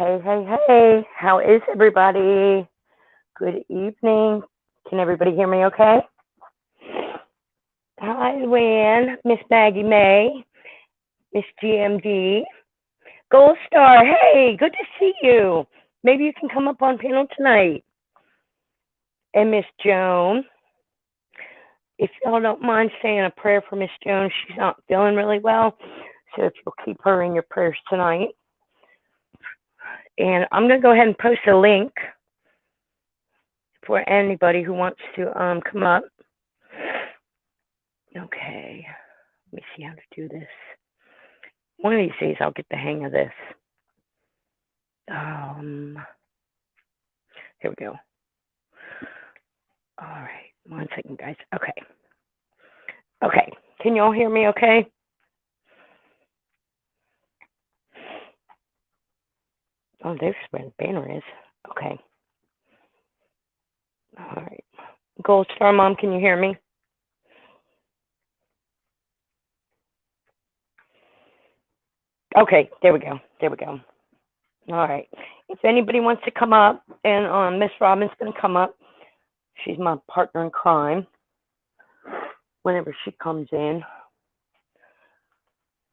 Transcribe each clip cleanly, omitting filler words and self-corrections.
Hey, hey, hey, how is everybody? Good evening. Can everybody hear me okay? Hi, Luann, Miss Maggie May, Miss GMD, Gold Star. Hey, good to see you. Maybe you can come up on panel tonight. And Miss Joan, if y'all don't mind saying a prayer for Miss Joan, she's not feeling really well. So if you'll keep her in your prayers tonight. And I'm going to go ahead and post a link for anybody who wants to come up. Okay, let me see how to do this. One of these days I'll get the hang of this. Here we go. All right, 1 second, guys. Okay, can you all hear me okay? Oh, there's where the banner is. Okay. All right. Gold Star Mom, can you hear me? Okay, there we go. All right. If anybody wants to come up, and Miss Robin's going to come up. She's my partner in crime whenever she comes in.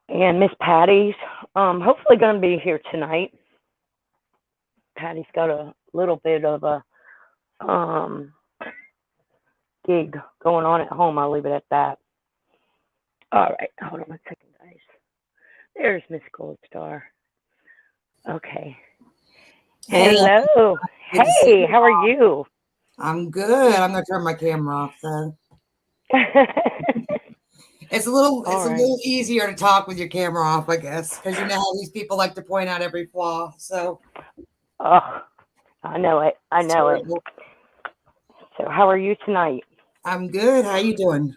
And Miss Patty's hopefully going to be here tonight. Patty's got a little bit of a gig going on at home. I'll leave it at that. All right, hold on 1 second, guys. There's Miss Gold Star. Okay. Hey, hello. Hey, how are you? I'm good. I'm gonna turn my camera off though. It's a little easier to talk with your camera off, I guess, because you know how these people like to point out every flaw. So. Oh, I know it. So, how are you tonight? I'm good. How you doing?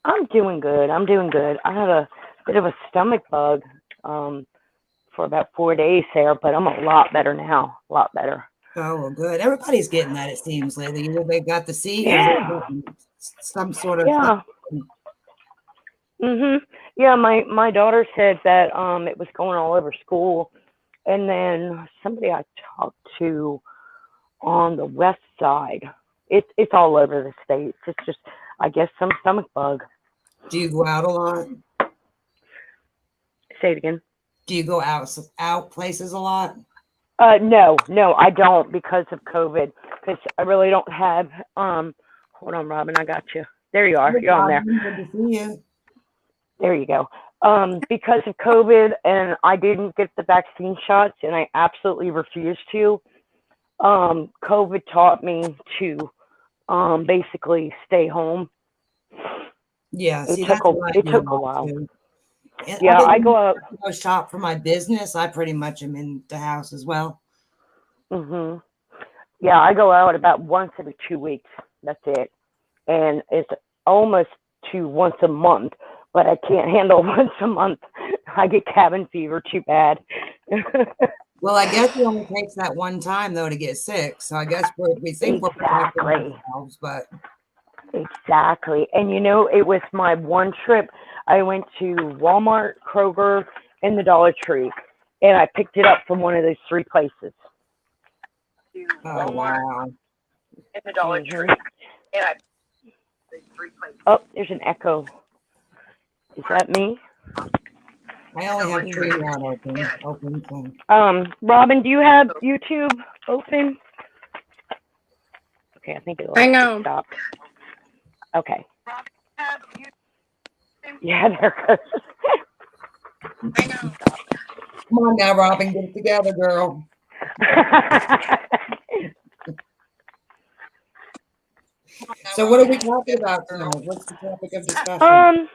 I'm doing good. I had a bit of a stomach bug for about 4 days there, but I'm a lot better now. A lot better. Oh, well, good. Everybody's getting that, it seems, lately. Either they got the C or some sort of. Yeah. Yeah, my daughter said that it was going all over school, and then somebody I talked to on the west side. It's all over the states. It's just, I guess, some stomach bug. Do you go out a lot? Say it again. Do you go out places a lot? No, I don't because of COVID. Because I really don't have. Hold on, Robin, I got you. There you are. You're on there. Good to see you. There you go. Because of COVID, and I didn't get the vaccine shots, and I absolutely refused to. COVID taught me to basically stay home. Yeah, it took a while. Yeah, I go out. Go shop for my business. I pretty much am in the house as well. Yeah, I go out about once every 2 weeks. That's it, and it's almost to once a month. But I can't handle once a month. I get cabin fever too bad. Well, I guess it only takes that one time though to get sick. So I guess we think we're protecting ourselves, but. Exactly. And you know, it was my one trip. I went to Walmart, Kroger, and the Dollar Tree, and I picked it up from one of those three places. Oh, wow. And the Dollar Tree. And I three places. Oh, there's an echo. Is that me? I only have Cray-On open. Robin, do you have YouTube open? Okay, I think it stopped. Okay. Yeah, there goes. I know. Come on now, Robin, get it together, girl. So what are we talking about tonight? What's the topic of discussion?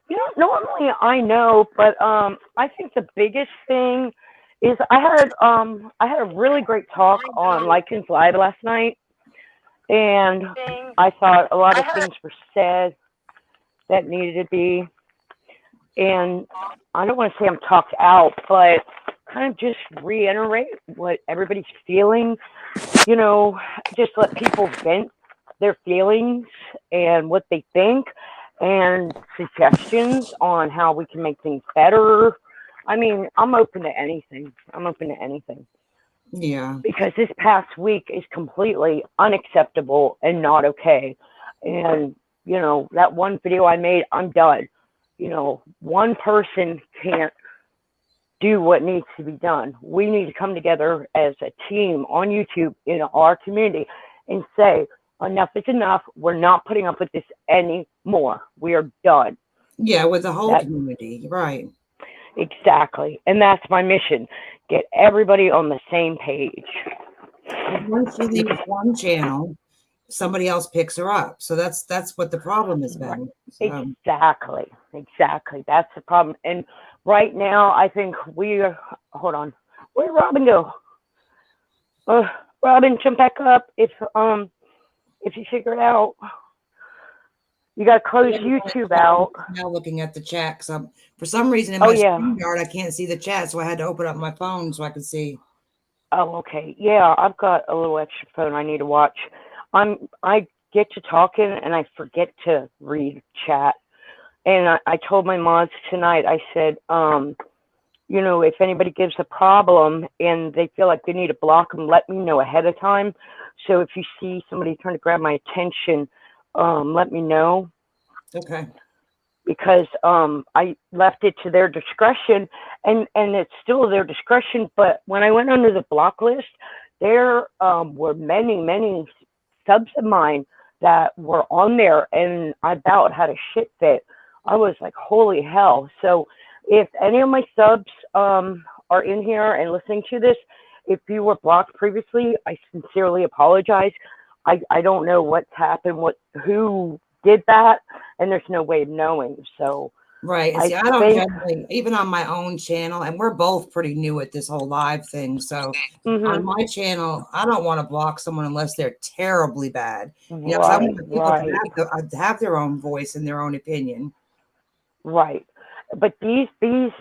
You know, normally I know, but I think the biggest thing is I had a really great talk on Lycan's Live last night, and I thought a lot of things were said that needed to be, and I don't want to say I'm talked out, but kind of just reiterate what everybody's feeling, you know, just let people vent their feelings and what they think, and suggestions on how we can make things better, I mean, I'm open to anything. I'm open to anything Yeah. because this past week is completely unacceptable and not okay. And, that one video I made, I'm done. One person can't do what needs to be done. We need to come together as a team on YouTube in our community and say, enough is enough. We're not putting up with this anymore. We are done. Yeah, with the whole That, community, right. exactly. And that's my mission. Get everybody on the same page. Once she leaves one channel, somebody else picks her up. So that's what the problem has been. So, Exactly. Exactly. That's the problem. And right now, I think we are, hold on. Where did Robin go? Robin, jump back up if you figure it out. You got to close YouTube out. Now looking at the chat, because for some reason in Oh, my yeah. StreamYard, I can't see the chat, so I had to open up my phone so I could see. Oh, okay. Yeah, I've got a little extra phone I need to watch. I get to talking and I forget to read chat. And I told my mods tonight, I said, if anybody gives a problem and they feel like they need to block them, let me know ahead of time. So if you see somebody trying to grab my attention, let me know. Okay. Because I left it to their discretion, and it's still their discretion. But when I went under the block list, there were many subs of mine that were on there, and I about had a shit fit. I was like, holy hell. So if any of my subs are in here and listening to this, if you were blocked previously, I sincerely apologize. I don't know what's happened, who did that, and there's no way of knowing. So right. And see, I don't generally, even on my own channel, and we're both pretty new at this whole live thing. So on my channel, I don't want to block someone unless they're terribly bad. Because I want people to have their own voice and their own opinion. Right. But these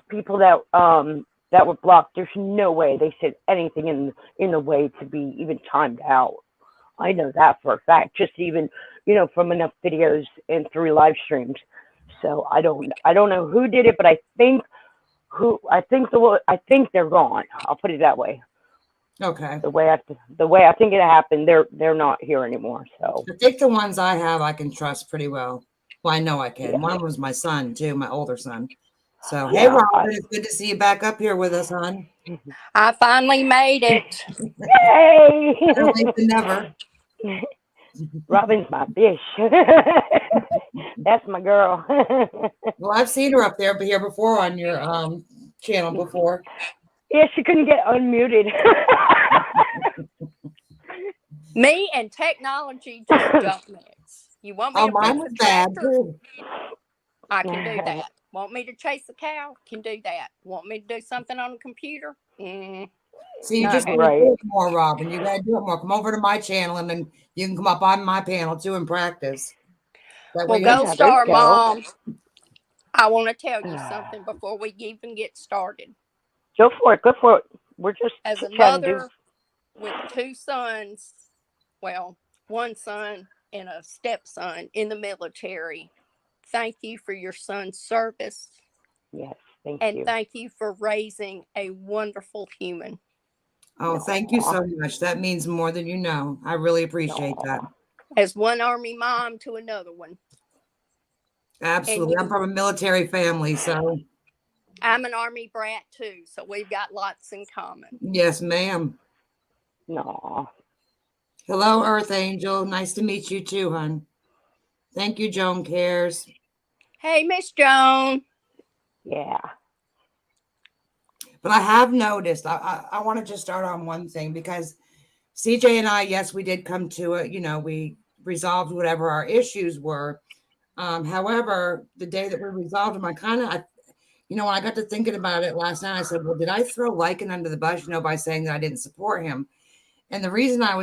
people that were blocked, there's no way they said anything in the way to be even timed out. I know that for a fact, just even, from enough videos and through live streams. So I don't know who did it, but I think they're gone. I'll put it that way. Okay. The way I think it happened, they're not here anymore. So I think the ones I have I can trust pretty well. Well, I know I can. Yeah. One of them was my son too, my older son. So hey, Robin, it's good to see you back up here with us, hon. I finally made it. Yay! Better late than never. Robin's my fish. That's my girl. Well, I've seen her up there here before on your channel before. Yeah, she couldn't get unmuted. Me and technology just don't mix. You want me to mine was bad too. I can do that. Want me to chase a cow? Can do that. Want me to do something on the computer? See, you just gotta do it more, Robin. You gotta do it more. Come over to my channel, and then you can come up on my panel too and practice. Well, go star, Mom. I want to tell you something before we even get started. Go for it. Go for it. We're just as a mother with two sons. Well, one son and a stepson in the military. Thank you for your son's service. Yes, thank you. And thank you for raising a wonderful human. Oh, thank you so much. That means more than you know. I really appreciate that. As one Army mom to another one. Absolutely. I'm from a military family, so. I'm an Army brat too, so we've got lots in common. Yes, ma'am. No. Hello, Earth Angel. Nice to meet you too, hon. Thank you, Joan Cares. Hey, Miss Joan. Yeah. But I have noticed, I want to just start on one thing because CJ and I, yes, we did come to it. We resolved whatever our issues were. However, the day that we resolved them, when I got to thinking about it last night, I said, well, did I throw Lycan under the bus, by saying that I didn't support him? And the reason I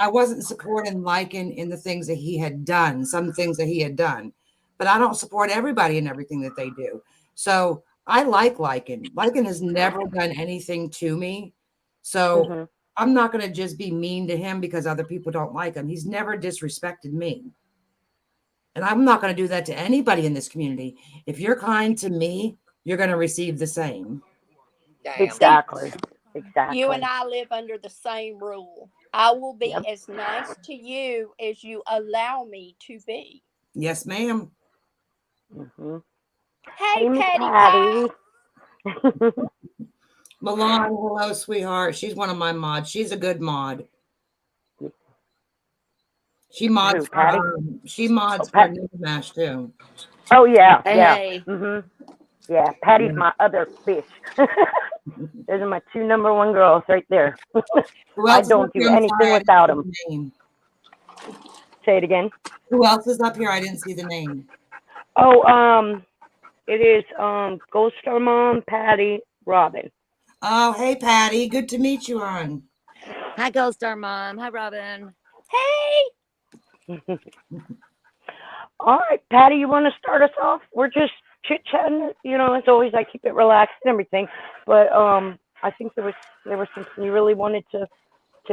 wasn't supporting Lycan in the things that he had done, some things that he had done, but I don't support everybody in everything that they do. So I like Lycan. Lycan has never done anything to me. So I'm not going to just be mean to him because other people don't like him. He's never disrespected me. And I'm not going to do that to anybody in this community. If you're kind to me, you're going to receive the same. Damn. Exactly. Exactly. You and I live under the same rule. I will be Yep. as nice to you as you allow me to be. Yes, ma'am. Mm-hmm. Hey, Hey, Miss Patty Patty. Pie. Milan, hello, sweetheart. She's one of my mods. She's a good mod. She mods Who, for Patty? mods Oh, for Pat. Smash too. Oh yeah, yeah. Hey. Mhm. Yeah, Patty's Yeah. my other bitch. Those are my two number one girls right there. Who I else is up don't here? do I'm anything sorry, I without didn't them. see the name. Say it again. Who else is up here? I didn't see the name. Oh, it is Gold Star Mom, Patty, Robin. Oh, hey, Patty. Good to meet you, on. Hi, Gold Star Mom. Hi, Robin. Hey. All right, Patty, you want to start us off? We're just chit chatting. You know, as always, I keep it relaxed and everything. But I think there was something you really wanted to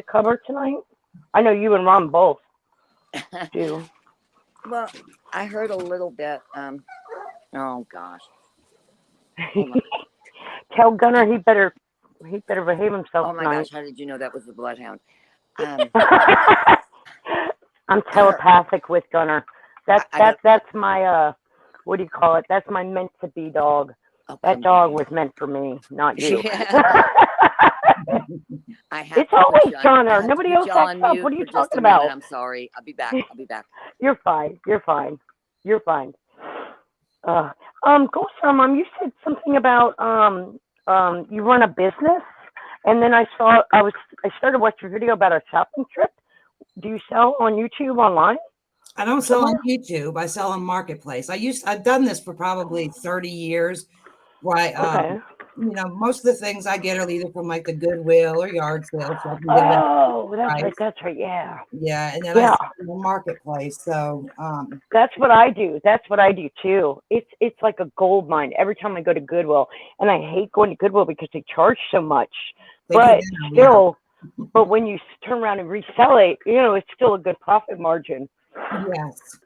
cover tonight. I know you and Ron both do. Well, I heard a little bit. Oh gosh. Hold on. Tell Gunner he better behave himself Oh my tonight. gosh, how did you know that was the bloodhound? Um, I'm telepathic with Gunner. I That's my what do you call it? That's my meant to be dog. oh, That come dog on. was meant for me, not you. Yeah. I have It's to put always you on, Gunner. I have to Nobody put else you acts on up. mute What are you for just talking a minute. about? I'm sorry. I'll be back. I'll be back. You're fine. You're fine. You're fine. Ghost Mom, you said something about you run a business, and then I started watching your video about a shopping trip. Do you sell on YouTube online? I don't sell on Somewhere? YouTube. I sell on Marketplace. I've done this for probably 30 years. Why, Okay. most of the things I get are either from like the Goodwill or yard sale, so I can get them Oh, that's right. price. That's right. Yeah. Yeah, and then I Yeah. sell on Marketplace. So, That's what I do. That's what I do too. It's like a gold mine every time I go to Goodwill, and I hate going to Goodwill because they charge so much. they do But now, still, but when you turn around and resell it, it's still a good profit margin. yes.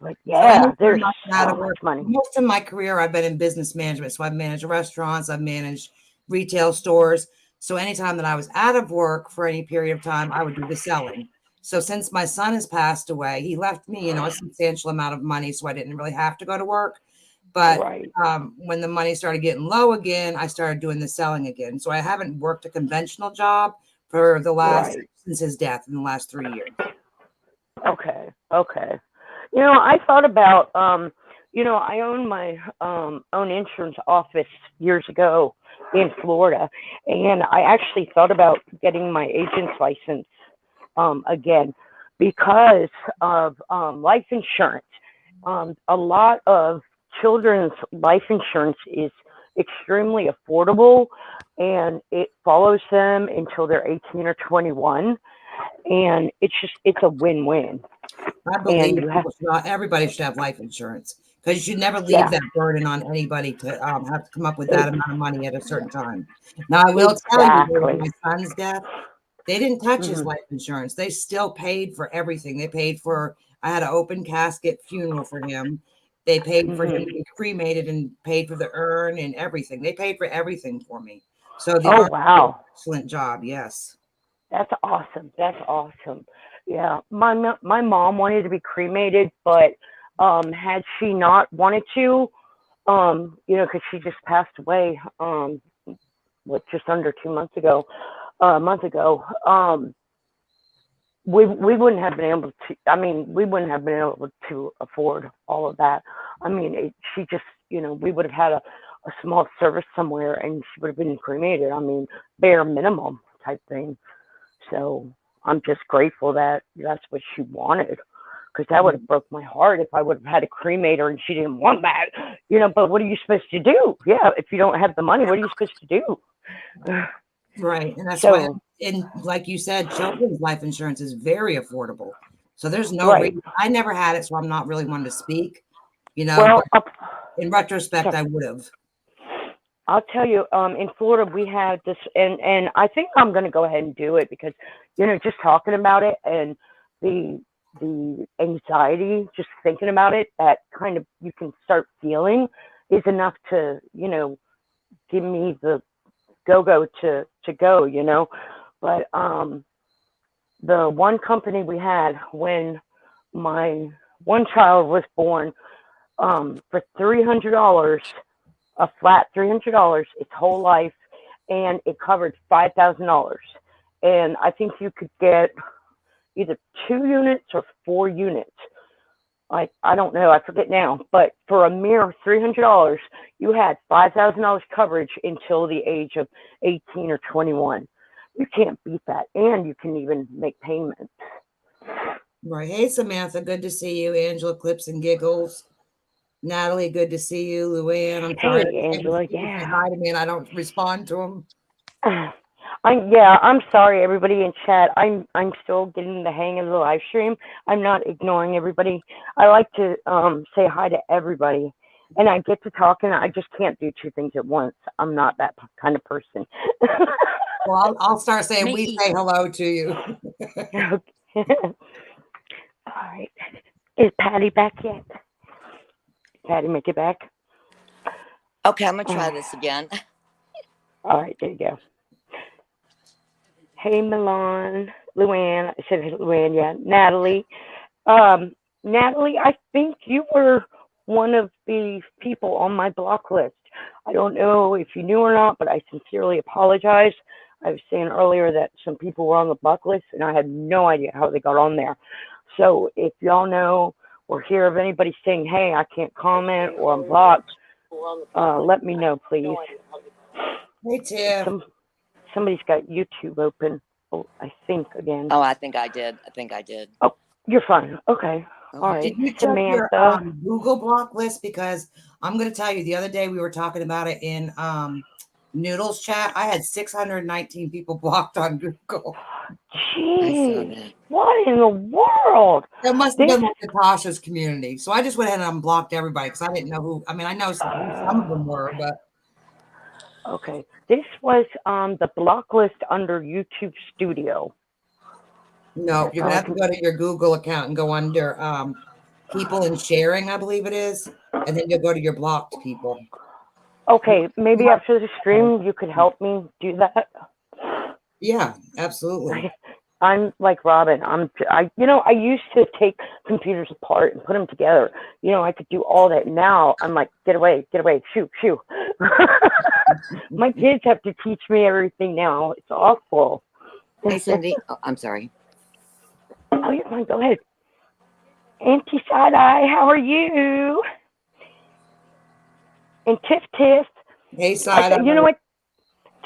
But So yeah, there's anytime I'm out so of work, much money. most of my career I've been in business management. So I've managed restaurants, I've managed retail stores. So anytime that I was out of work for any period of time, I would do the selling. So since my son has passed away, he left me, a substantial amount of money, so I didn't really have to go to work. But Right. when the money started getting low again, I started doing the selling again. So I haven't worked a conventional job for Right. since his death in the last 3 years. Okay. Okay. I thought about I owned my own insurance office years ago in Florida, and I actually thought about getting my agent's license again because of life insurance. A lot of children's life insurance is extremely affordable, and it follows them until they're 18 or 21, and it's a win-win. I And believe you have, everybody should have life insurance because you should never leave yeah, that burden on anybody to have to come up with that it, amount of money at a certain time. Now, I will tell you, with exactly. my son's death, they didn't touch his Hmm. life insurance. They still paid for everything. They paid for, I had an open casket funeral for him. They paid for him Hmm. to be cremated and paid for the urn and everything. They paid for everything for me. So the Oh Army did an wow, excellent job. Yes. that's awesome. That's awesome. Yeah, my mom wanted to be cremated, but had she not wanted to, because she just passed away, just under 2 months ago, a month ago, we wouldn't have been able to. I mean, we wouldn't have been able to afford all of that. I mean, she just, we would have had a small service somewhere, and she would have been cremated. I mean, bare minimum type thing. So I'm just grateful that that's what she wanted, because that would have broke my heart if I would have had to cremate her and she didn't want that. But what are you supposed to do? Yeah, if you don't have the money, what are you supposed to do? Right. And that's why, So and like you said, children's life insurance is very affordable. So there's no right. reason. I never had it, so I'm not really one to speak, Well, but in retrospect, I would have. I'll tell you, in Florida, we had this, and I think I'm going to go ahead and do it because, just talking about it and the anxiety, just thinking about it, that kind of you can start feeling is enough to, give me the go to go, you know. But the one company we had when my one child was born, for $300, a flat $300, its whole life, and it covered $5,000. And I think you could get either 2 units or 4 units. I don't know, I forget now, but for a mere $300, you had $5,000 coverage until the age of 18 or 21. You can't beat that, and you can even make payments. Right. Hey, Samantha, good to see you. Angela, Clips and Giggles. Natalie, good to see you. Luann, I'm sorry. Hey, Angela, People say yeah. hi to me and I don't respond to them. I'm sorry, everybody in chat. I'm still getting the hang of the live stream. I'm not ignoring everybody. I like to say hi to everybody, and I get to talk, and I just can't do two things at once. I'm not that kind of person. Well, I'll start saying Me we either. say hello to you. All right. Is Patty back yet? Patty, make it back. Okay, I'm gonna try this again. All right, there you go. Hey, Milan, Luann. I said Luann, yeah. Natalie. Natalie, I think you were one of the people on my block list. I don't know if you knew or not, but I sincerely apologize. I was saying earlier that some people were on the block list, and I had no idea how they got on there. So if y'all know or hear of anybody saying, hey, I can't comment or I'm blocked, let me know, please. Hey, Tiff. Somebody's got YouTube open, I think, again. Oh, I think I did. Oh, you're fine. Okay. All right. Did you check your Samantha. Google block list? Because I'm going to tell you, the other day we were talking about it in Noodles chat. I had 619 people blocked on Google. Jeez, what in the world? That must have been like Natasha's community. So I just went ahead and unblocked everybody because I didn't know who. I mean, I know some of them were, but. Okay. This was the block list under YouTube Studio. No, you're going to have to go to your Google account and go under people and sharing, I believe it is. And then you'll go to your blocked people. Okay, maybe after the stream you could help me do that. Yeah, absolutely. I'm like Robin. I used to take computers apart and put them together. I could do all that. Now I'm like, get away, shoo. My kids have to teach me everything now. It's awful. Hey, Cindy. Oh, I'm sorry. Oh, you're fine. Go ahead. Auntie Side Eye, how are you? And Tiff. Hey, Side Eye. You know what?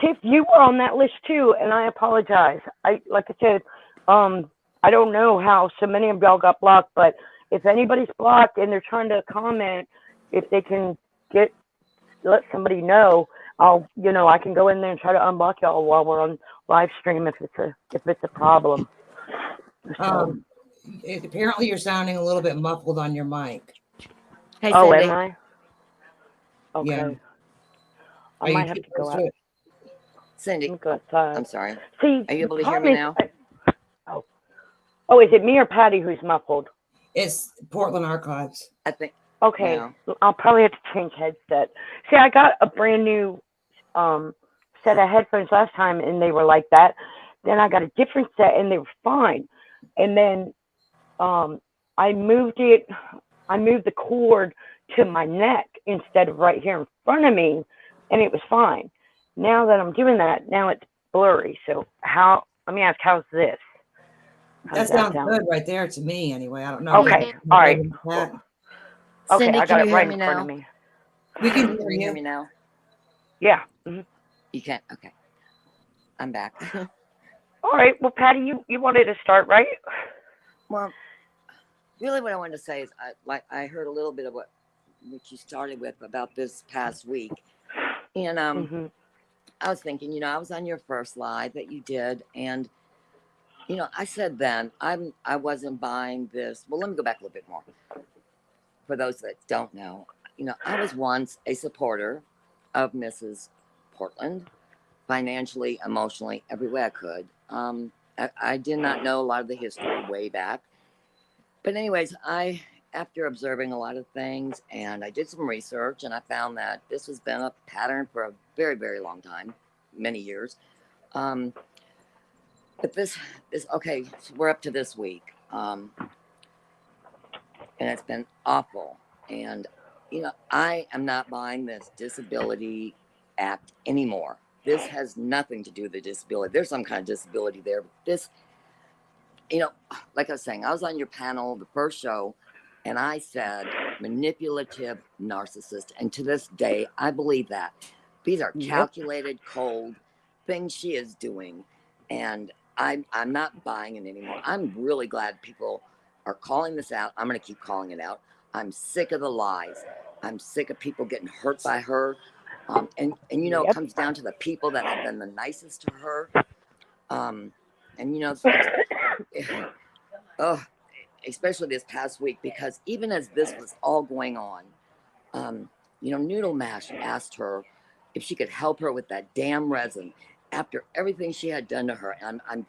Tiff, you were on that list too, and I apologize. Like I said, I don't know how so many of y'all got blocked, but if anybody's blocked and they're trying to comment, if they can let somebody know, I can go in there and try to unblock y'all while we're on live stream if it's a problem. So, apparently you're sounding a little bit muffled on your mic. Hey, oh, Cindy. am I? Okay. Yeah. I might have to go out. Cindy. Go outside. I'm sorry. See, Are you able to hear me now? Oh, is it me or Patty who's muffled? It's Portland Archives. I think. Okay, No. I'll probably have to change headset. See, I got a brand new set of headphones last time, and they were like that. Then I got a different set, and they were fine. And then I moved the cord to my neck instead of right here in front of me, and it was fine. Now that I'm doing that, now it's blurry. So let me ask, how's this? That sounds good right there to me anyway. I don't know. Okay, all right. Okay, Cindy, I got it right in me front now? of me. We can Can you hear me now? Yeah. Mm-hmm. You can't. Okay. I'm back. All right. Well, Patty, you wanted to start, right? Well, really, what I wanted to say is, I heard a little bit of what you started with about this past week, and I was thinking, I was on your first live that you did, and I said then I wasn't buying this. Well, let me go back a little bit more. For those that don't know, I was once a supporter of Mrs. Portland, financially, emotionally, every way I could. I did not know a lot of the history way back. But anyways, after observing a lot of things, and I did some research, and I found that this has been a pattern for a very, very long time. many years. But this okay. So we're up to this week, and it's been awful. And I am not buying this disability act anymore. This has nothing to do with the disability. There's some kind of disability there. But this, like I was saying, I was on your panel the first show, and I said manipulative narcissist. And to this day, I believe that. These are calculated, cold things she is doing. And I'm not buying it anymore. I'm really glad people are calling this out. I'm going to keep calling it out. I'm sick of the lies. I'm sick of people getting hurt by her. And it comes down to the people that have been the nicest to her. Especially this past week, because even as this was all going on, Noodle Mash asked her if she could help her with that damn resin after everything she had done to her. And I'm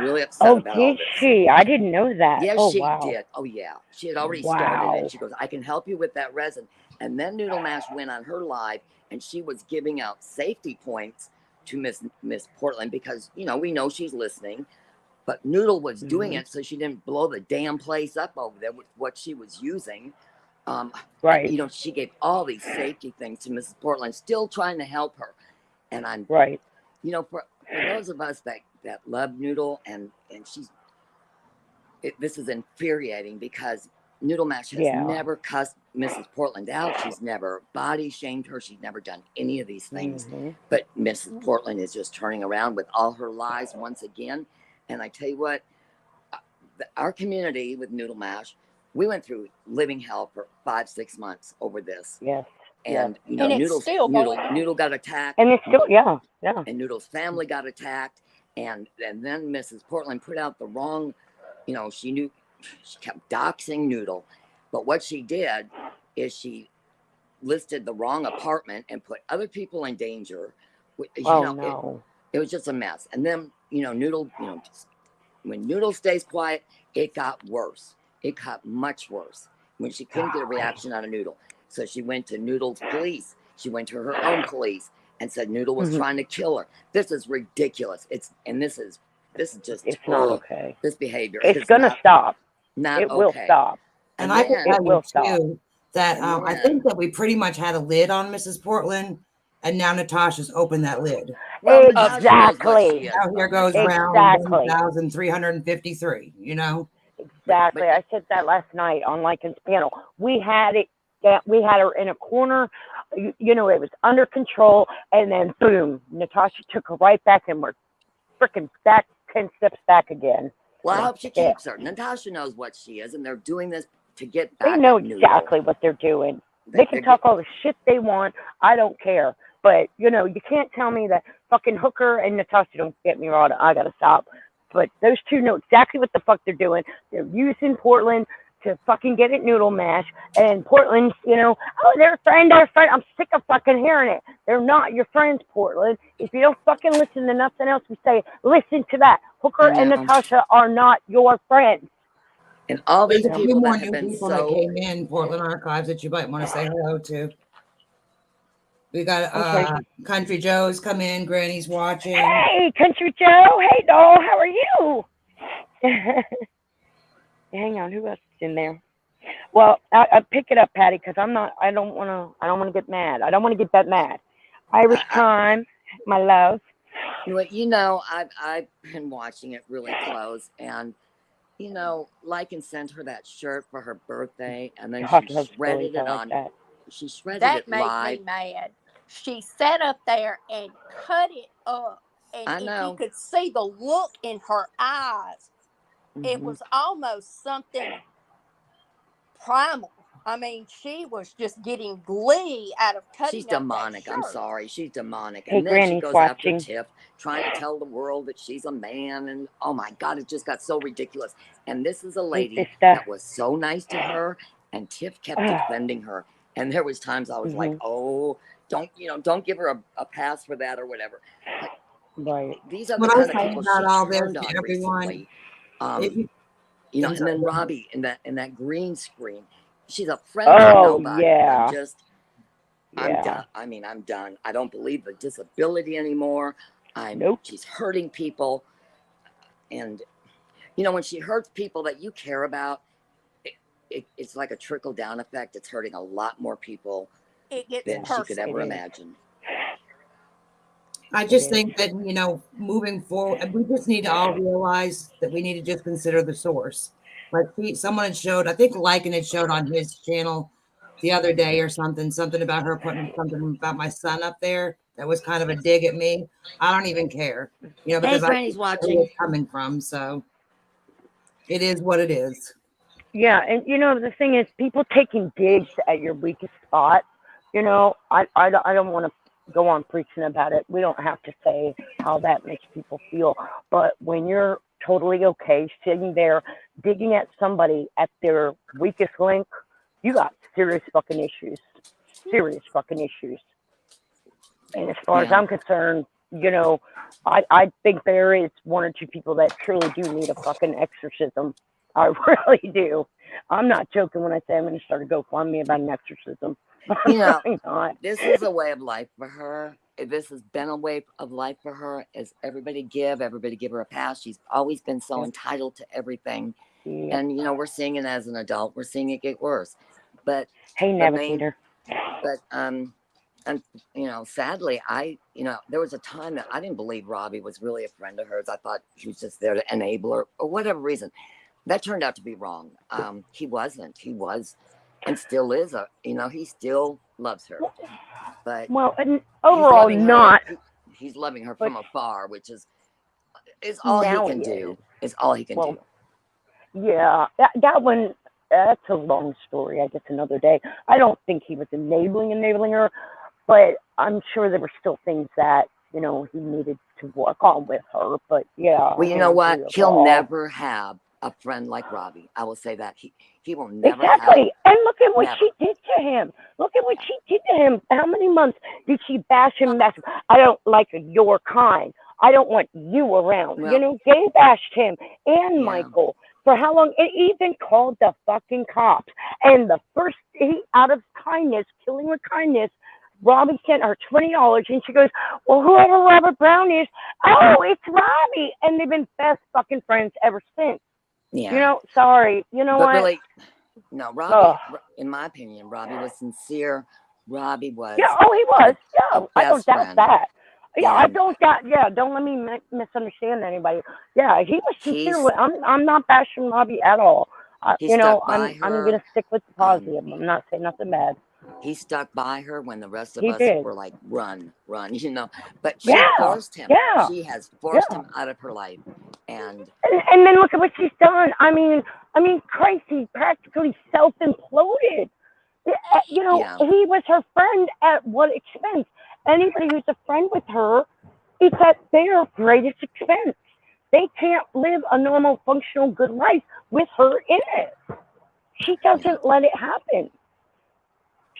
really upset about all did this. she? I didn't know that. Yes, oh, she wow. did. Oh, yeah. She had already started it. She goes, I can help you with that resin. And then Noodle Mash went on her live, and she was giving out safety points to Miss Portland because, we know she's listening. But Noodle was doing it so she didn't blow the damn place up over there with what she was using. Right. She gave all these safety things to Mrs. Portland, still trying to help her. And I'm right. For those of us that love Noodle, and this is infuriating because Noodle Mash has never cussed Mrs. Portland out. She's never body shamed her. She's never done any of these things. But Mrs. Portland is just turning around with all her lies once again. And I tell you what, our community with Noodle Mash, we went through living hell for 5-6 months over this. Yes. And and it's still Noodle got attacked. And it's still, yeah. And Noodle's family got attacked. And then Mrs. Portland put out the wrong, she kept doxing Noodle. But what she did is she listed the wrong apartment and put other people in danger. No. It was just a mess. And then, Noodle, when Noodle stays quiet, it got worse. It got much worse when she couldn't get a reaction out of Noodle. So she went to Noodle's police. She went to her own police and said Noodle was trying to kill her. This is ridiculous. This is just it's not okay. This behavior. It's gonna stop. Not it will okay. stop. And I think that will stop. That I think that we pretty much had a lid on Mrs. Portland, and now Natasha's opened that lid. Well, exactly. Now here goes round 1,353. Exactly. I said that last night on Lincoln's panel. We had her in a corner. It was under control, and then boom, Natasha took her right back, and we're freaking back 10 steps back again. Well, I hope she keeps her. Natasha knows what she is, and they're doing this to get back. They know exactly what they're doing. They can talk all the shit they want. I don't care. But, you can't tell me that fucking Hooker and Natasha, don't get me wrong, I got to stop. But those two know exactly what the fuck they're doing. They're using Portland to fucking get at Noodle Mash. And Portland's, they're a friend. I'm sick of fucking hearing it. They're not your friends, Portland. If you don't fucking listen to nothing else we say, listen to that. Hooker and Natasha are not your friends. And all these There's people more that have new been people that came in Portland Archives that you might want to say hello to. We got Country Joe's come in. Granny's watching. Hey, Country Joe. Hey, doll. How are you? Hang on. Who else is in there? Well, I pick it up, Patty, because I don't want to get mad. I don't want to get that mad. Irish time, my love. I've been watching it really close, and Lycan sent her that shirt for her birthday, and then she shredded it on. She shredded it live. That made me mad. She sat up there and cut it up, and if you could see the look in her eyes, it was almost something primal. I mean, she was just getting glee out of cutting. She's demonic. I'm sorry. She's demonic. Hey, and then Granny's she goes watching. after Tiff, trying to tell the world that she's a man. And oh my God, it just got so ridiculous. And this is a lady that was so nice to her, and Tiff kept defending her. And there was times I was like, oh, don't give her a pass for that or whatever. Right. These are the kind of people she turned on recently. And then Robbie in that green screen. She's a friend of nobody. Yeah. I'm done. I mean, I'm done. I don't believe the disability anymore. Nope. She's hurting people. And, you know, when she hurts people that you care about, it's like a trickle down effect. It's hurting a lot more people than she could ever imagine. I just think that, you know, moving forward, we just need to all realize that we need to just consider the source. Like someone had showed, I think Lycan had showed on his channel the other day or something about her putting something about my son up there. That was kind of a dig at me. I don't even care, you know, because Granny's watching. Where it's coming from. So it is what it is. Yeah, and you know the thing is, people taking digs at your weakest spot. You know, I don't want to go on preaching about it. We don't have to say how that makes people feel. But when you're totally okay sitting there digging at somebody at their weakest link, you got serious fucking issues. Serious fucking issues. And as far as I'm concerned, you know, I think there is one or two people that truly do need a fucking exorcism. I really do. I'm not joking when I say I'm going to start a GoFundMe about an exorcism. You know, this is a way of life for her. This has been a way of life for her. As everybody give her a pass. She's always been so entitled to everything. Yeah. And, you know, we're seeing it as an adult. We're seeing it get worse. But hey, Navigator. And, you know, sadly, you know, there was a time that I didn't believe Robbie was really a friend of hers. I thought he was just there to enable her or whatever reason. That turned out to be wrong. He wasn't. He was and still is. You know, he still loves her. But well, and overall, he's loving her from afar, which is all he can do. Is all he can do. Yeah, that one. That's a long story. I guess another day. I don't think he was enabling her, but I'm sure there were still things that, you know, he needed to work on with her. But yeah. Well, you know what? He'll never have a friend like Robbie. I will say that he will never have. And look at what she did to him. Look at what she did to him. How many months did she bash him? I don't like your kind. I don't want you around. Well, you know, they bashed him and Michael. For how long? It even called the fucking cops. And the first, out of kindness, killing with kindness, Robbie sent her $20, and she goes, well, whoever Robert Brown is, oh, it's Robbie. And they've been best fucking friends ever since. Yeah. You know, sorry. You know what? Really, no, Robbie, in my opinion, Robbie was sincere. Robbie was. Yeah, oh, he was. Yeah, I don't doubt that. Yeah, I don't doubt. Yeah, don't let me misunderstand anybody. Yeah, he was sincere. I'm not bashing Robbie at all. You know, I'm gonna stick with the positive. I'm not saying nothing bad. He stuck by her when the rest of us were like, run, you know. But she forced him. Yeah. She has forced him out of her life. And then look at what she's done. I mean, Christ, he practically self-imploded. You know, he was her friend at what expense? Anybody who's a friend with her, it's at their greatest expense. They can't live a normal, functional, good life with her in it. She doesn't let it happen.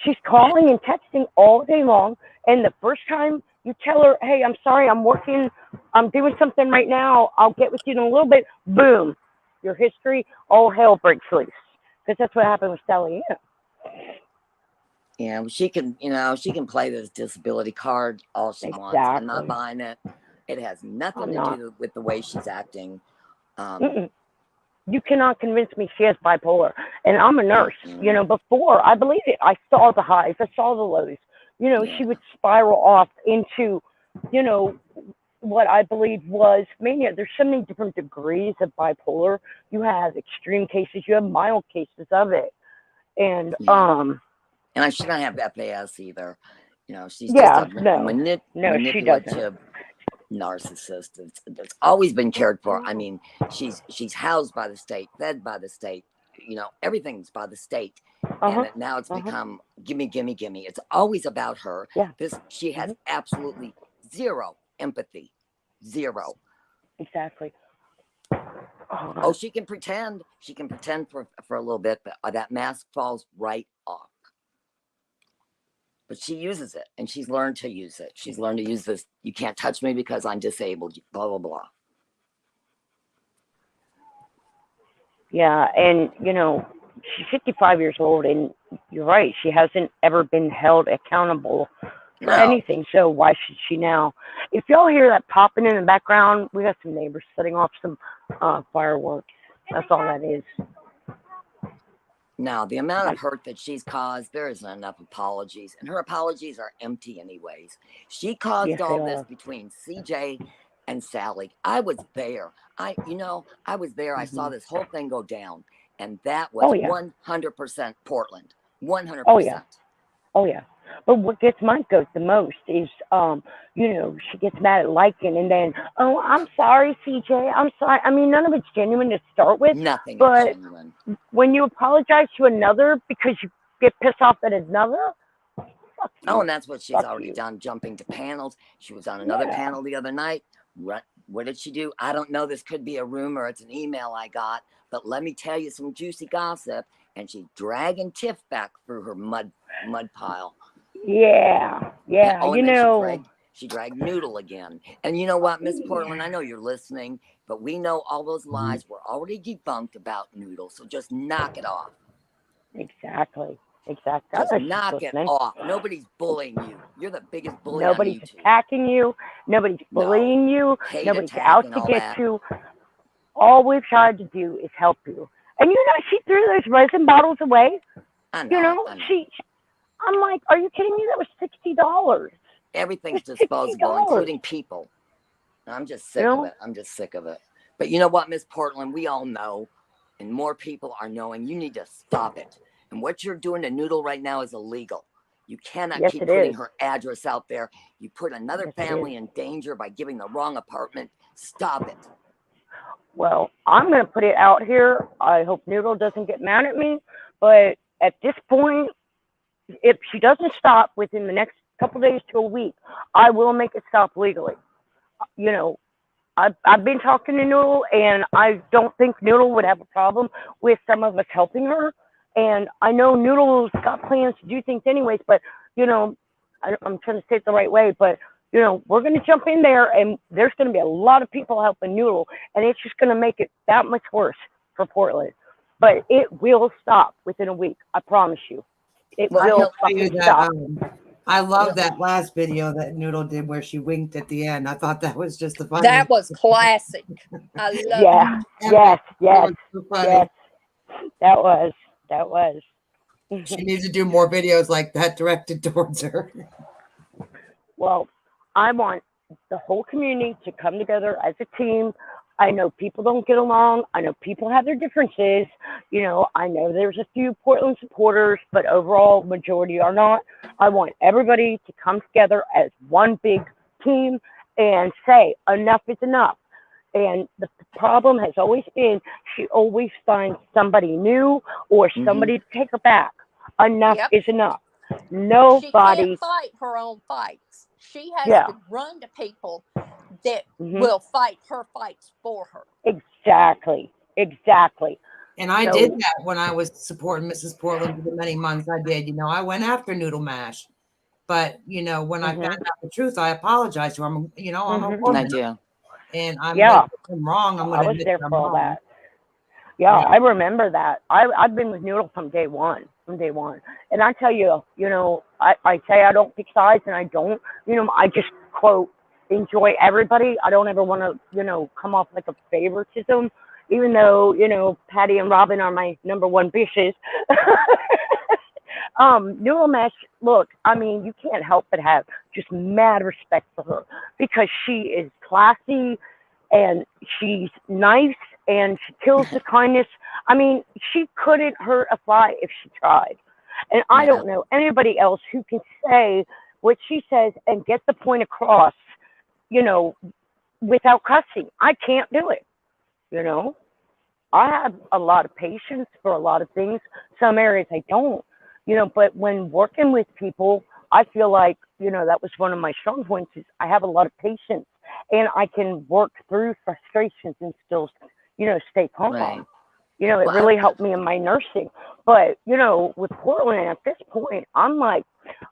She's calling and texting all day long, and the first time you tell her, hey, I'm sorry, I'm working, I'm doing something right now, I'll get with you in a little bit, boom, your history, all hell breaks loose. Because that's what happened with Sally Ann. Yeah, she can, you know, she can play this disability card all she wants. I'm not buying it. It has nothing to do with the way she's acting. You cannot convince me she has bipolar. And I'm a nurse. You know, before, I believe it. I saw the highs. I saw the lows. You know, she would spiral off into, you know, what I believe was mania. There's so many different degrees of bipolar. You have extreme cases. You have mild cases of it. And, and she doesn't have FAS either. You know, she's just a manipulative narcissist. That's always been cared for. I mean, she's housed by the state, fed by the state. You know, everything's by the state. And now it's become gimme. It's always about her. She has absolutely zero empathy. Zero. Exactly. Oh, she can pretend. She can pretend for a little bit, but that mask falls right off. But she uses it, and she's learned to use it. She's learned to use this. You can't touch me because I'm disabled. Blah blah blah. Yeah, and you know, she's 55 years old, and you're right. She hasn't ever been held accountable for anything. So why should she now? If y'all hear that popping in the background, we got some neighbors setting off some fireworks. That's all that is. Now, the amount of hurt that she's caused, there isn't enough apologies, and her apologies are empty anyways. She caused all this between CJ and Sally. I was there. I was there. I saw this whole thing go down, and that was 100% Portland. 100%. Oh yeah. Oh yeah. But what gets my goat the most is, she gets mad at liking, and then, oh, I'm sorry, CJ. I'm sorry. I mean, none of it's genuine to start with. Nothing is genuine. When you apologize to another because you get pissed off at another, and that's what she's already done, jumping to panels. She was on another panel the other night. What did she do? I don't know. This could be a rumor. It's an email I got. But let me tell you some juicy gossip. And she's dragging Tiff back through her mud pile. Yeah. She dragged Noodle again. And you know what, Miss Portland, I know you're listening, but we know all those lies were already debunked about Noodle. So just knock it off. Exactly. Just knock it off. Nobody's bullying you. You're the biggest bully Nobody's on YouTube. Attacking you. Nobody's bullying you. Hate Nobody's out to get you. All we've tried to do is help you. And she threw those resin bottles away. I know. I'm like, are you kidding me? That was $60. Everything's disposable, including people. I'm just sick of it. But you know what, Miss Portland? We all know, and more people are knowing, you need to stop it. And what you're doing to Noodle right now is illegal. You cannot keep putting her address out there. You put another family in danger by giving the wrong apartment. Stop it. Well, I'm going to put it out here. I hope Noodle doesn't get mad at me. But at this point, if she doesn't stop within the next couple days to a week, I will make it stop legally. I've been talking to Noodle, and I don't think Noodle would have a problem with some of us helping her. And I know Noodle's got plans to do things anyways, but, I'm trying to say it the right way, but, we're going to jump in there, and there's going to be a lot of people helping Noodle, and it's just going to make it that much worse for Portland. But it will stop within a week. I promise you. It will stop. I love that last video that Noodle did where she winked at the end. I thought that was just the funny. That was classic. I love it. Yes. That was. She needs to do more videos like that directed towards her. Well, I want the whole community to come together as a team. I know people don't get along. I know people have their differences. I know there's a few Portland supporters, but overall majority are not. I want everybody to come together as one big team and say enough is enough. And the problem has always been she always finds somebody new or somebody to take her back. Enough is enough. Nobody. She can't fight her own fights. She has to run to people that will fight her fights for her. Exactly. And I did that when I was supporting Mrs. Portland for the many months I did. I went after Noodle Mash. But, when I found out the truth, I apologized to her. I'm a woman. I do. And I'm wrong. I'm going to admit there for all that. Yeah, I remember that. I've been with Noodle from day one. And I tell you, I say I don't pick sides, and I don't. I just, quote, enjoy everybody. I don't ever want to, come off like a favoritism, even though, Patty and Robin are my number one bitches. Noodle Mash, look, I mean, you can't help but have just mad respect for her because she is classy and she's nice and she kills the kindness. I mean, she couldn't hurt a fly if she tried. And I don't know anybody else who can say what she says and get the point across, without cussing. I can't do it, I have a lot of patience for a lot of things. Some areas I don't, but when working with people, I feel like, that was one of my strong points is I have a lot of patience and I can work through frustrations and still, stay calm. Right. It really helped me in my nursing. But, with Portland at this point, I'm like,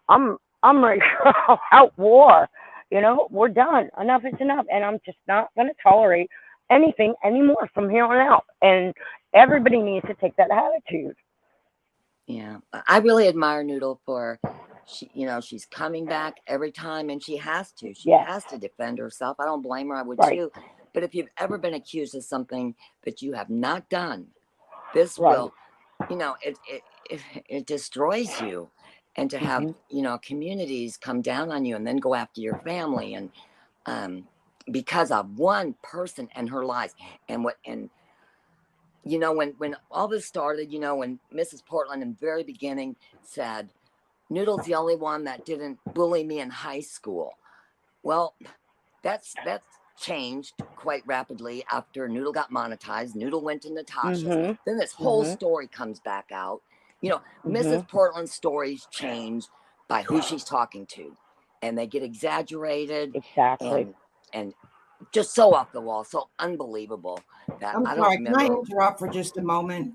I'm ready to out war. We're done. Enough is enough. And I'm just not going to tolerate anything anymore from here on out. And everybody needs to take that attitude. Yeah, I really admire Noodle for she's coming back every time, and she has to. She has to defend herself. I don't blame her. I would too. But if you've ever been accused of something that you have not done, this will, it destroys you. And to have communities come down on you and then go after your family, and because of one person and her lies, and when all this started, when Mrs. Portland in the very beginning said, Noodle's the only one that didn't bully me in high school. Well, that's changed quite rapidly after Noodle got monetized. Noodle went to Natasha's. Then this whole story comes back out. Mrs. Portland's stories change by who she's talking to, and they get exaggerated. Exactly. And just so off the wall, so unbelievable. That I'm I sorry, don't can I remember. interrupt for just a moment?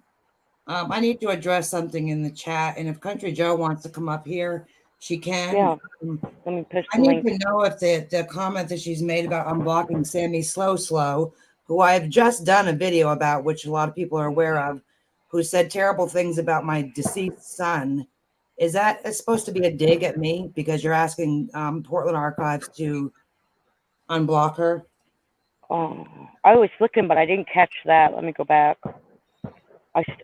I need to address something in the chat, and if Country Joe wants to come up here, she can. Yeah. Let me push I the need link. to know if the comment that she's made about unblocking Sammy Slow, who I have just done a video about, which a lot of people are aware of, who said terrible things about my deceased son. Is that supposed to be a dig at me because you're asking Portland Archives to unblock her? Oh, I was looking, but I didn't catch that. Let me go back.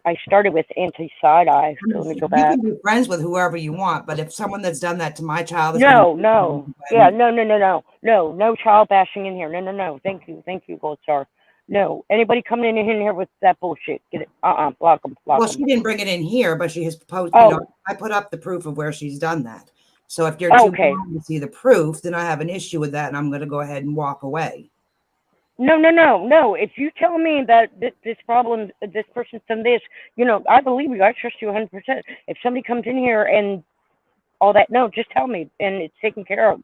I started with anti-side-eye, so let me go back. You can be friends with whoever you want, but if someone that's done that to my child... No. Yeah, no child bashing in here. No. Thank you, Gold Star. No, anybody coming in here with that bullshit, get it. Block them. Well, she didn't bring it in here, but she has posted, I put up the proof of where she's done that. So if you're too blind to see the proof, then I have an issue with that, and I'm going to go ahead and walk away. No. If you tell me that this problem, this person's done this, I believe you. I trust you 100%. If somebody comes in here and all that, no, just tell me, and it's taken care of.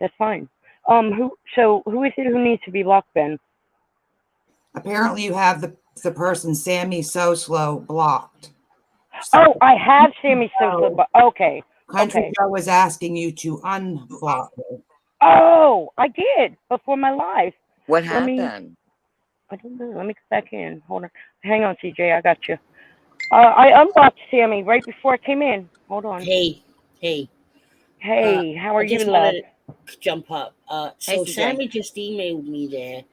That's fine. Who is it who needs to be blocked, Ben? Apparently, you have the person Sammy Slow blocked. Oh, I have Sammy Slow. Okay. Country Joe was asking you to unblock her. Oh, I did before my live. What happened? I don't know. Let me get back in. Hold on. Hang on, CJ. I got you. I unblocked Sammy right before I came in. Hold on. Hey. How are you, love? I just jump up. So Sammy just emailed me there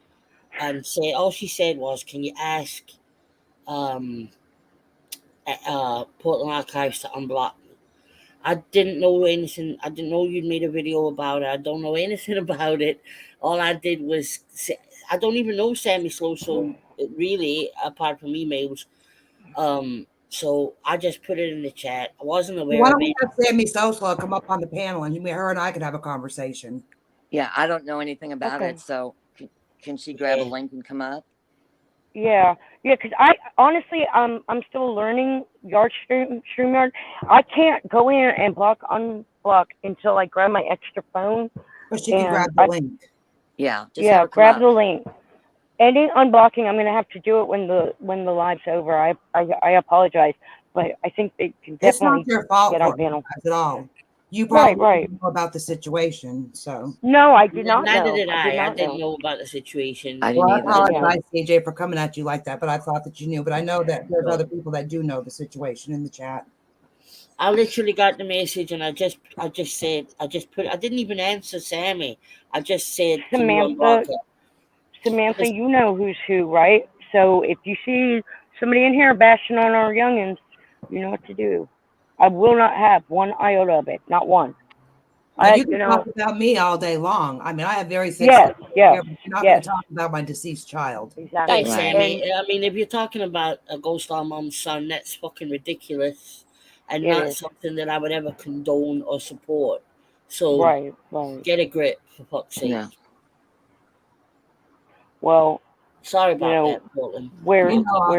and said, all she said was, can you ask Portland Archives to unblock me? I didn't know anything. I didn't know you'd made a video about it. I don't know anything about it. All I did was say, I don't even know Sammy Slow, so really, apart from emails. So I just put it in the chat. I wasn't aware Why of don't it. we have Sammy Slow come up on the panel, and her and I could have a conversation? Yeah, I don't know anything about it, so can she grab a link and come up? Yeah, because I honestly, I'm still learning StreamYard. I can't go in and unblock until I grab my extra phone. But she can grab the link. Yeah, grab the link. Any unblocking, I'm gonna have to do it when the live's over. I apologize, but I think they can definitely. It's not your fault get on panel at all. You probably right. know about the situation, so. No, I did not know. Neither did I. I didn't know about the situation. I didn't apologize, CJ, for coming at you like that, but I thought that you knew. But I know that there's other people that do know the situation in the chat. I literally got the message and I just said, I didn't even answer Sammy. I just said, Samantha, you know who's who, right? So if you see somebody in here bashing on our youngins, you know what to do. I will not have one iota of it, not one. You can talk about me all day long. I mean, I have very thick skin. Yes. You're not going to talk about my deceased child. Exactly. Thanks, Sammy. I mean, if you're talking about a Ghost Star mom's son, that's fucking ridiculous and not something that I would ever condone or support. So right. Get a grip, for fuck's sake. Yeah. Well, sorry about that, Portland.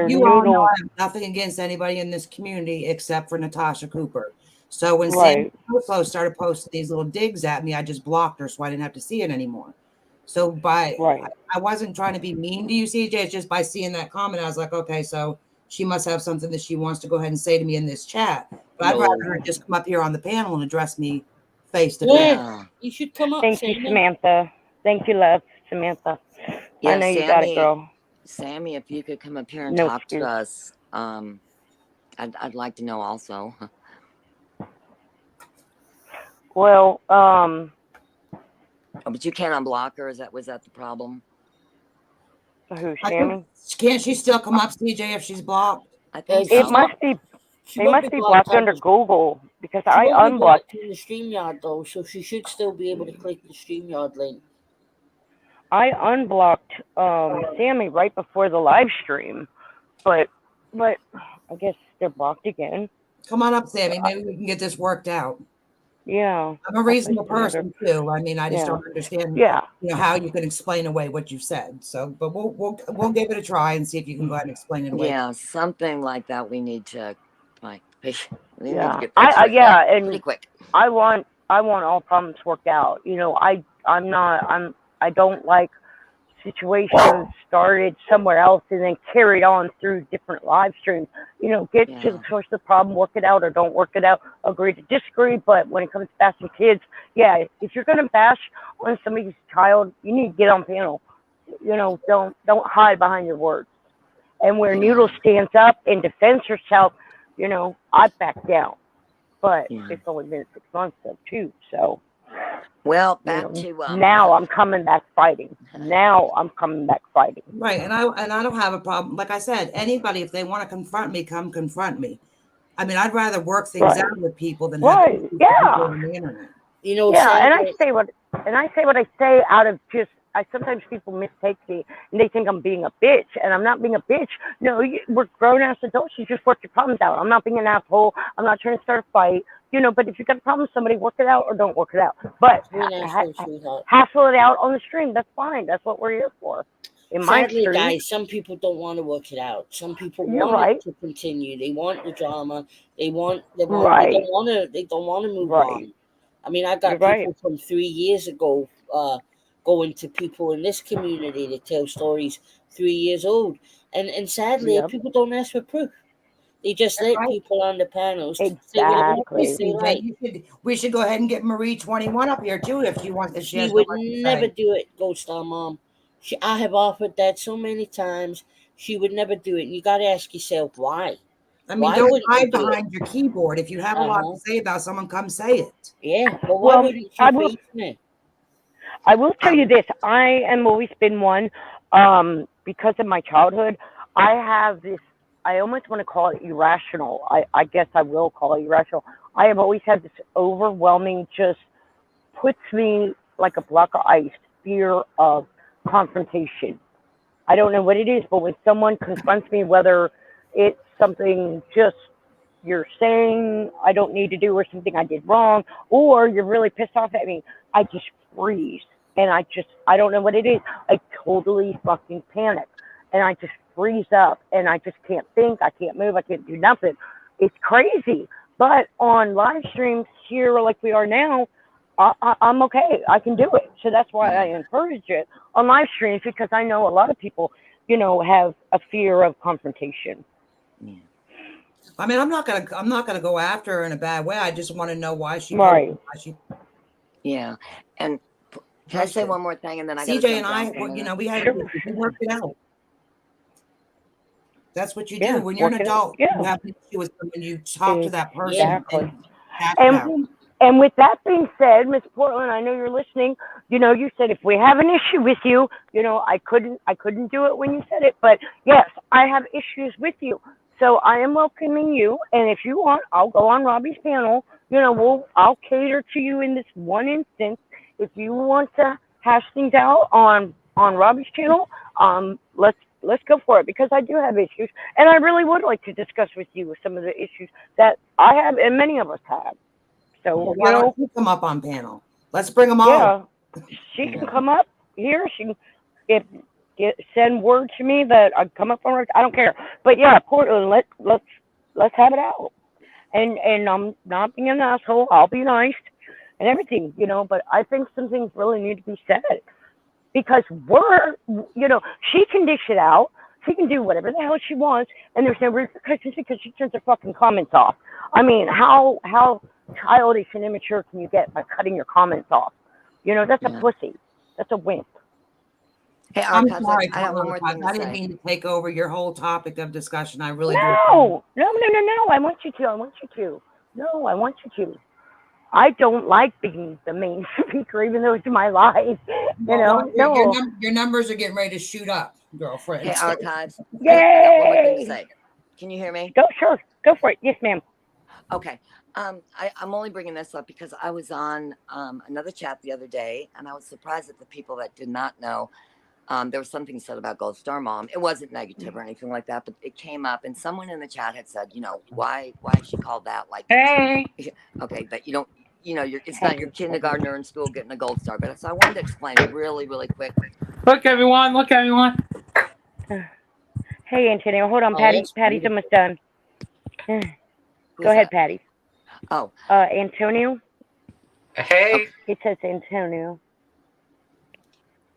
You all know I have nothing against anybody in this community except for Natasha Cooper. So when Sam Slow started posting these little digs at me, I just blocked her so I didn't have to see it anymore. So I wasn't trying to be mean to you, CJ. It's just by seeing that comment, I was like, okay, so she must have something that she wants to go ahead and say to me in this chat. But I'd rather her just come up here on the panel and address me face to face. Yeah, you should come up. Thank you, Samantha. Thank you, love, Samantha. Yeah, I know you got it, girl. Sammy, if you could come up here and talk to us, I I'd like to know also. Well, Oh, but you can't unblock her. Was that the problem? who, Sammy? Can't she still come up, CJ, if she's blocked? I think It so. must be. She They won't must be be blocked blocked under by Google because she I won't be unblocked. blocked in the StreamYard though, so she should still be able to click the StreamYard link. I unblocked Sammy right before the live stream, but I guess they're blocked again. Come on up, Sammy. Maybe we can get this worked out. Yeah. I'm a reasonable person too. I mean, I just Yeah. don't understand, Yeah. how you can explain away what you said. So, but we'll give it a try and see if you can go ahead and explain it away. Yeah, something like that. We need to, like, we need to Yeah. get that straightened out and pretty quick. I want all problems worked out. I don't like situations started somewhere else and then carried on through different live streams. Get to the source of the problem, work it out or don't work it out, agree to disagree. But when it comes to bashing kids, yeah, if you're gonna bash on somebody's child, you need to get on panel. Don't hide behind your words. And where Noodle stands up and defends herself, I back down. But it's only been 6 months though too, so. Well, back to now I'm coming back fighting. Right, and I don't have a problem. Like I said, anybody, if they want to confront me, come confront me. I mean, I'd rather work things out with people than have people on the internet. And I say what I say out of just. Sometimes people mistake me and they think I'm being a bitch, and I'm not being a bitch. No, we're grown-ass adults. You just work your problems out. I'm not being an asshole. I'm not trying to start a fight. But if you got a problem with somebody, work it out or don't work it out. But hassle it out on the stream. That's fine. That's what we're here for. Sadly, guys, some people don't want to work it out. Some people want it to continue. They want the drama. They don't want to move on. I mean, I got people from 3 years ago going to people in this community to tell stories 3 years old. And sadly, people don't ask for proof. They just let people on the panels say what they say. We should go ahead and get Marie 21 up here too if you want. She would never do it, Gold Star Mom. I have offered that so many times. She would never do it. You got to ask yourself why. I mean, don't hide behind your keyboard. If you have a lot to say about someone, come say it. Yeah, but why wouldn't you face me? I will tell you this. I am always been one, because of my childhood, I have this, I almost want to call it irrational. I guess I will call it irrational. I have always had this overwhelming, just puts me like a block of ice, fear of confrontation. I don't know what it is, but when someone confronts me, whether it's something just you're saying I don't need to do or something I did wrong, or you're really pissed off at me, I just freeze. And I don't know what it is. I totally fucking panic. And I just freeze up and I just can't think. I can't move. I can't do nothing. It's crazy. But on live streams here, like we are now, I'm okay. I can do it. So that's why I encourage it on live streams, because I know a lot of people, have a fear of confrontation. Yeah. I mean, I'm not gonna go after her in a bad way. I just want to know why she. Yeah, and can I say one more thing, and then CJ and I, we worked it out. That's what you do when you're an adult. You have an issue with someone, you talk to that person. Exactly. And with that being said, Miss Portland, I know you're listening. You said if we have an issue with you, I couldn't do it when you said it, but yes, I have issues with you. So I am welcoming you, and if you want, I'll go on Robbie's panel. I'll cater to you in this one instance. If you want to hash things out on Robbie's channel, let's go for it, because I do have issues, and I really would like to discuss with you some of the issues that I have and many of us have. So why don't you come up on panel? Let's bring them on. Yeah, she can come up here. She can send word to me that I come up on her. I don't care. But yeah, Portland, let's have it out. And I'm not being an asshole. I'll be nice and everything, But I think some things really need to be said, because she can dish it out. She can do whatever the hell she wants, and there's no repercussions because she turns her fucking comments off. I mean, how childish and immature can you get by cutting your comments off? That's a pussy. That's a wimp. Hey, I'm Archives, sorry, I got one more thing I to didn't say. mean to take over your whole topic of discussion. I really do. No, no, no, no, no. I want you to. I want you to. No, I want you to. I don't like being the main speaker, even though it's my life. You know, no. Your numbers are getting ready to shoot up, girlfriend. Hey, Archives, I got one more thing to Yay! say. Can you hear me? Go, sure. Go for it. Yes, ma'am. Okay. I'm only bringing this up because I was on another chat the other day, and I was surprised at the people that did not know. There was something said about Gold Star Mom. It wasn't negative or anything like that, but it came up, and someone in the chat had said, why is she called that? Like, Hey. Okay, but you don't, it's not your kindergartner in school getting a gold star. But so I wanted to explain really, really quick. Look, everyone. Look, everyone. Hey, Antonio. Hold on, Oh, Patty. that's Patty's beautiful. almost done. Who's Go ahead, that? Patty. Oh, Antonio. Hey. It says Antonio.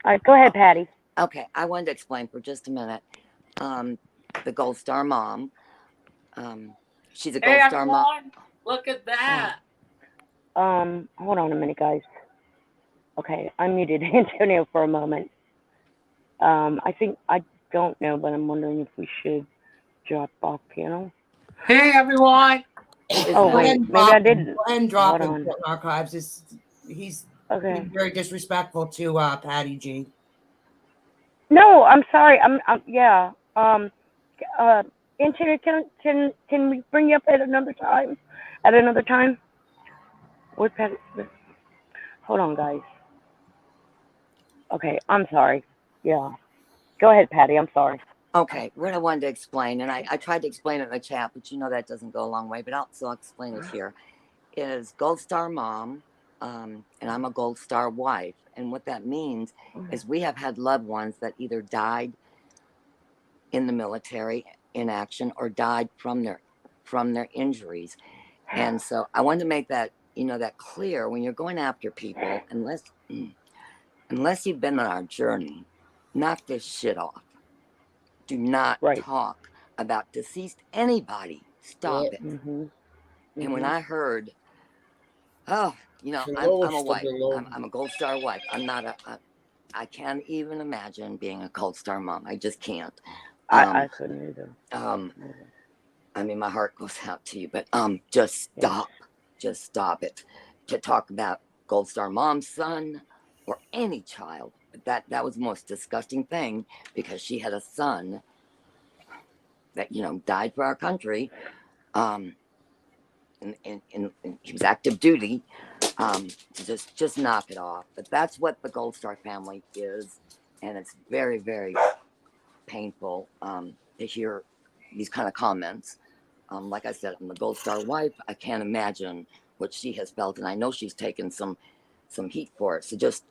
All right, go ahead, Patty. okay. I wanted to explain for just a minute. The Gold Star Mom. She's a Gold Hey, Star Mom. everyone. Look at that. Hold on a minute, guys. Okay, I muted Antonio for a moment. I don't know, but I'm wondering if we should drop off panel. Hey, everyone. Oh wait, maybe I didn't. Go ahead and drop Hold him. on. Archives. He's Okay. being very disrespectful to Patty G. No, I'm sorry. Yeah. Antonio, can we bring you up at another time? At another time? What Patty? Hold on, guys. Okay, I'm sorry. Yeah. Go ahead, Patty. I'm sorry. Okay, what I wanted to explain, and I tried to explain it in the chat, but that doesn't go a long way, but I'll explain it here, is Gold Star Mom, and I'm a Gold Star wife. And what that means is we have had loved ones that either died in the military in action or died from their injuries. And so I wanted to make that, that clear when you're going after people, unless you've been on our journey, knock this shit off. Do not talk about deceased anybody. Stop it. Mm-hmm. And when I heard, I'm a wife. I'm a Gold Star wife. I'm not I can't even imagine being a Gold Star mom. I just can't. I couldn't either. I mean, my heart goes out to you, but just stop. Just stop it. To talk about Gold Star mom's son or any child. That was the most disgusting thing, because she had a son that died for our country, and he was active duty. Just knock it off. But that's what the Gold Star family is, and it's very, very painful to hear these kind of comments. Like I said, I'm the Gold Star wife. I can't imagine what she has felt, and I know she's taken some heat for it. So just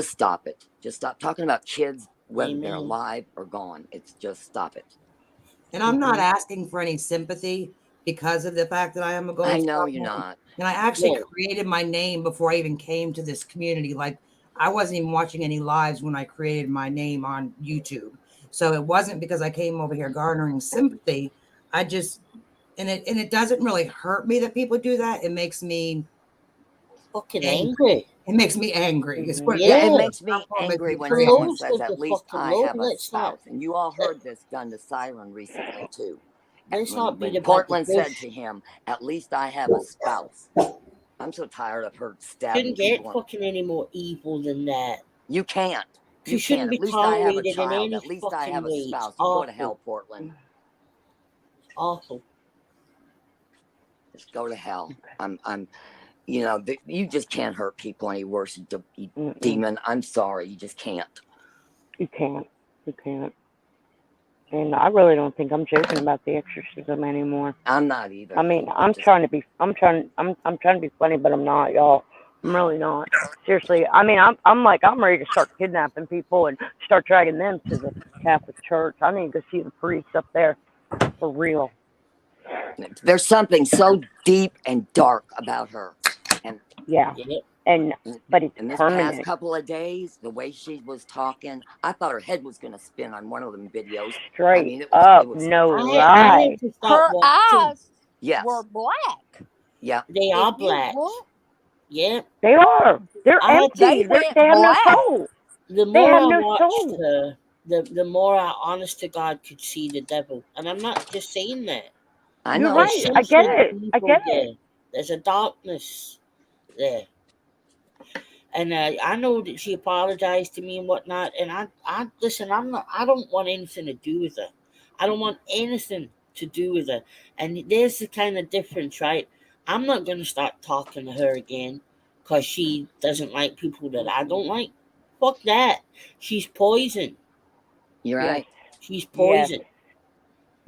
stop it. Just stop talking about kids, whether they're alive or gone. It's just stop it. And I'm not asking for any sympathy because of the fact that I am a Gold Star. I know you're not. And I actually created my name before I even came to this community. Like, I wasn't even watching any lives when I created my name on YouTube. So it wasn't because I came over here garnering sympathy. I just, and it doesn't really hurt me that people do that. It makes me fucking angry. It makes me angry. It's what it makes me angry when someone says, at least I have a spouse. And you all heard this done to Siren recently too. When Portland said to him, at least I have a spouse. I'm so tired of her stabbing people. Couldn't get fucking any more evil than that. You can't. You shouldn't be at least I have a tolerated child. in any At least I have a way. spouse. Go to hell, Portland. Awful. Just go to hell. You just can't hurt people any worse, you demon. I'm sorry, you just can't. You can't. And I really don't think I'm joking about the exorcism anymore. I'm not either. I mean, I'm trying to be funny, but I'm not, y'all. I'm really not. Seriously. I mean, I'm ready to start kidnapping people and start dragging them to the Catholic Church. I need to go see the priests up there for real. There's something so deep and dark about her. And but it's in this permanent. past couple of days, the way she was talking, I thought her head was going to spin on one of them videos. Straight up, no lie. Her eyes were black. Yeah, they are black. Yeah, they are. They're empty. They have no soul. the They more have I no watched soul. her, the more I, honest to God, could see the devil. And I'm not just saying that. I You're know right. it's I get Something it. I evil get there. it. There's a darkness there. And I know that she apologized to me and whatnot. And I listen. I don't want anything to do with her. I don't want anything to do with her. And there's the kind of difference, right? I'm not gonna start talking to her again because she doesn't like people that I don't like. Fuck that. She's poison. You're Yes. right. She's Yes. poison.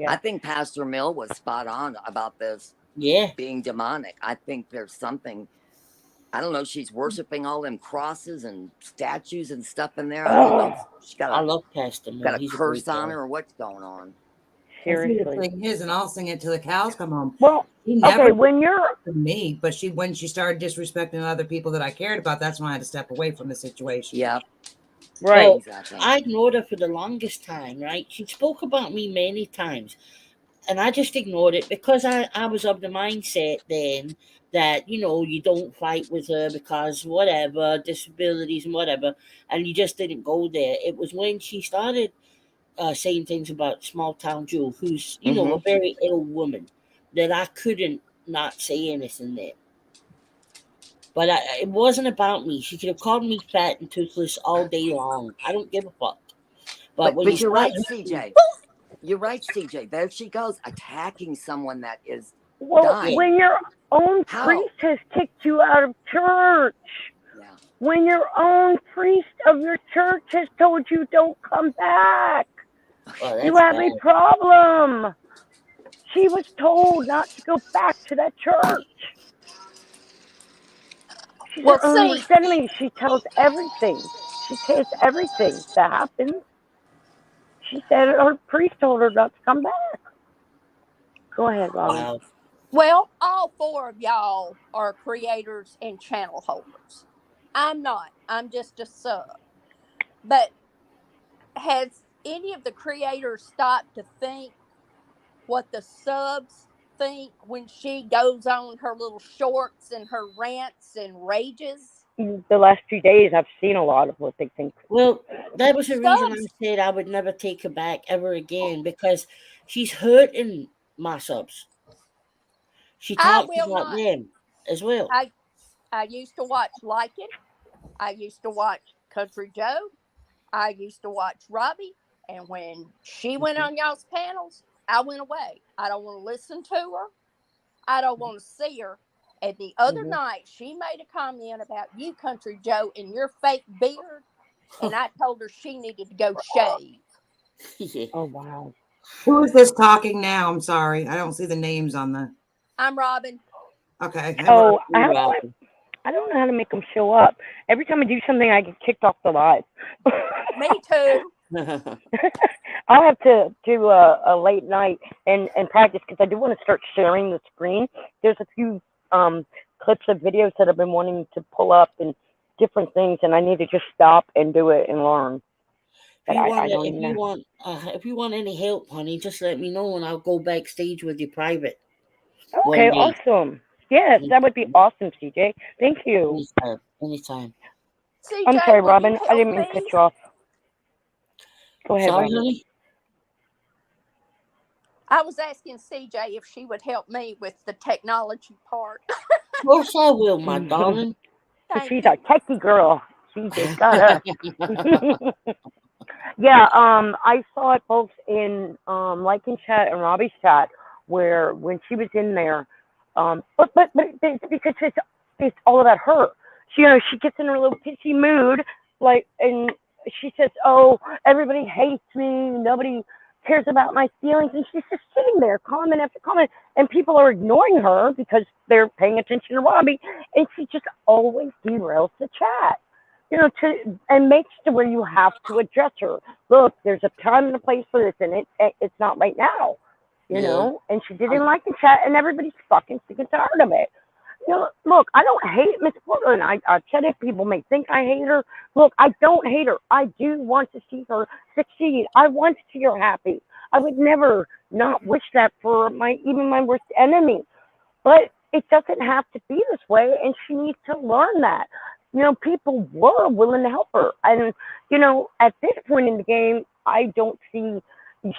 I think Pastor Mill was spot on about this Yeah. being demonic. I think there's something. I don't know. She's worshiping all them crosses and statues and stuff in there. I don't know. Oh, If she I love Pastor Mill. got a He's a curse great on guy. her or what's going on. And see, the seriously. thing is, and I'll sing it till the cows come home. Well, She never okay, when you're to me, but when she started disrespecting other people that I cared about, that's when I had to step away from the situation. Yeah, right, Well, exactly. I ignored her for the longest time, right? She spoke about me many times. And I just ignored it because I was of the mindset then that, you don't fight with her because whatever, disabilities and whatever. And you just didn't go there. It was when she started saying things about small town Joe, who's, a very ill woman, that I couldn't not say anything there. But it wasn't about me. She could have called me fat and toothless all day long. I don't give a fuck. But when you But you're start right, hurting, CJ. You're right, CJ. There she goes attacking someone that is well, dying. when your own How? priest has kicked you out of church, Yeah. when your own priest of your church has told you don't come back, well, you that's have bad. a problem. She was told not to go back to that church. She's Well, her own see, worst enemy. She tells everything. She says everything that happens. She said her priest told her not to come back. Go ahead, Robin. Wow. well, all four of y'all are creators and channel holders. I'm not. I'm just a sub. But has any of the creators stopped to think what the subs think when she goes on her little shorts and her rants and rages? The last 2 days, I've seen a lot of what they think. Well, that was the reason I Subs, said I would never take her back ever again because she's hurting my subs. She I talks will about not. them as well. I used to watch Like It. I used to watch Country Joe. I used to watch Robbie. And when she went on y'all's panels, I went away. I don't want to listen to her. I don't want to see her. And the other night, she made a comment about you, Country Joe, and your fake beard. And I told her she needed to go shave. Yeah. Oh, wow. Who is this talking now? I'm sorry. I don't see the names on the. I'm Robin. Okay. Oh, You're right. I don't know how to make them show up. Every time I do something, I get kicked off the live. Me too. I'll have to do a late night and practice because I do want to start sharing the screen. There's a few clips of videos that I've been wanting to pull up and different things, and I need to just stop and do it and learn. But I don't even know. If you want any help, honey, just let me know and I'll go backstage with you private. Okay, One day. awesome. Yes, that would be awesome, CJ. Thank you. Anytime. CJ, I'm sorry, will Robin. you I help didn't mean to me? cut you off. Go ahead, Sorry, Robin. honey? I was asking CJ if she would help me with the technology part. Of course I will, my darling. Thank She's you. a techie girl. CJ got us. Yeah, I saw it both in Lycan chat and Robbie's chat where when she was in there, but it's because it's all about her. She gets in her little pissy mood, like, and she says, "Oh, everybody hates me. Nobody cares about my feelings," and she's just sitting there, comment after comment, and people are ignoring her because they're paying attention to Robbie, and she just always derails the chat. And makes to where you have to address her. Look, there's a time and a place for this, and it's not right now. And she didn't like the chat, and everybody's fucking sick and tired of it. Look, I don't hate Miss Portland. I've said it. People may think I hate her. Look, I don't hate her. I do want to see her succeed. I want to see her happy. I would never not wish that for even my worst enemy. But it doesn't have to be this way, and she needs to learn that. people were willing to help her. And, at this point in the game, I don't see,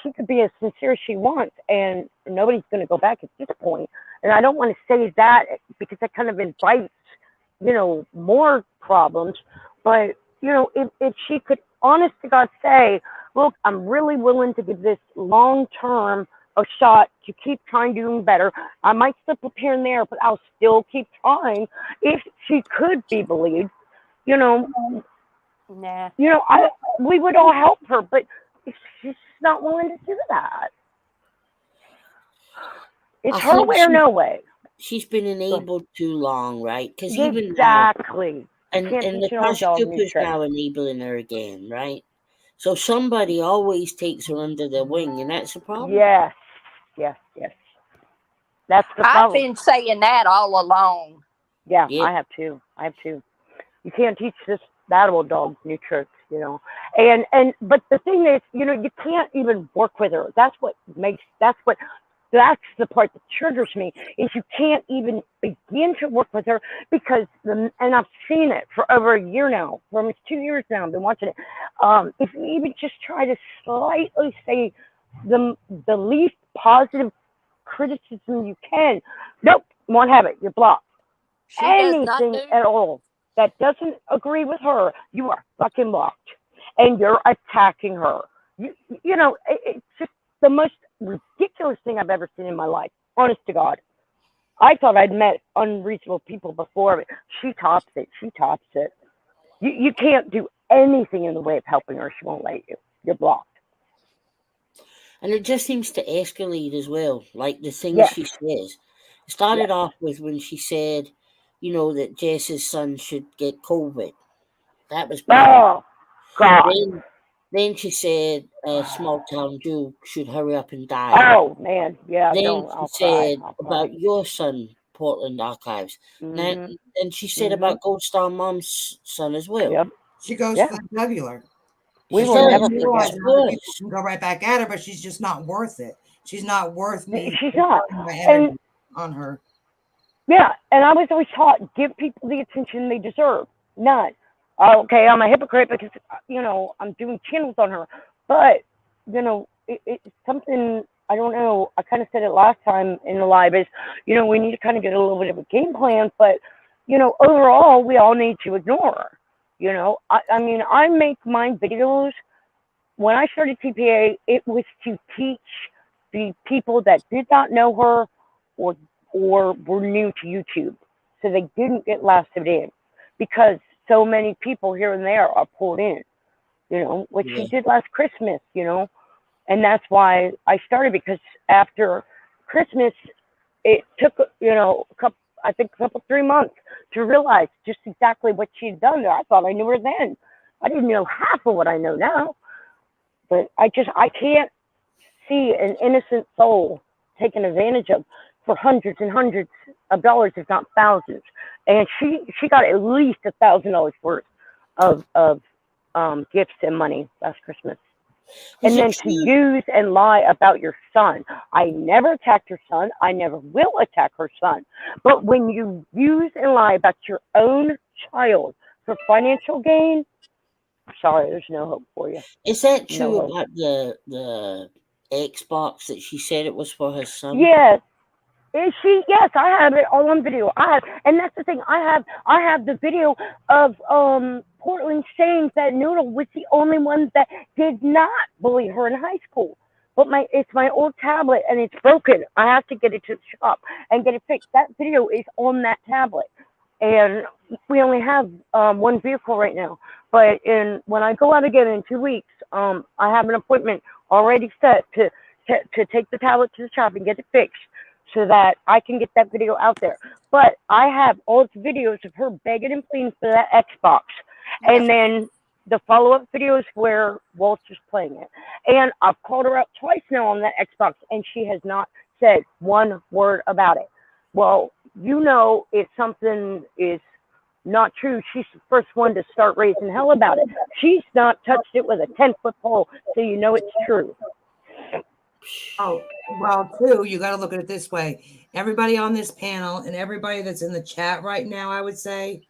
she could be as sincere as she wants, and nobody's going to go back at this point. And I don't want to say that because that kind of invites, more problems. But, if she could, honest to God, say, look, I'm really willing to give this long term a shot to keep trying doing better. I might slip up here and there, but I'll still keep trying. If she could be believed, Nah. we would all help her, but if she's not willing to do that, it's her way or no way. She's been enabled too long, right? Because even exactly. And the prosecutor's now enabling her again, right? So somebody always takes her under their wing, and that's a problem. Yes. That's the problem. I've been saying that all along. Yeah, I have too. You can't teach that old dog new tricks, but the thing is, you can't even work with her. That's the part that triggers me, is you can't even begin to work with her because and I've seen it for over a year now, for almost 2 years now. I've been watching it. If you even just try to slightly say the least positive criticism you can, nope, won't have it. You're blocked. Anything at all that doesn't agree with her, you are fucking blocked, and you're attacking her. It's just the most ridiculous thing I've ever seen in my life. Honest to God, I thought I'd met unreasonable people before, but she tops it. You can't do anything in the way of helping her. She won't let you. You're blocked. And it just seems to escalate as well. Like the things she says. It started off with when she said, that Jess's son should get COVID. That was bad. Oh, God. Then she said small town Joe should hurry up and die. Oh, man. Yeah. Then she said about your son, Portland Archives. Mm-hmm. And she said about Gold Star Mom's son as well. Yep. She goes for the jugular. We will never forget. forget. Can go right back at her, but she's just not worth it. She's not worth me. She's not. And on her. Yeah, and I was always taught, give people the attention they deserve. None. Okay, I'm a hypocrite because, I'm doing channels on her. But, it's something, I don't know, I kind of said it last time in the live is, we need to kind of get a little bit of a game plan. But, overall, we all need to ignore her. I make my videos. When I started TPA, it was to teach the people that did not know her or were new to YouTube, so they didn't get lasted in, because so many people here and there are pulled in, what she did last Christmas, and that's why I started, because after Christmas, it took, a couple 3 months to realize just exactly what she'd done there. I thought I knew her then. I didn't know half of what I know now, but I can't see an innocent soul taken advantage of for hundreds and hundreds of dollars, if not thousands. And she got at least $1,000 worth of gifts and money last Christmas. And then to use and lie about your son. I never attacked her son. I never will attack her son. But when you use and lie about your own child for financial gain, sorry, there's no hope for you. Is that true about the Xbox that she said it was for her son? Yes. Yes, I have it all on video. And that's the thing. I have the video of Portland saying that Noodle was the only one that did not bully her in high school. But it's my old tablet and it's broken. I have to get it to the shop and get it fixed. That video is on that tablet, and we only have one vehicle right now. But when I go out again in 2 weeks, I have an appointment already set to take the tablet to the shop and get it fixed, so that I can get that video out there. But I have all the videos of her begging and pleading for that Xbox. And then the follow-up videos where Walter's playing it. And I've called her up twice now on that Xbox, and she has not said one word about it. Well, if something is not true, she's the first one to start raising hell about it. She's not touched it with a 10-foot pole, so it's true. Oh, well, too, you got to look at it this way. Everybody on this panel and everybody that's in the chat right now, I would say,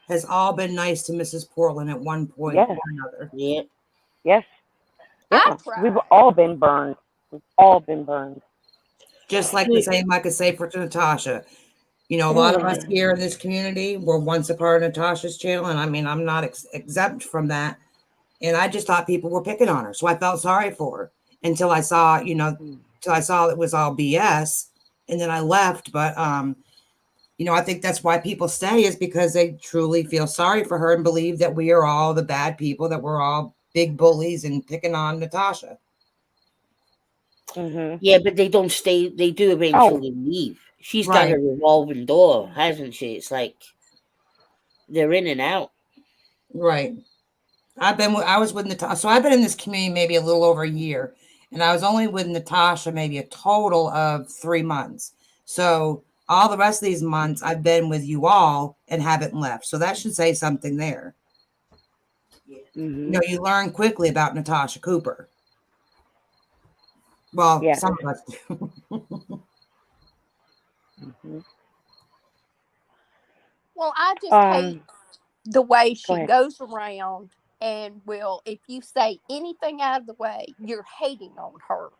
has all been nice to Mrs. Portland at one point Yes. or another. Yeah. Yes. I Yeah. We've tried. all been burned. We've all been burned. Just like the same I could say for Natasha. You know, a lot of us here in this community were once a part of Natasha's channel, and I mean, I'm not exempt from that. And I just thought people were picking on her, so I felt sorry for her until I saw, you know, till I saw it was all BS, and then I left. But you know, I think that's why people stay, is because they truly feel sorry for her and believe that we are all the bad people, that we're all big bullies and picking on Natasha. Mm-hmm. Yeah, but they don't stay. They do eventually leave. She's got a revolving door, hasn't she? It's like they're in and out. Right. I was with Natasha. So I've been in this community maybe a little over a year, and I was only with Natasha maybe a total of 3 months. So all the rest of these months I've been with you all and haven't left. So that should say something there. Mm-hmm. You know, you learn quickly about Natasha Cooper. Well, Yeah. some of us do. Mm-hmm. Well, I just hate the way she ahead. goes around and will, if you say anything out of the way, you're hating on her.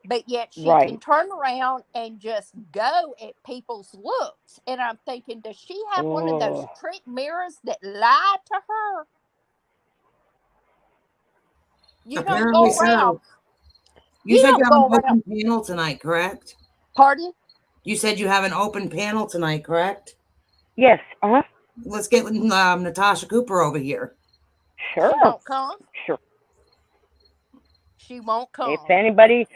But yet she can turn around and just go at people's looks. And I'm thinking, does she have one of those trick mirrors that lie to her? You don't go around. You said you have an open panel tonight, correct? Pardon? You said you have an open panel tonight, correct? Yes. Uh-huh. Let's get Natasha Cooper over here. Sure. She won't come. Sure. She won't come. If anybody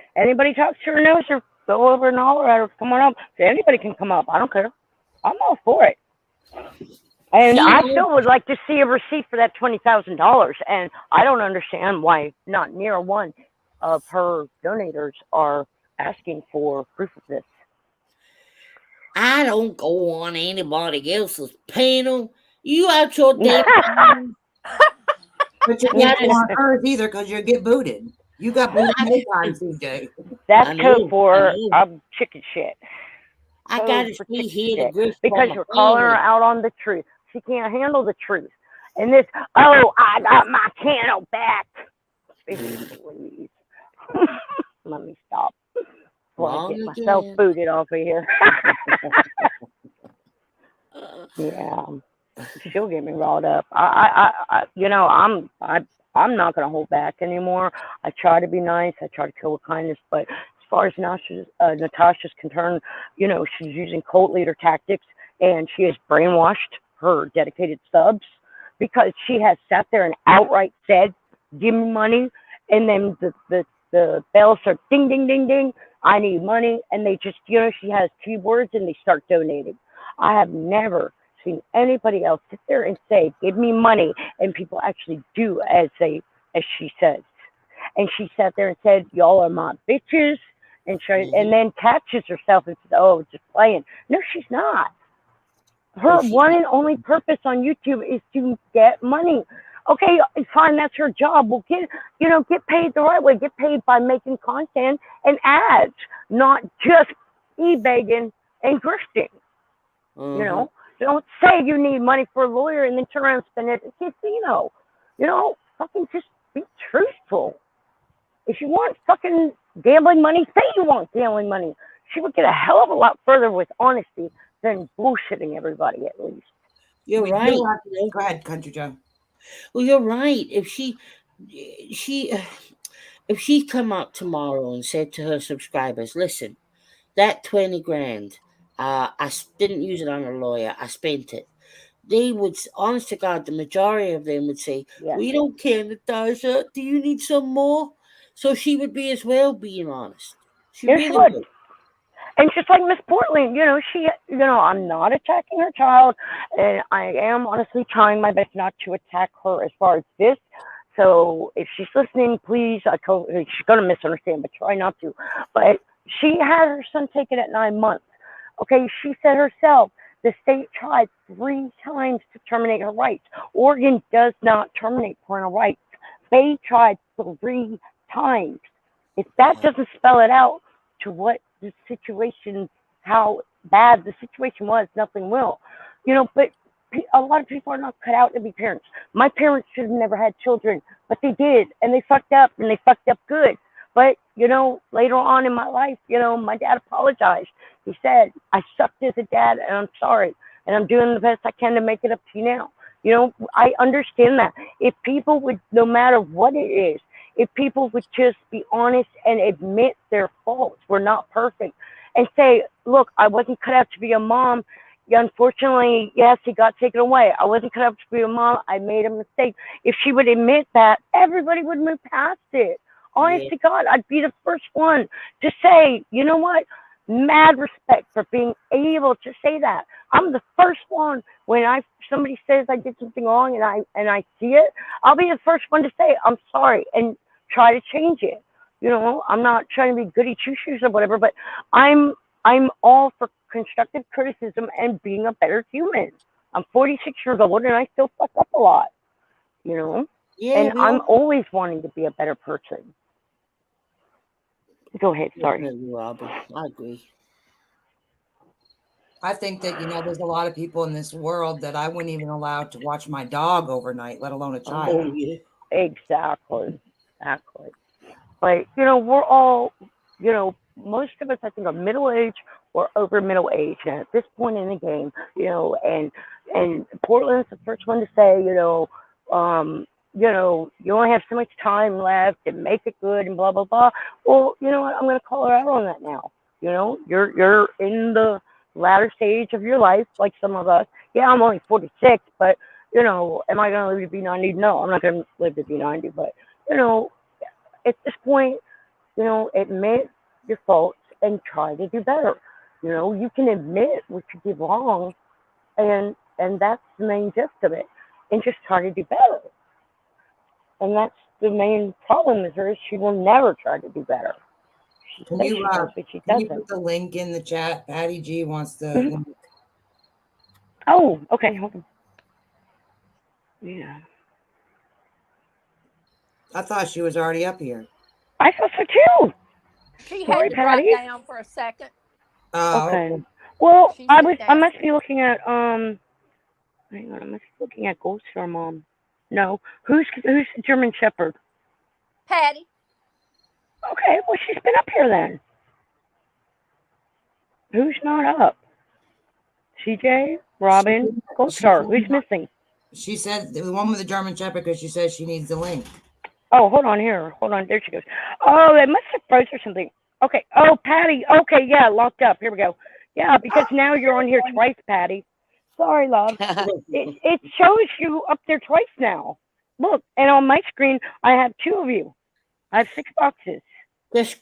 talks to her, knows her, go over and holler at her. Come on up. If anybody can come up, I don't care. I'm all for it. And I still would like to see a receipt for that $20,000. And I don't understand why not near one of her donators are asking for proof of this. I don't go on anybody else's panel. You out your damn panel. But you can't go on hers either because you'll get booted. You got booted many times, CJ. That's code for chicken shit. I gotta be here to because you're calling her out on the truth. She can't handle the truth. And this, oh, I got my channel back. Please. Let me stop. Before I get myself booted off of here. Yeah. She'll get me rawed up. You know, I'm not gonna hold back anymore. I try to be nice. I try to kill with kindness. But as far as Natasha's concerned, you know, she's using cult leader tactics, and she has brainwashed her dedicated subs because she has sat there and outright said, "Give me money," and then the bells start ding ding ding ding. I need money, and they just, you know, she has keywords and they start donating. I have never seen anybody else sit there and say, "Give me money," and people actually do as she says. And she sat there and said, "Y'all are my bitches," and and then catches herself and says, "Oh, just playing." No, she's not. Her one and only purpose on YouTube is to get money. Okay, fine, that's her job. Well, get paid the right way. Get paid by making content and ads, not just e-begging and grifting. You know, don't say you need money for a lawyer and then turn around and spend it at a casino. You know, fucking just be truthful. If you want fucking gambling money, say you want gambling money. She would get a hell of a lot further with honesty than bullshitting everybody, at least. You're right. Go ahead, Country Joe. Well, you're right. If she come up tomorrow and said to her subscribers, "Listen, that 20 grand, I didn't use it on a lawyer. I spent it." They would, honest to God, the majority of them would say, "We don't care, Natasha. Do you need some more?" So she would be as well being honest. She really would. And just like Miss Portland, you know, I'm not attacking her child, and I am honestly trying my best not to attack her as far as this. So if she's listening, please, she's going to misunderstand, but try not to. But she had her son taken at 9 months. Okay, she said herself, the state tried 3 times to terminate her rights. Oregon does not terminate parental rights. They tried 3 times. If that doesn't spell it out to what the situation, how bad the situation was, nothing will. You know, but a lot of people are not cut out to be parents. My parents should have never had children, but they did, and they fucked up, and they fucked up good. But, later on in my life, my dad apologized. He said, I sucked as a dad, and I'm sorry, and I'm doing the best I can to make it up to you now. I understand that. If people would, no matter what it is, if people would just be honest and admit their faults, we're not perfect, and say, look, I wasn't cut out to be a mom. Unfortunately, yes, he got taken away. I wasn't cut out to be a mom. I made a mistake. If she would admit that, everybody would move past it. Honest to God, I'd be the first one to say, you know what? Mad respect for being able to say that. I'm the first one when somebody says I did something wrong and I see it, I'll be the first one to say I'm sorry and try to change it. I'm not trying to be goody two shoes or whatever, but I'm all for constructive criticism and being a better human. I'm 46 years old and I still fuck up a lot, Yeah, and I'm always wanting to be a better person. Go ahead, sorry. Robin, I agree. I think that, there's a lot of people in this world that I wouldn't even allow to watch my dog overnight, let alone a child. Oh, yeah. Exactly. But, we're all, most of us, I think, are middle-aged or over middle-aged. And at this point in the game, and Portland's the first one to say, you only have so much time left and make it good and blah, blah, blah. Well, you know what? I'm going to call her out on that now. You're in the latter stage of your life, like some of us. Yeah, I'm only 46, but, am I going to live to be 90? No, I'm not going to live to be 90. But, at this point, admit your faults and try to do better. You can admit what you did wrong, and that's the main gist of it, and just try to do better. And that's the main problem with her is she will never try to do better. Can you put the link in the chat? Patty G wants the link. Oh, okay, hold on. Yeah. I thought she was already up here. I thought so too. She had to drop down for a second. Okay. Well, I must be looking at hang on, I must be looking at Ghost Star Mom. No. Who's the German Shepherd? Patty. Okay, well she's been up here then. Who's not up? CJ, Robin, Ghost Star. Who's missing? She said the one with the German Shepherd because she says she needs the link. Oh, hold on here. Hold on. There she goes. Oh, they must have froze or something. Okay. Oh, Patty. Okay, yeah, locked up. Here we go. Yeah, because now you're on here twice, Patty. Sorry, love. It shows you up there twice now. Look, and on my screen, I have 2 of you. I have 6 boxes.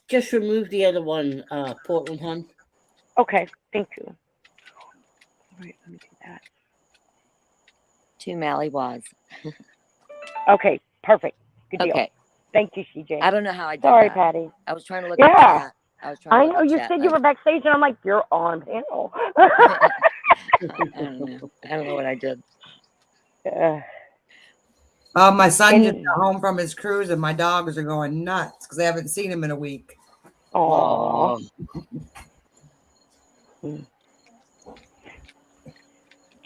Just remove the other one, Portland, hon. Okay, thank you. All right, let me do that. 2 Mallywas. Okay, perfect. Good deal. Okay. Thank you, CJ. I don't know how I did Sorry, that. Patty. I was trying to look at chat. I know you said you were backstage, and I'm like, you're on panel. I don't know what I did. My son just got home from his cruise, and my dogs are going nuts because they haven't seen him in a week. Oh.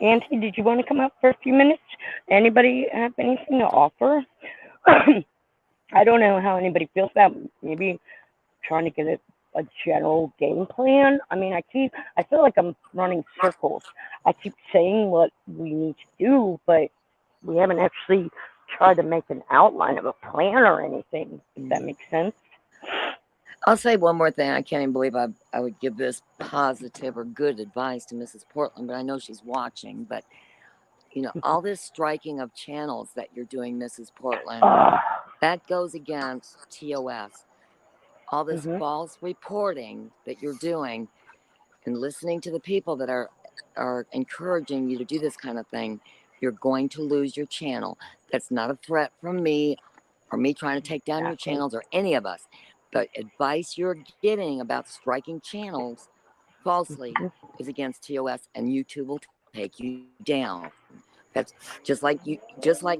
Auntie, did you want to come up for a few minutes? Anybody have anything to offer? I don't know how anybody feels about maybe trying to get a general game plan. I mean, I feel like I'm running circles. I keep saying what we need to do, but we haven't actually tried to make an outline of a plan or anything, if that makes sense. I'll say one more thing. I can't even believe I would give this positive or good advice to Mrs. Portland, but I know she's watching. But, all this striking of channels that you're doing, Mrs. Portland, that goes against TOS. All this false reporting that you're doing and listening to the people that are encouraging you to do this kind of thing, you're going to lose your channel. That's not a threat from me or me trying to take down your channels or any of us. The advice you're getting about striking channels falsely is against TOS, and YouTube will take you down. That's just like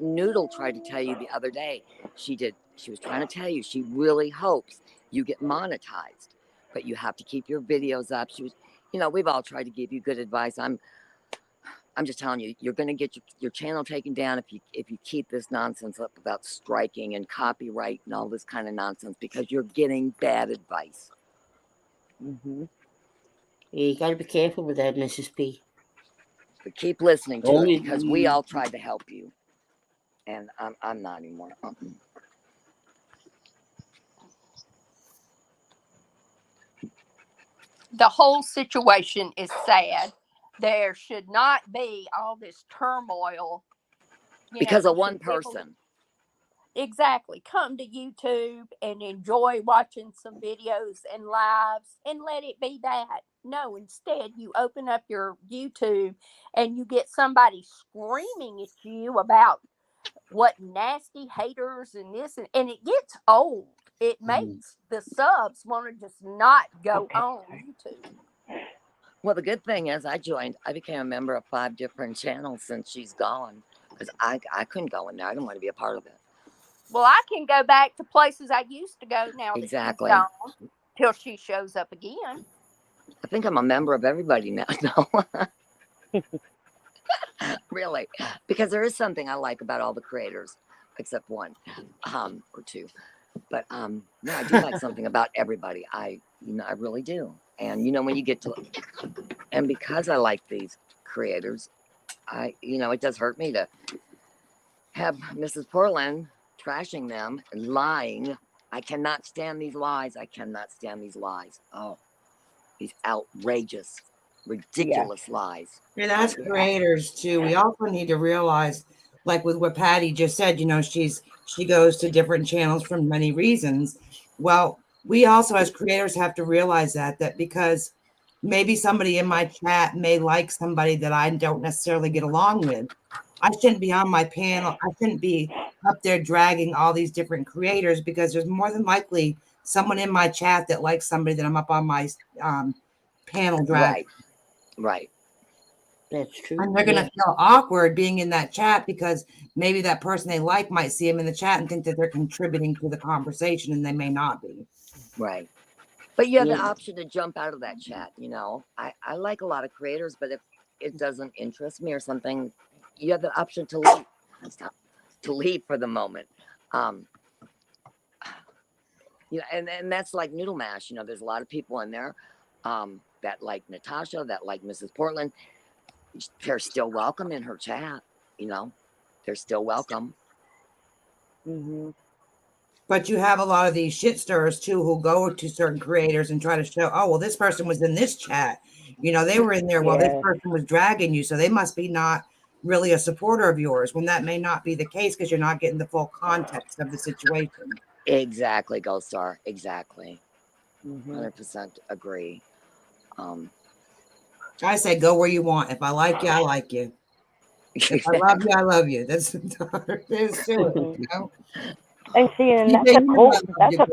Noodle tried to tell you the other day. She was trying to tell you she really hopes you get monetized, but you have to keep your videos up. We've all tried to give you good advice. I'm just telling you, you're going to get your channel taken down if you keep this nonsense up about striking and copyright and all this kind of nonsense, because you're getting bad advice. Yeah, you got to be careful with that, Mrs. P. But keep listening to it, because we all tried to help you, and I'm not anymore. The whole situation is sad. There should not be all this turmoil. Because of one person. Exactly. Come to YouTube and enjoy watching some videos and lives and let it be that. No, instead you open up your YouTube and you get somebody screaming at you about what nasty haters and this, and it gets old. It makes the subs want to just not go on YouTube. Well, the good thing is I became a member of 5 different channels since she's gone, because I couldn't go in there. I didn't want to be a part of it. Well, I can go back to places I used to go now Exactly. that she's gone, till she shows up again. I think I'm a member of everybody now. No. Really, because there is something I like about all the creators, except one or two. But no, I do like something about everybody. I really do. And when you get to, and because I like these creators, it does hurt me to have Mrs. Portland trashing them and lying. I cannot stand these lies. I cannot stand these lies. Oh, these outrageous, ridiculous lies. And as creators too, we also need to realize, like with what Patty just said, she goes to different channels for many reasons. Well, we also as creators have to realize that because maybe somebody in my chat may like somebody that I don't necessarily get along with. I shouldn't be on my panel. I shouldn't be up there dragging all these different creators, because there's more than likely someone in my chat that likes somebody that I'm up on my panel dragging. Right. That's true. And they're going to feel awkward being in that chat, because maybe that person they like might see them in the chat and think that they're contributing to the conversation, and they may not be. Right. But you have the option to jump out of that chat. I like a lot of creators, but if it doesn't interest me or something, you have the option to leave. To leave for the moment. And that's like Noodle Mash. There's a lot of people in there that like Natasha, that like Mrs. Portland. They're still welcome in her chat. They're still welcome. But you have a lot of these shit stirrers too, who go to certain creators and try to show, oh, well, this person was in this chat. They were in there while this person was dragging you, so they must be not really a supporter of yours, when that may not be the case, because you're not getting the full context of the situation. Exactly, Gold Star. Exactly. 100% agree. I say go where you want. If I like you, I like you. If I love you, I love you. That's And see, and that's a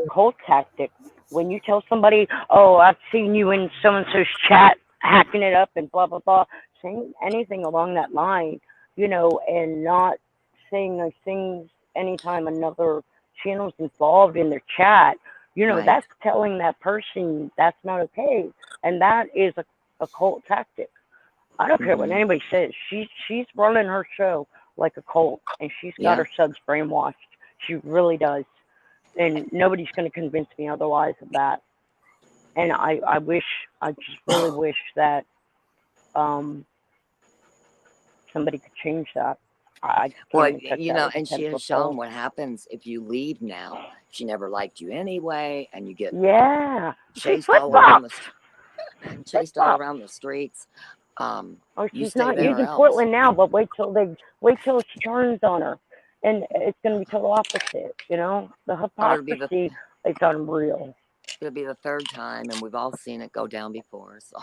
cult tactic. When you tell somebody, oh, I've seen you in so-and-so's chat hacking it up and blah, blah, blah, saying anything along that line, and not saying those things anytime another channel's involved in their chat, that's telling that person that's not okay. And that is a cult tactic. I don't care what anybody says. She's running her show like a cult, and she's got her subs brainwashed. She really does. And nobody's going to convince me otherwise of that. And I just really wish that somebody could change that. And she has shown what happens if you leave now. She never liked you anyway, and you get chased all around the streets. She's not using Portland now, but wait till she turns on her, and it's going to be total opposite. The hypocrisy is unreal. It'll be the 3rd time, and we've all seen it go down before. So.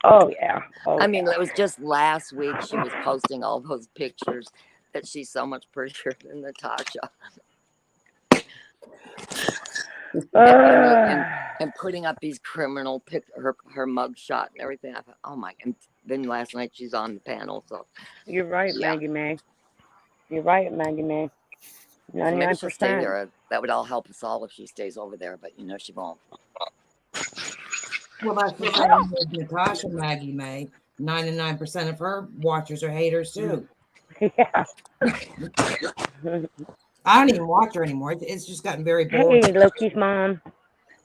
Oh yeah. I mean, it was just last week she was posting all those pictures that she's so much prettier than Natasha. And putting up these criminal her mug shot and everything. I thought, oh my! And then last night she's on the panel. So you're right, Maggie May. You're right, Maggie May. 99%. Maybe she'll stay there. That would all help us all if she stays over there. But she won't. Well, that's the same with Natasha, Maggie May. 99% of her watchers are haters too. Yeah. I don't even watch her anymore. It's just gotten very boring. Hey, Loki's mom.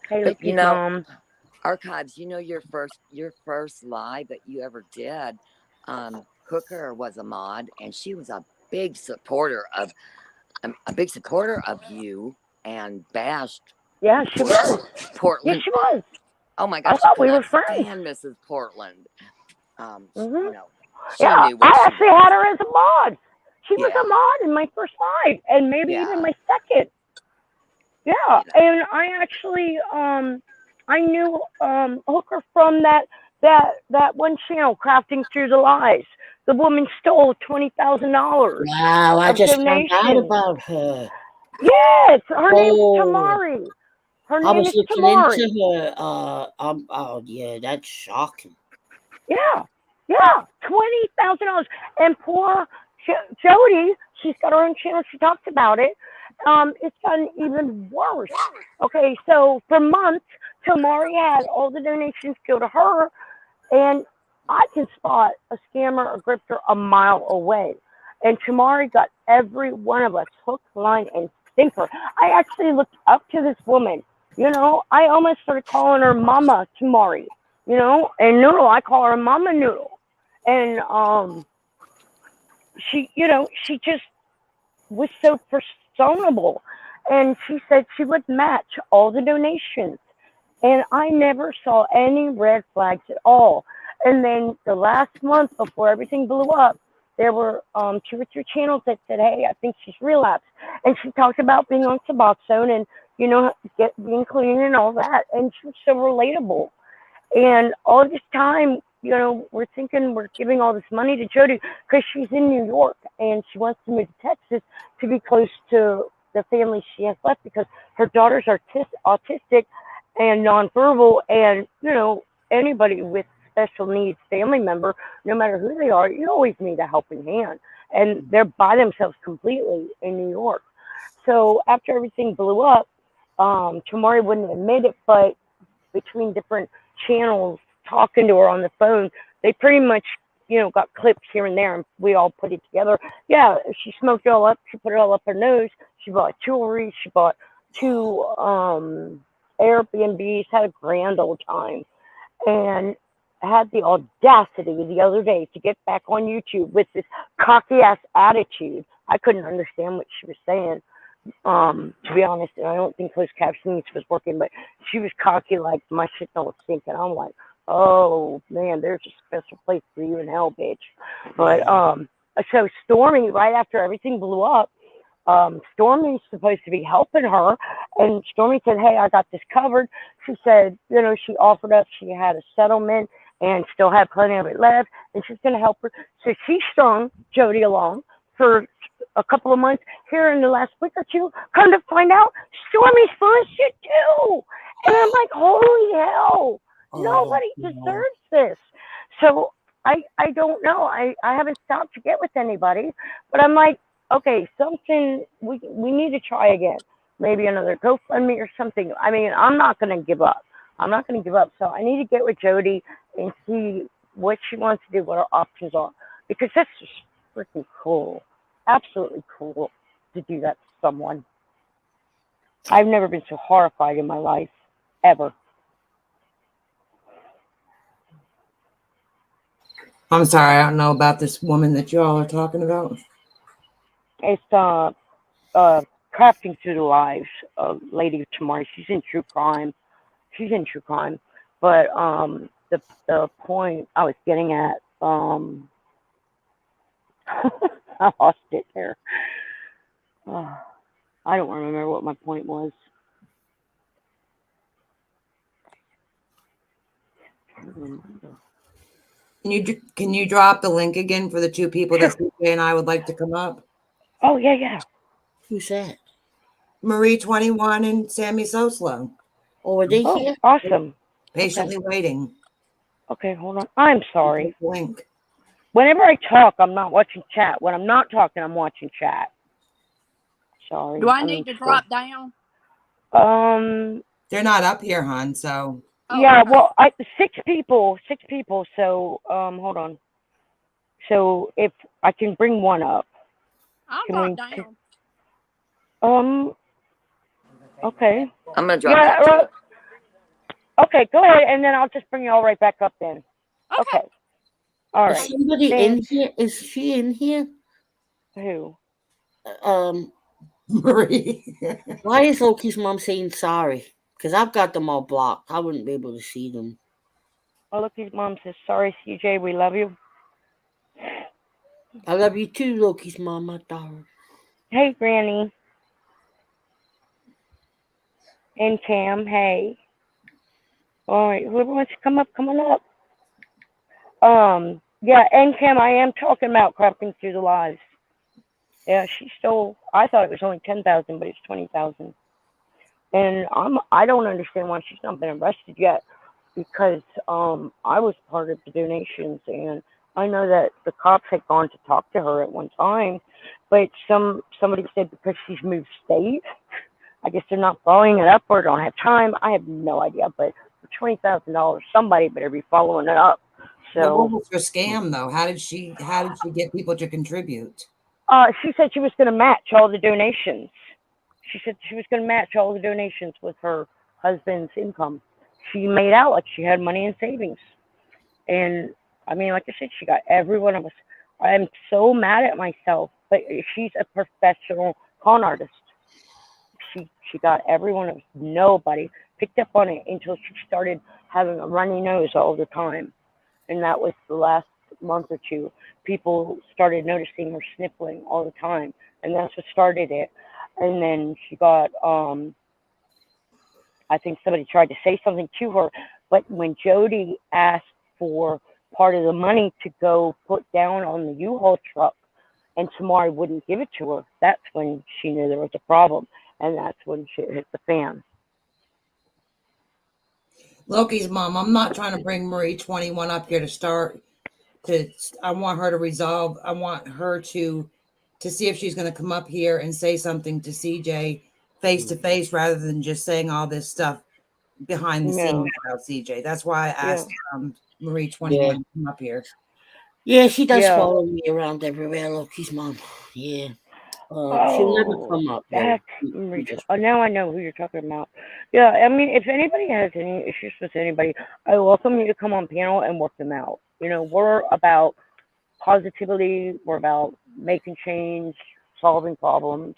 Hey, But Loki's mom. Archives, your first live that you ever did, Hooker was a mod, and she was a big supporter of you, and bashed Yeah, she was. Portland. Yeah, she was. Oh my I gosh, thought she we could were not friends. stand Mrs. Portland. Mhm. She Yeah, knew what I she actually was. had her as a mod. She was Yeah. a mod in my first live, and maybe Yeah. even my second. Yeah, and I actually I knew Hooker from that one channel, Crafting Through the Lies. The woman stole $20,000 Wow, I of just found out donations. about her. Yes, her name is Oh, Tamari. Her I name was is looking Tamari. into her. Oh yeah, that's shocking. Yeah, yeah, $20,000. And poor Jody, she's got her own channel. She talks about it. It's gotten even worse. Okay, so for months, Tamari had all the donations go to her, and I can spot a scammer or grifter a mile away. And Tamari got every one of us hook, line, and sinker. I actually looked up to this woman. I almost started calling her Mama Tamari. And Noodle, I call her Mama Noodle. And she just was so personable. And she said she would match all the donations. And I never saw any red flags at all. And then the last month before everything blew up, there were 2 or 3 channels that said, "Hey, I think she's relapsed." And she talked about being on Suboxone and being clean and all that. And she was so relatable. And all this time, we're thinking we're giving all this money to Jody because she's in New York and she wants to move to Texas to be close to the family she has left because her daughter's autistic and nonverbal. And, anybody with special needs family member, no matter who they are, you always need a helping hand. And they're by themselves completely in New York. So after everything blew up, Tamari wouldn't admit it, but between different channels talking to her on the phone, they pretty much, got clips here and there, and we all put it together. Yeah, she smoked it all up. She put it all up her nose. She bought jewelry. She bought 2 Airbnbs. Had a grand old time, and had the audacity the other day to get back on YouTube with this cocky ass attitude. I couldn't understand what she was saying. To be honest, and I don't think closed captioning was working, but she was cocky like my shit don't stink, and I'm like, oh man, there's a special place for you in hell, bitch. But so Stormy, right after everything blew up, Stormy's supposed to be helping her, and Stormy said, "Hey, I got this covered." She said, she offered up, she had a settlement and still had plenty of it left, and she's going to help her. So she strung Jody along for a couple of months. Here in the last week or two, come to find out, Stormy's full of shit too. And I'm like, holy hell, nobody deserves this. So I don't know. I haven't stopped to get with anybody, but I'm like, okay, something we need to try again. Maybe another GoFundMe or something. I mean, I'm not going to give up. So I need to get with Jody and see what she wants to do, what her options are, because that's just freaking cool. Absolutely cool to do that to someone. I've never been so horrified in my life, ever. I'm sorry, I don't know about this woman that y'all are talking about. It's Crafting Through the Lives, Lady Tamari. She's in true crime. But the point I was getting at, I lost it there. I don't remember what my point was. Can you drop the link again for the 2 people that CJ and I would like to come up? Oh yeah. Who's that? Marie 21 and Sammy Soslow. Oh, are they here? Awesome. Patiently waiting. Okay, hold on. I'm sorry. Link. Whenever I talk, I'm not watching chat. When I'm not talking, I'm watching chat. Sorry. Do I need to drop down? They're not up here, hon. So. Yeah, okay. well, 6 people, 6 people. So, hold on. So if I can bring one up, I'll can drop we? down. Um, okay. I'm gonna drop Yeah. down too. Okay, go ahead, and then I'll just bring you all right back up then. Okay. Okay. All Is right. somebody in Thanks. here? Is she in here? Who? Marie. Why is Loki's mom saying sorry? Because I've got them all blocked. I wouldn't be able to see them. Oh, look, his mom says, "Sorry, CJ, we love you." I love you too, Loki's mom, my daughter. Hey, Granny and Cam. Hey. All right, whoever wants to come up, come on up. Yeah, and Cam, I am talking about crafting through the lives. Yeah, she stole. I thought it was only 10,000, but it's 20,000. And I don't understand why she's not been arrested yet, because I was part of the donations, and I know that the cops had gone to talk to her at one time, but somebody said because she's moved state, I guess they're not following it up or don't have time. I have no idea, but for $20,000, somebody better be following it up. What So was her scam though? How did she get people to contribute? she said she was going to match all the donations. She said she was going to match all the donations with her husband's income. She made out like she had money in savings. And I mean, like I said, she got every one of us. I'm so mad at myself, but she's a professional con artist. She got every one of us. Nobody picked up on it until she started having a runny nose all the time. And that was the last month or two. People started noticing her sniffling all the time, and that's what started it. And then she got, I think somebody tried to say something to her, but when Jody asked for part of the money to go put down on the U-Haul truck, and Tamari wouldn't give it to her, that's when she knew there was a problem, and that's when shit hit the fan. Loki's mom, I'm not trying to bring Marie 21 up here to start. I want her to resolve. I want her to see if she's going to come up here and say something to CJ face to face rather than just saying all this stuff behind the scenes about CJ. That's why I asked Marie 21 to come up here. Yeah, she does follow me around everywhere, Loki's mom. Yeah. She'll never come up. That's now I know who you're talking about. Yeah, I mean, if anybody has any issues with anybody, I welcome you to come on panel and work them out. You know, we're about positivity. We're about making change, solving problems.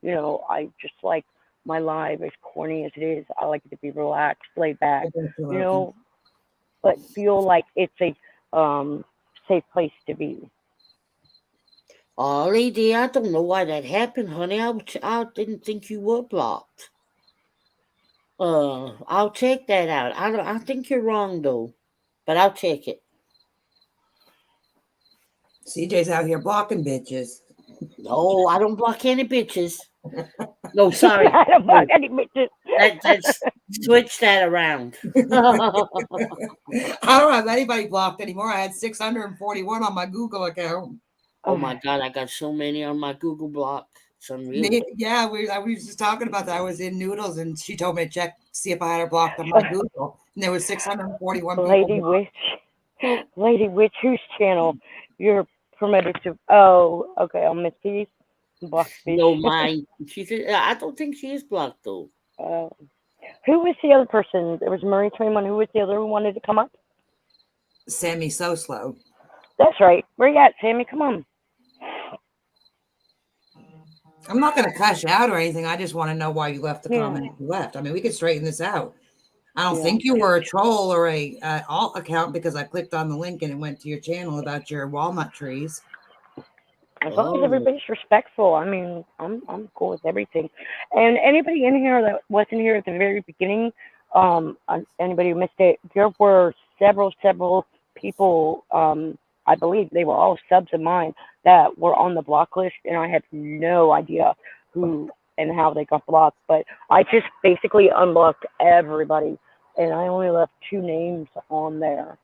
You know, I just like my life, as corny as it is. I like it to be relaxed, laid back. You know, but feel like it's a safe place to be. Oh, lady, I don't know why that happened, honey. I didn't think you were blocked. I'll check that out. I think you're wrong though, but I'll check it. CJ's out here blocking bitches. No, I don't block any bitches. No, sorry. I don't block any bitches. Let's switch that around. I don't have anybody blocked anymore. I had 641 on my Google account. Oh my God, I got so many on my Google block. It's unreal. Yeah, I was just talking about that. I was in Noodles and she told me to check, see if I had her blocked on my Google. And there was 641 Lady Witch, whose channel you're promoted to? Oh, okay, on Miss P's. Blocked No, mine. She said, I don't think she is blocked though. Who was the other person? There was Marie 21. Who was the other who wanted to come up? Sammy So Slow. That's right. Where you at, Sammy? Come on. I'm not going to cuss you out or anything. I just want to know why you left the comment you left. I mean, we could straighten this out. I don't think you were a troll or a alt account because I clicked on the link and it went to your channel about your walnut trees. As long as everybody's respectful, I mean, I'm cool with everything. And anybody in here that wasn't here at the very beginning, anybody who missed it, there were several people. I believe they were all subs of mine that were on the block list, and I have no idea who and how they got blocked. But I just basically unblocked everybody, and I only left 2 names on there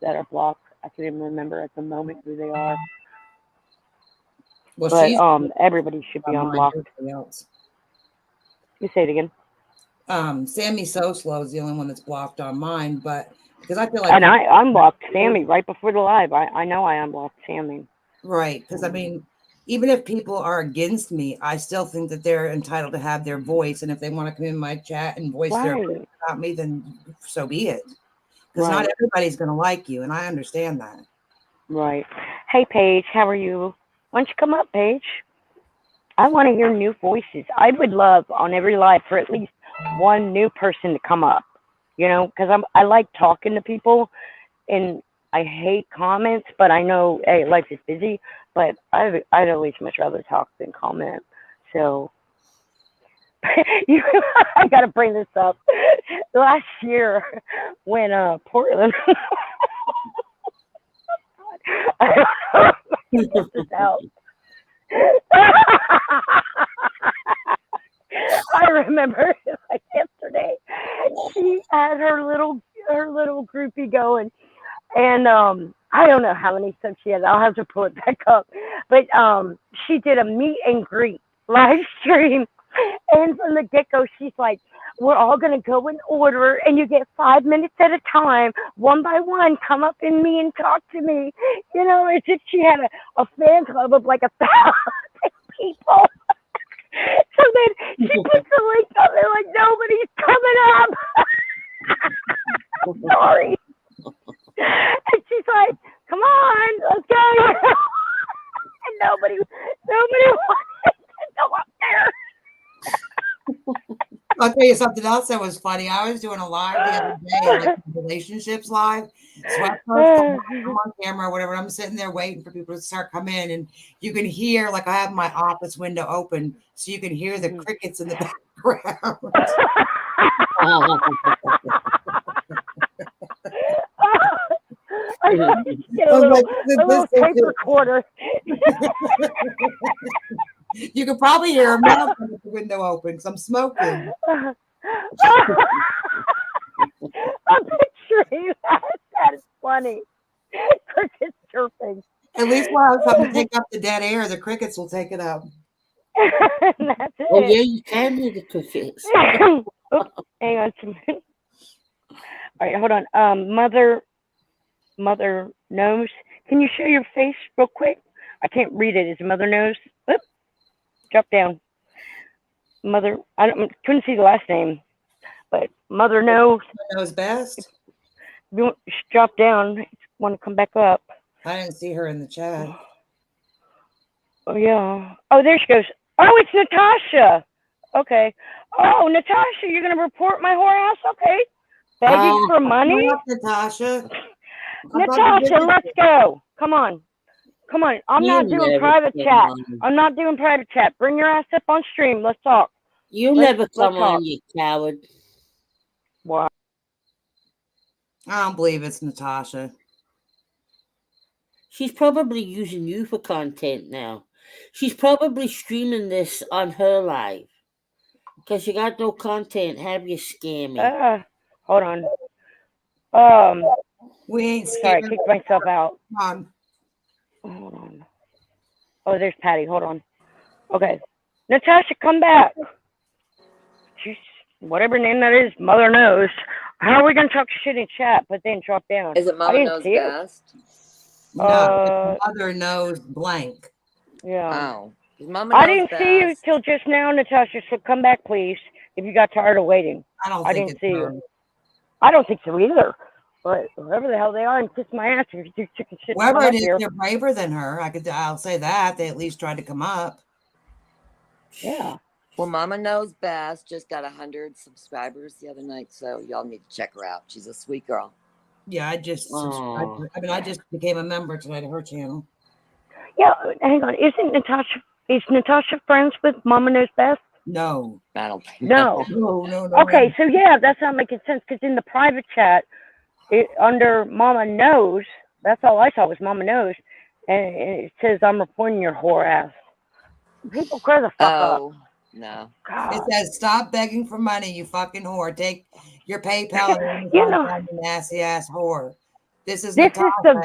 that are blocked. I can't even remember at the moment who they are. Well, but everybody should be unblocked. You say it again. Sammy So Slow is the only one that's blocked on mine, but because I feel like, And I unblocked Sammy right before the live. I know I unblocked Sammy. right? Because I mean, even if people are against me, I still think that they're entitled to have their voice, and if they want to come in my chat and voice their opinion about me, then so be it. Because not everybody's going to like you, and I understand that. Right. Hey, Paige, how are you? Why don't you come up, Paige? I want to hear new voices. I would love on every live for at least one new person to come up, you know, because I like talking to people, and I hate comments, but I know, hey, life is busy, but I'd always much rather talk than comment. So I got to bring this up. Last year when Portland, I don't know if I can get this out. I remember like yesterday, she had her little groupie going, and I don't know how many subs she had. I'll have to pull it back up, but she did a meet and greet live stream, and from the get go, she's like, "We're all gonna go in order, and you get 5 minutes at a time, one by one. Come up in me and talk to me." You know, as if she had a fan club of like 1,000 people. So then she puts the link up there like nobody's coming up. I'm sorry. And she's like, "Come on, let's go." And nobody wanted to go up there. I'll tell you something else that was funny. I was doing a live the other day, like relationships live. So I first I'm on camera or whatever. I'm sitting there waiting for people to start coming in, and you can hear, like, I have my office window open, so you can hear the crickets in the background. I get a little tape recorder. You could probably hear a mouth with the window open because I'm smoking. I'm picturing that. That is funny. Crickets chirping. At least while I'm coming to take up the dead air, the crickets will take it up. That's it. Oh yeah, you can hear the crickets. Oops, hang on a minute. All right, hold on. Mother Nose. Can you show your face real quick? I can't read it. Is it Mother Nose? Oop. Drop down. Mother. Couldn't see the last name, but Mother Nose. Knows best. You want, drop down. Want to come back up? I didn't see her in the chat. Oh yeah. Oh, there she goes. Oh, it's Natasha. Okay. Oh, Natasha, you're gonna report my whorehouse? Okay. Begging for money. Natasha. Natasha, let's go. Come on. I'm not doing private chat. I'm not doing private chat. Bring your ass up on stream. Let's talk. You'll never come on, you coward. Wow. I don't believe it's Natasha. She's probably using you for content now. She's probably streaming this on her live. Because you got no content, have you, scammy? Hold on. We ain't sorry, I kicked myself out. Hold on. Oh, there's Patty. Hold on. Okay. Natasha, come back. Jeez, whatever name that is, Mother Knows. How are we going to talk shit in chat, but then drop down? Is it Mother Knows Best? No, Mother Knows blank. Yeah. Oh. Mama I didn't see you till just now, Natasha, so come back, please, if you got tired of waiting. I didn't see you. I don't think so either. But whoever the hell they are, and kiss my ass if you do chicken shit. Whoever it is, they're braver than her. I'll say that. They at least tried to come up. Yeah. Well, Mama Knows Best just got 100 subscribers the other night, so y'all need to check her out. She's a sweet girl. Yeah, I just subscribed. I just became a member tonight of her channel. Yeah, hang on. Is Natasha friends with Mama Knows Best? No. I don't think No. No. Okay, so yeah, that's not making sense because in the private chat, under Mama Knows, that's all I saw was Mama Knows, and it says, "I'm reporting your whore ass." People cry the fuck up. No. God. It says, "Stop begging for money, you fucking whore. Take your PayPal and you nasty ass whore." This is the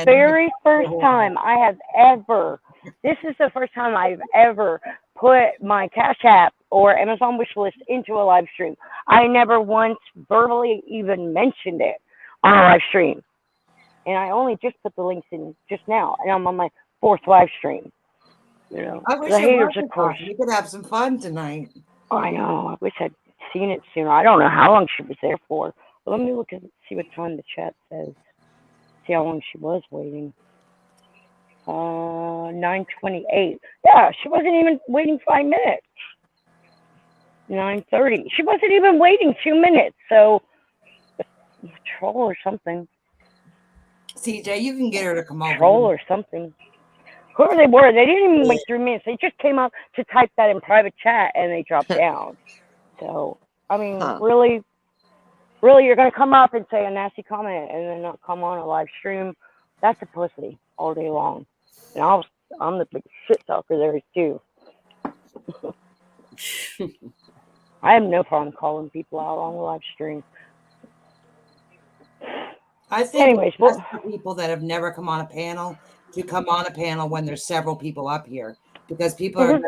very first time I have ever. This is the first time I've ever put my Cash App or Amazon wish list into a live stream. I never once verbally even mentioned it on a live stream. And I only just put the links in just now, and I'm on my 4th live stream. You know, I wish the it haters, was of course. we could have some fun tonight. I know. I wish I'd seen it sooner. I don't know how long she was there for. But let me look and see what time the chat says. See how long she was waiting. 9:28. Yeah, she wasn't even waiting 5 minutes. 9:30. She wasn't even waiting 2 minutes. So, troll or something. CJ, you can get her to come over. Troll or something. Whoever they were, they didn't even wait 3 minutes. They just came up to type that in private chat and they dropped down. So, I mean, really, you're going to come up and say a nasty comment and then not come on a live stream? That's a pussy all day long. And I'm the big shit talker there too. I have no problem calling people out on the live stream. I think anyways, well, people that have never come on a panel to come on a panel when there's several people up here, because people are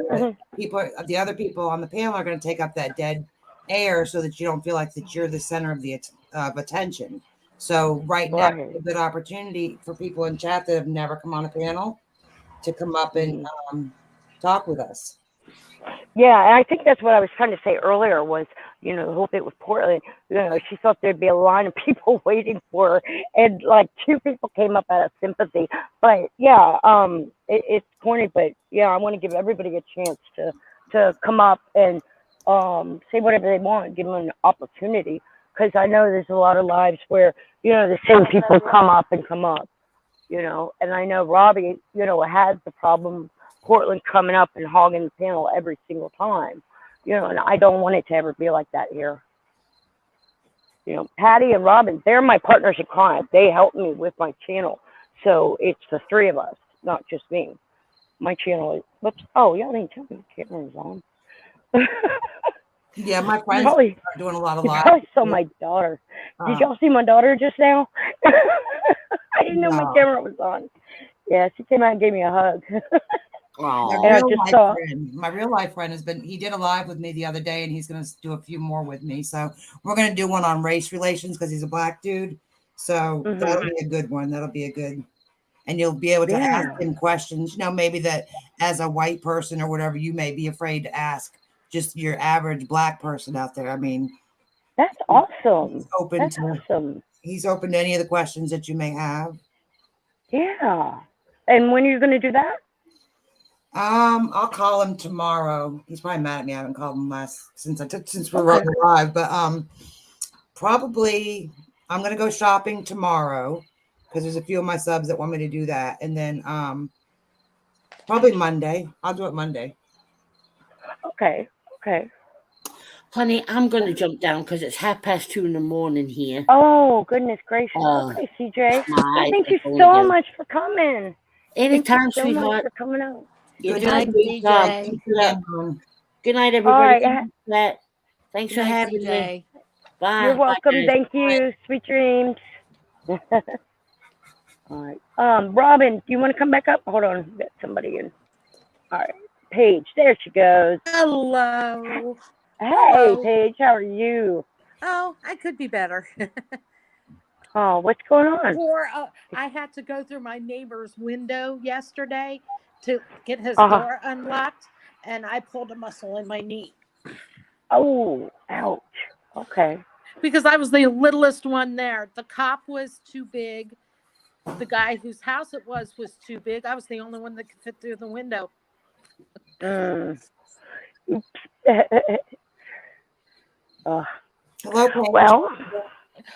the other people on the panel are going to take up that dead air so that you don't feel like that you're the center of the attention. So right now, it's a good opportunity for people in chat that have never come on a panel to come up and talk with us. Yeah, and I think that's what I was trying to say earlier was, you know, the whole bit with Portland, you know, she thought there'd be a line of people waiting for her, and like 2 people came up out of sympathy. But yeah, it's corny, but yeah, I want to give everybody a chance to come up and say whatever they want, give them an opportunity, because I know there's a lot of lives where, you know, the same people come up, you know, and I know Robbie, you know, had the problem Portland coming up and hogging the panel every single time, you know, and I don't want it to ever be like that here. You know, Patty and Robin, they're my partners in crime. They help me with my channel. So it's the 3 of us, not just me. My channel is, whoops, oh, y'all didn't tell me the camera was on. Yeah, my friends are doing a lot of live. You probably saw my daughter. Did y'all see my daughter just now? I didn't know my camera was on. Yeah, she came out and gave me a hug. My real life friend he did a live with me the other day, and he's going to do a few more with me. So we're going to do one on race relations because he's a black dude. So that'll be a good one. That'll be a good, and you'll be able to ask him questions, you know, maybe that as a white person or whatever, you may be afraid to ask just your average black person out there. I mean, that's awesome. He's open to any of the questions that you may have. Yeah. And when are you going to do that? I'll call him tomorrow. He's probably mad at me. I haven't called him since we're running live, but probably I'm gonna go shopping tomorrow because there's a few of my subs that want me to do that, and then probably Monday. I'll do it Monday. Okay. Honey, I'm gonna jump down because it's 2:30 in the morning here. Oh, goodness gracious. Okay, CJ. Well, thank you so much for coming. Anytime, Thank you so sweetheart. much for coming out. Good night, DJ. Good night, everybody. Right, thanks for having me. Bye. You're welcome. Bye, thank you. Sweet dreams. All right. Robin, do you want to come back up? Hold on. Get somebody in. All right. Paige, there she goes. Hello. Hey, Paige, how are you? Oh, I could be better. Oh, what's going on? I had to go through my neighbor's window yesterday to get his door unlocked, and I pulled a muscle in my knee. Oh, ouch. Okay. Because I was the littlest one there. The cop was too big. The guy whose house it was too big. I was the only one that could fit through the window. Hello, well,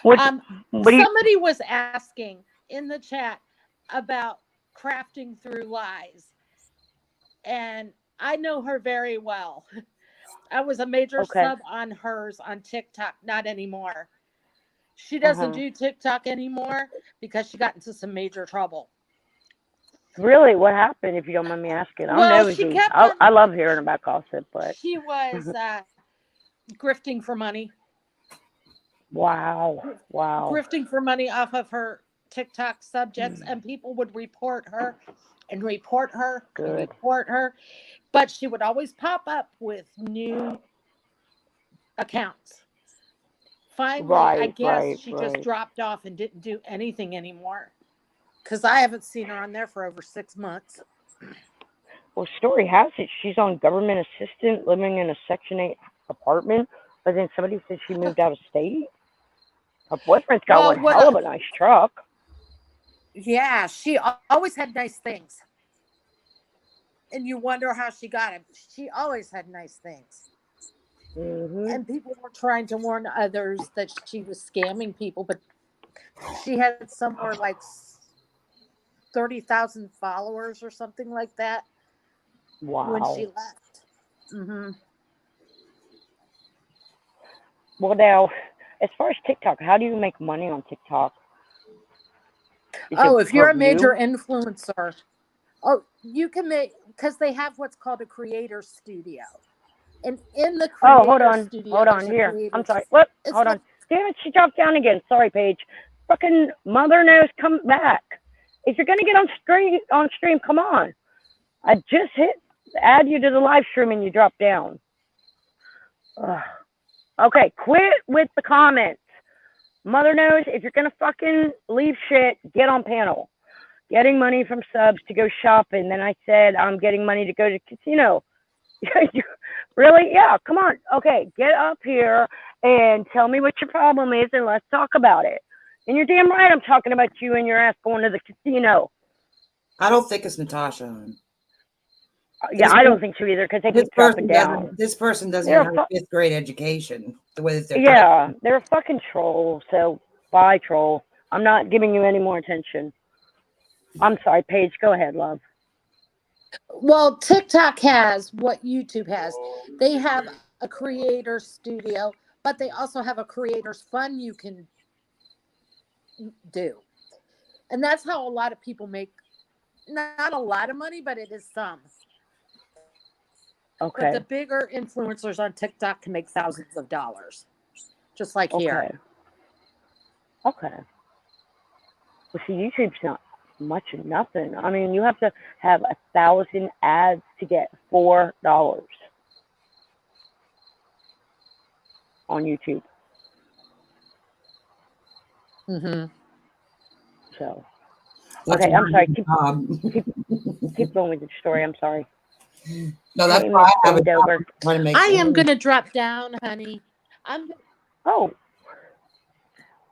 somebody was asking in the chat about crafting through lies, and I know her very well. I was a major sub on hers on TikTok. Not anymore. She doesn't do TikTok anymore because she got into some major trouble. Really? What happened, if you don't mind me asking? I love hearing about gossip, but she was grifting for money. Wow. Grifting for money off of her TikTok subjects, and people would report her and report her and Good. report her. But she would always pop up with new accounts. Finally, I guess she just dropped off and didn't do anything anymore. Because I haven't seen her on there for over 6 months. Well, story has it she's on government assistance, living in a Section 8 apartment. But then somebody said she moved out of state. Her boyfriend's got one hell of a nice truck. Yeah, she always had nice things. And you wonder how she got it. She always had nice things. Mm-hmm. And people were trying to warn others that she was scamming people, but she had somewhere like 30,000 followers or something like that. Wow. When she left. Mm-hmm. Well, now, as far as TikTok, how do you make money on TikTok? If you're a major influencer, you can make, because they have what's called a creator studio. And in the creator studio, hold on here. I'm sorry. What? Hold on. Damn it, she dropped down again. Sorry, Paige. Fucking mother knows, come back. If you're gonna get on stream, come on. I just hit add you to the live stream and you drop down. Ugh. Okay, quit with the comments. Mother knows, if you're gonna fucking leave shit, get on panel. Getting money from subs to go shopping. Then I said I'm getting money to go to casino. Really? Yeah, come on. Okay, get up here and tell me what your problem is and let's talk about it. And you're damn right I'm talking about you and your ass going to the casino. I don't think it's Natasha. Yeah, I don't think so either because they keep dropping down. This person doesn't have a 5th grade education. The way that they're a fucking troll. So bye, troll. I'm not giving you any more attention. I'm sorry, Paige. Go ahead, love. Well, TikTok has what YouTube has. They have a creator studio, but they also have a creator's fund you can do. And that's how a lot of people make not a lot of money, but it is some. Okay. But the bigger influencers on TikTok can make thousands of dollars. Just like here. Okay. Well, see, YouTube's not much of nothing. I mean, you have to have 1,000 ads to get $4 on YouTube. Mm-hmm. So, okay, I'm sorry. Keep going with the story. I'm sorry. No, that's why I am going to drop down, honey. Oh.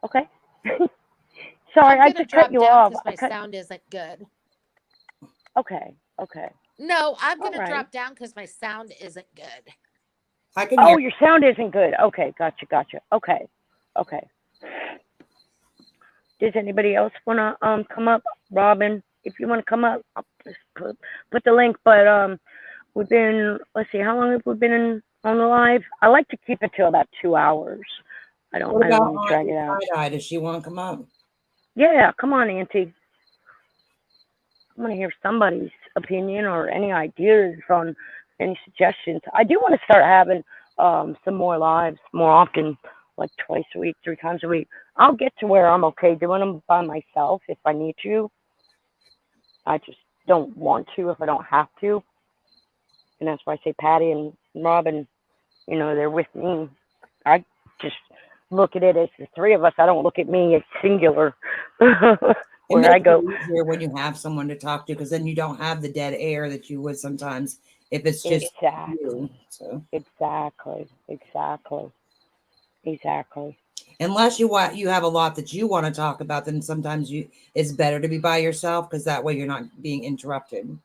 Okay. Sorry, I just cut you off. My sound isn't good. Okay. No, I'm going to drop down because my sound isn't good. I can hear. Your sound isn't good. Okay, gotcha. Okay. Does anybody else want to come up? Robin, if you want to come up, I'll just put the link. But we've been, let's see, how long have we been on the live? I like to keep it to about 2 hours. I don't want to drag it out. Does she want to come up? Yeah, come on, Auntie. I want to hear somebody's opinion or any ideas on any suggestions. I do want to start having some more lives more often, like twice a week, 3 times a week. I'll get to where I'm okay doing them by myself if I need to. I just don't want to if I don't have to. And that's why I say Patty and Robin, they're with me. I just look at it as the 3 of us. I don't look at me as singular. Where I go. It's easier when you have someone to talk to, because then you don't have the dead air that you would sometimes if it's just you. So. Exactly. Unless you have a lot that you want to talk about, then sometimes it's better to be by yourself, because that way you're not being interrupted.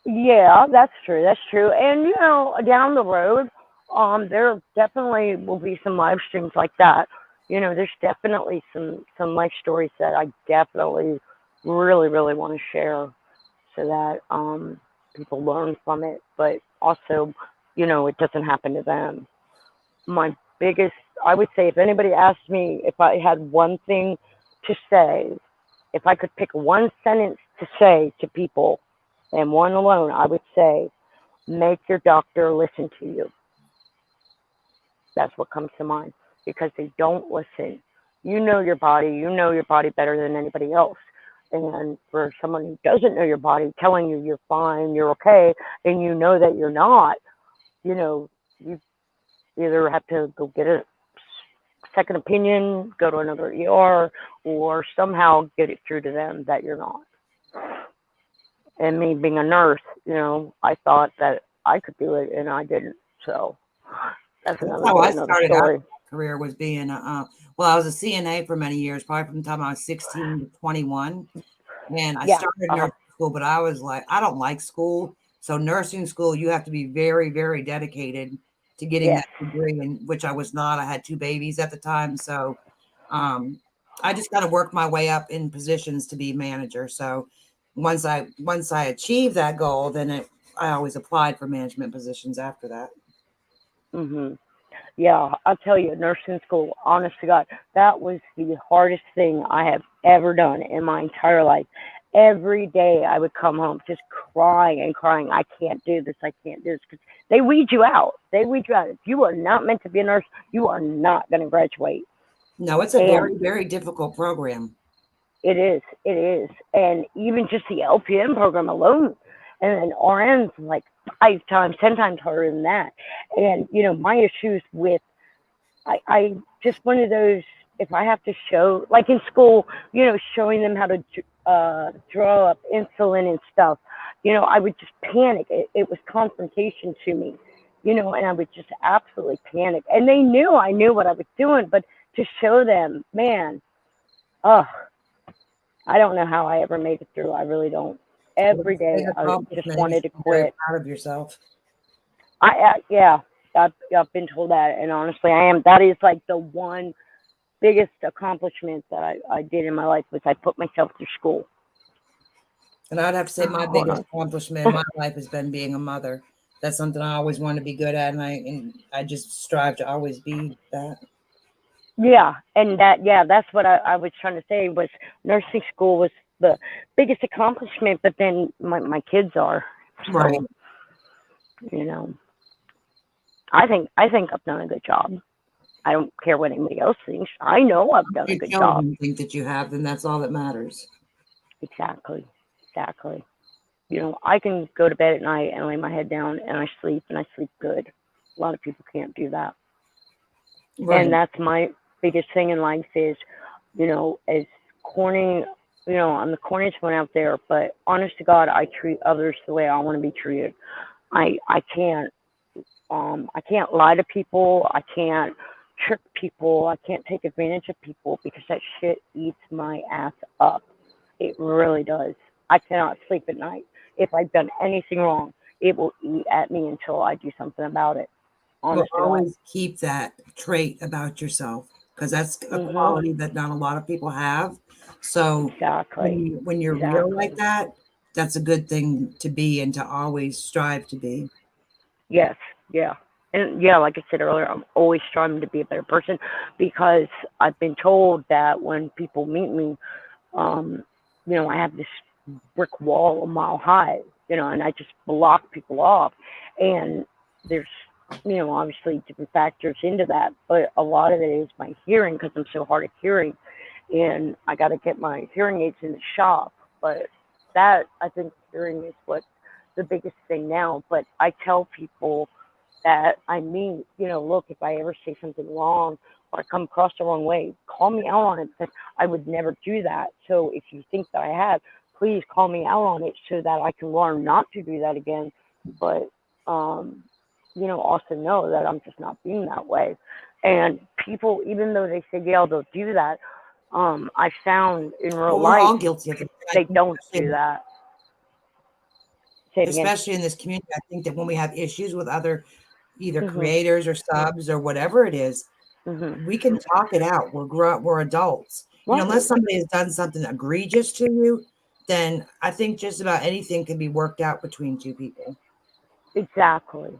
Yeah, that's true. And down the road, there definitely will be some live streams like that. There's definitely some life stories that I definitely really, really want to share so that people learn from it, but also, it doesn't happen to them. I would say, if anybody asked me if I had one thing to say, if I could pick one sentence to say to people, and one alone, I would say, make your doctor listen to you. That's what comes to mind, because they don't listen. you know your body. You know your body better than anybody else. And for someone who doesn't know your body, telling you you're fine, you're okay, and you know that you're not, you either have to go get a second opinion, go to another ER, or somehow get it through to them that you're not. And me being a nurse, I thought that I could do it, and I didn't. So that's how I another started story. out career was being I was a CNA for many years, probably from the time I was 16 to 21. And I started nursing school, but I was like, I don't like school. So nursing school, you have to be very, very dedicated to getting that degree, and which I was not. I had 2 babies at the time. So I just kind of worked my way up in positions to be manager. So once I achieved that goal, then I always applied for management positions after that. Yeah, I'll tell you, nursing school, honest to God, that was the hardest thing I have ever done in my entire life. Every day I would come home just crying and crying. I can't do this. I can't do this. 'Cause they weed you out. They weed you out. If you are not meant to be a nurse, you are not going to graduate. No, it's a very, very difficult program. It is. It is. And even just the LPN program alone, and then RN's like 5 times, 10 times harder than that. And, my issues with, I just one of those, if I have to show, like in school, showing them how to draw up insulin and stuff, I would just panic. It was confrontation to me, and I would just absolutely panic. And they knew I knew what I was doing, but to show them, man, I don't know how I ever made it through. I really don't. Every day I just wanted to quit. Proud of yourself. Yeah, I've been told that, and honestly, I am. That is like the one biggest accomplishment that I did in my life was I put myself through school. And I'd have to say my biggest accomplishment in my life has been being a mother. That's something I always wanted to be good at, and I just strive to always be that. Yeah, and that's what I was trying to say was nursing school was the biggest accomplishment, but then my kids are. So, right. I think I've done a good job. I don't care what anybody else thinks. I know I've done a good job. If you think that you have, then that's all that matters. Exactly. I can go to bed at night and lay my head down and I sleep good. A lot of people can't do that. Right. And that's my biggest thing in life is, as corny, I'm the corniest one out there, but honest to God, I treat others the way I want to be treated. I can't lie to people. I can't trick people. I can't take advantage of people because that shit eats my ass up. It really does. I cannot sleep at night. If I've done anything wrong, it will eat at me until I do something about it. Honestly, always keep that trait about yourself because that's a quality that not a lot of people have. So when you're real like that, that's a good thing to be and to always strive to be. Yes, yeah. And like I said earlier, I'm always striving to be a better person because I've been told that when people meet me, I have this brick wall a mile high, and I just block people off. And there's, obviously different factors into that, but a lot of it is my hearing because I'm so hard of hearing. And I got to get my hearing aids in the shop. But that, I think hearing is what the biggest thing now. But I tell people that I mean, look, if I ever say something wrong or I come across the wrong way, call me out on it because I would never do that. So if you think that I have, please call me out on it so that I can learn not to do that again. But, also know that I'm just not being that way. And people, even though they say, yeah, they'll do that, I found in real life, we're all guilty of it. They don't do that. Especially in this community, I think that when we have issues with other either creators or subs or whatever it is, we can talk it out. We're adults. Unless somebody has done something egregious to you, then I think just about anything can be worked out between two people. Exactly.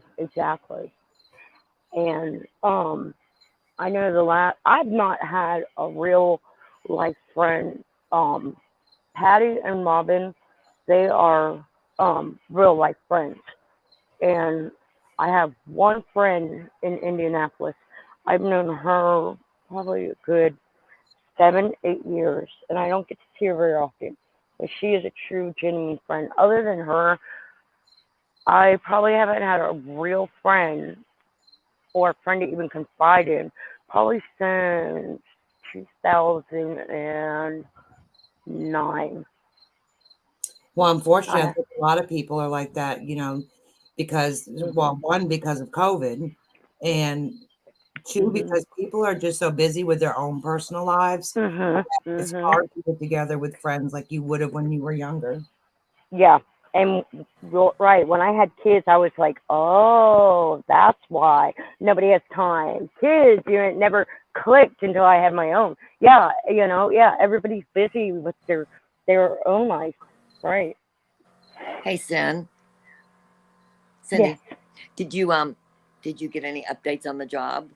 And I know I've not had a real life friend. Patty and Robin, they are real life friends. And I have one friend in Indianapolis. I've known her probably a good 7, 8 years, and I don't get to see her very often. But she is a true, genuine friend. Other than her, I probably haven't had a real friend or a friend to even confide in probably since 2009. Well, unfortunately, I I, think a lot of people are like that, because, well, mhm, one, because of COVID, and two, mhm, because people are just so busy with their own personal lives. mhm, It's mhm. hard to get together with friends like you would have when you were younger. Yeah, and right when I had kids, I was like, oh, that's why nobody has time. Kids, it never clicked until I had my own. Yeah, yeah, everybody's busy with their own life, right? Hey, Yes. Cindy, did you get any updates on the job?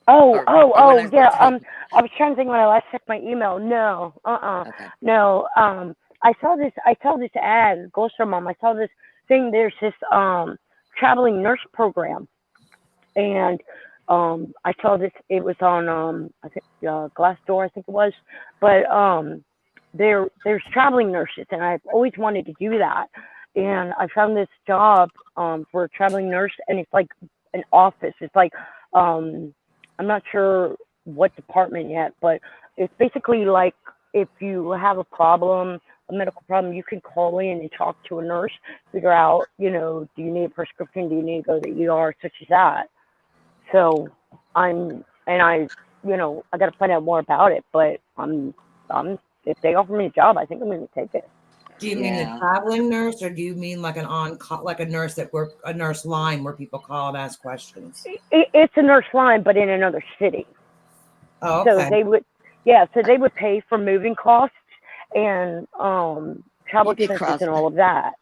Or when I was Yeah. supposed to get? I was trying to think when I last checked my email. No, Okay. no. I saw this ad, Ghost Mom. I saw this thing. There's this traveling nurse program, and I saw this. It was on I think Glassdoor, I think it was, but there's traveling nurses, and I've always wanted to do that. And I found this job for a traveling nurse, and it's like an office. It's like I'm not sure what department yet, but it's basically like if you have a problem, a medical problem, you can call in and talk to a nurse, figure out, do you need a prescription? Do you need to go to the ER? Such as that. So and I got to find out more about it, but if they offer me a job, I think I'm going to take it. Do you mean a Yeah. traveling nurse, or do you mean like an on-call, like a nurse that work a nurse line where people call and ask questions? It's a nurse line, but in another city. Oh, So okay. they would, yeah, so they would pay for moving costs and travel You'd be expenses across and all of that.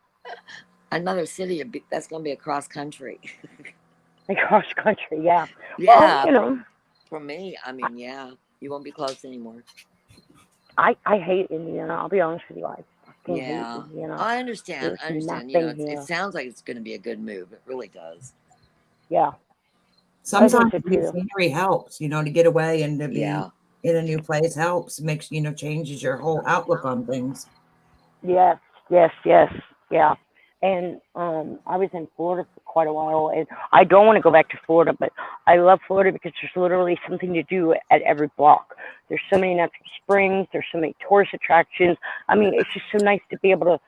another city. That's going to be across country. Like cross country, yeah. Well, Yeah. For me, I mean, yeah, you won't be close anymore. I hate Indiana. I'll be honest with you. I fucking hate Yeah. Indiana. I understand. There's I understand. nothing It here. sounds like it's going to be a good move. It really does. Yeah, I think Sometimes so the too. scenery helps, to get away and to be Yeah. in a new place helps, makes, changes your whole outlook on things. Yes, yes, yes, yeah. And I was in Florida for quite a while, and I don't want to go back to Florida, but I love Florida because there's literally something to do at every block. There's so many natural springs, there's so many tourist attractions. I mean, it's just so nice to be able to,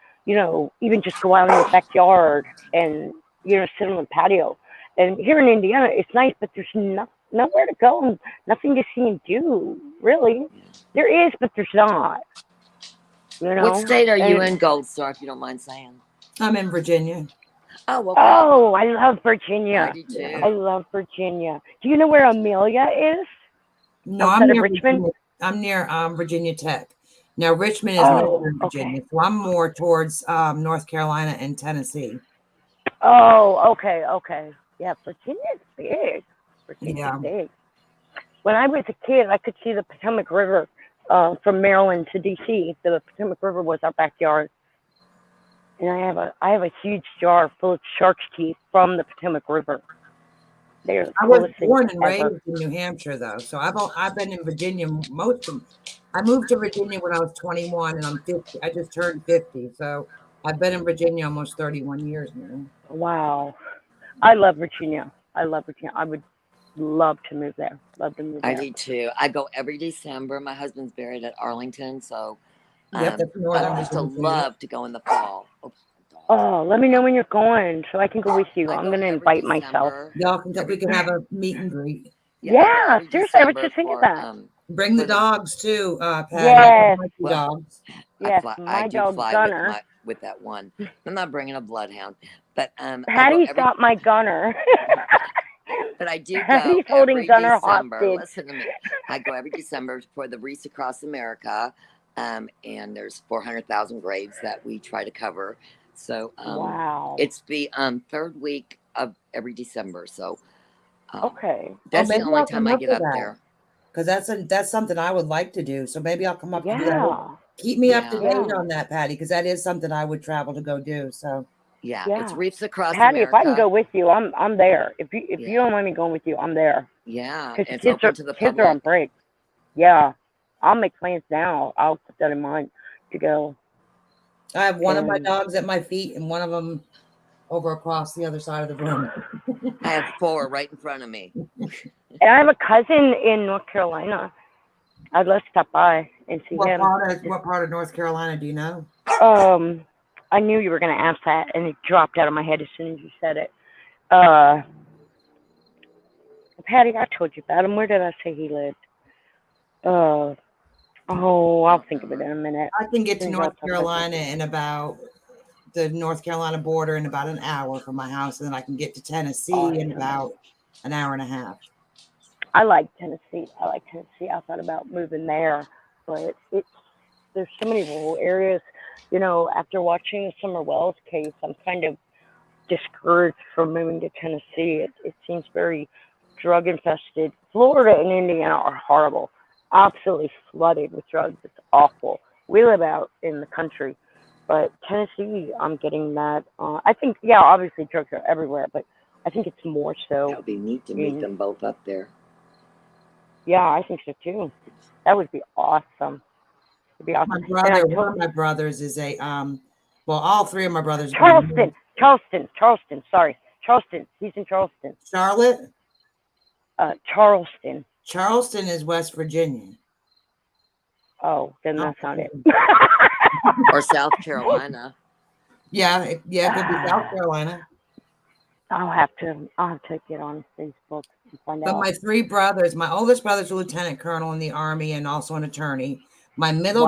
even just go out in your backyard and sit on the patio. And here in Indiana, it's nice, but there's nowhere to go and nothing to see and do. Really, there is, but there's not. What state are you And in, Gold Star, if you don't mind saying? I'm in Virginia. Oh, okay. oh, I love I Virginia. do Yeah. I too. love Virginia. Do you know where Amelia is? No, Outside of Richmond? I'm near Virginia Tech. Now Richmond is Oh, northern okay. Virginia, so I'm more towards North Carolina and Tennessee. Oh, okay, okay. Yeah, Virginia's big. Virginia's Yeah. big. When I was a kid, I could see the Potomac River from Maryland to D.C. The Potomac River was our backyard. And I have a huge jar full of shark's teeth from the Potomac River. They're the I was coolest things born and ever. raised in New Hampshire, though, so I've been in Virginia most of. I moved to Virginia when I was 21, and I'm 50. I just turned 50, so I've been in Virginia almost 31 years now. Wow. I love Virginia. I love Virginia. I would love to move there. Love to move I there. do too. I go every December. My husband's buried at Arlington, so Yep, that's I northern used to Virginia. love to go in the fall. Oh, let me know when you're going so I can go with you. I I'm go going to every invite myself. December. Y'all can we can have a meet and greet. Yeah, I go Yeah, every seriously, I was December just thinking for that. Bring the for the dogs too, Patty. Yes, My two well, dogs. yes, I my do dog fly Gunner. with that one. I'm not bringing a bloodhound, but I go Patty's every. got my Gunner. But I do go Patty's holding every Gunner December. hostage. Listen to me. I go every December for the Wreaths Across America, and there's 400,000 graves that we try to cover. So Wow. it's the third week of every December. So Okay. that's the Maybe only I'll time come I up get for up that there. because that's something I would like to do. So maybe I'll come up to do that. Yeah. Keep me up to Yeah. date Yeah. on that, Patty, because that is something I would travel to go do. So Yeah, Yeah. it's reefs across Patty, if I can America. go with you, I'm there. If you Yeah. don't mind me going with you, I'm there. Yeah, Because it's kids open are to the kids are on public. break. Yeah, I'll make plans now. I'll put that in mind to go. I have one of my And dogs at my feet and one of them over across the other side of the room. I have 4 right in front of me. and I have a cousin in North Carolina. I'd love to stop by and see What him. part of North Carolina do you know? I knew you were going to ask that, and it dropped out of my head as soon as you said it. Patty, I told you about him. Where did I say he lived? I'll think of it in a minute. I can get to Soon as North I'll talk about Carolina in about the North Carolina border in about an hour from my house, and then I can get to Tennessee in about an hour and a half. I like Tennessee. I thought about moving there, but there's so many rural areas. You know, after watching the Summer Wells case, I'm kind of discouraged from moving to Tennessee. It seems very drug infested. Florida and Indiana are horrible, absolutely flooded with drugs. It's awful. We live out in the country, but Tennessee, I'm getting that. I think, yeah, obviously drugs are everywhere, but I think it's more so. That would be neat to meet them both up there. Yeah, I think so too. That would be awesome. It'd be awesome. One of my brothers is all 3 of my brothers. Charleston. Sorry, Charleston. He's in Charleston. Charlotte. Charleston. Charleston is West Virginia. Oh, then that's not it. Or South Carolina. Yeah, it could be South Carolina. I'll have to get on Facebook and find out. But my 3 brothers, my oldest brother's a lieutenant colonel in the Army and also an attorney. My middle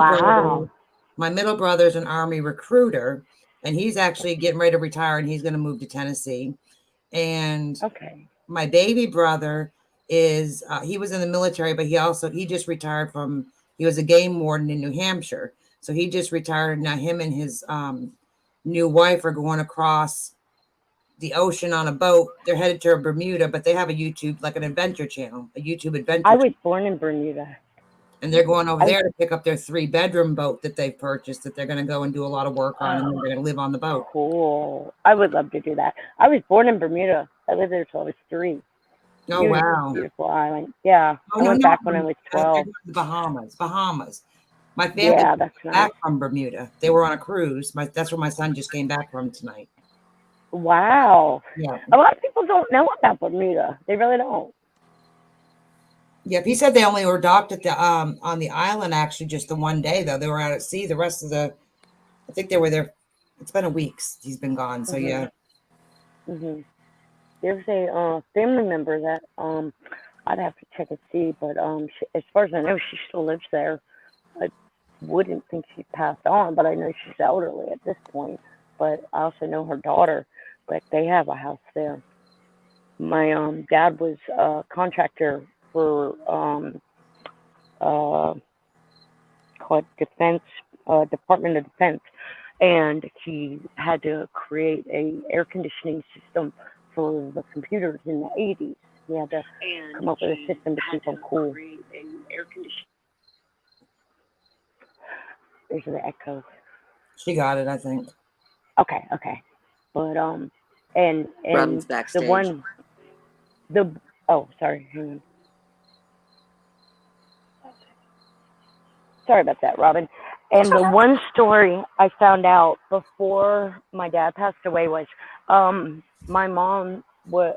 brother's an Army recruiter, and he's actually getting ready to retire, and he's going to move to Tennessee. And my baby brother is he was in the military, but he just retired he was a game warden in New Hampshire. So he just retired. Now him and his new wife are going across the ocean on a boat. They're headed to Bermuda, but they have a YouTube, like an adventure channel, a YouTube adventure. I was born in Bermuda. And they're going over there to pick up their 3-bedroom boat that they've purchased that they're going to go and do a lot of work on, and then they're going to live on the boat. Cool. I would love to do that. I was born in Bermuda. I lived there till I was 3. Oh, wow. Beautiful island. Yeah. I went back when I was 12. The Bahamas. My family that's back from Bermuda. They were on a cruise. That's where my son just came back from tonight. Wow. Yeah. A lot of people don't know about Bermuda. They really don't. Yep. He said they only were docked at on the island actually just the one day though. They were out at sea. The rest of I think they were there. It's been a week. He's been gone. So yeah. Mhm. There's a family member that I'd have to check and see, but as far as I know, she still lives there. I wouldn't think she passed on, but I know she's elderly at this point. But I also know her daughter, but they have a house there. My dad was a contractor for called Defense Department of Defense, and he had to create a air conditioning system for the computers in the 80s. He had to come up with a system to keep them cool. There's the echo. She got it, I think. Okay. But and Robin's backstage. Sorry, hang on. Sorry about that, Robin. And the one story I found out before my dad passed away was my mom was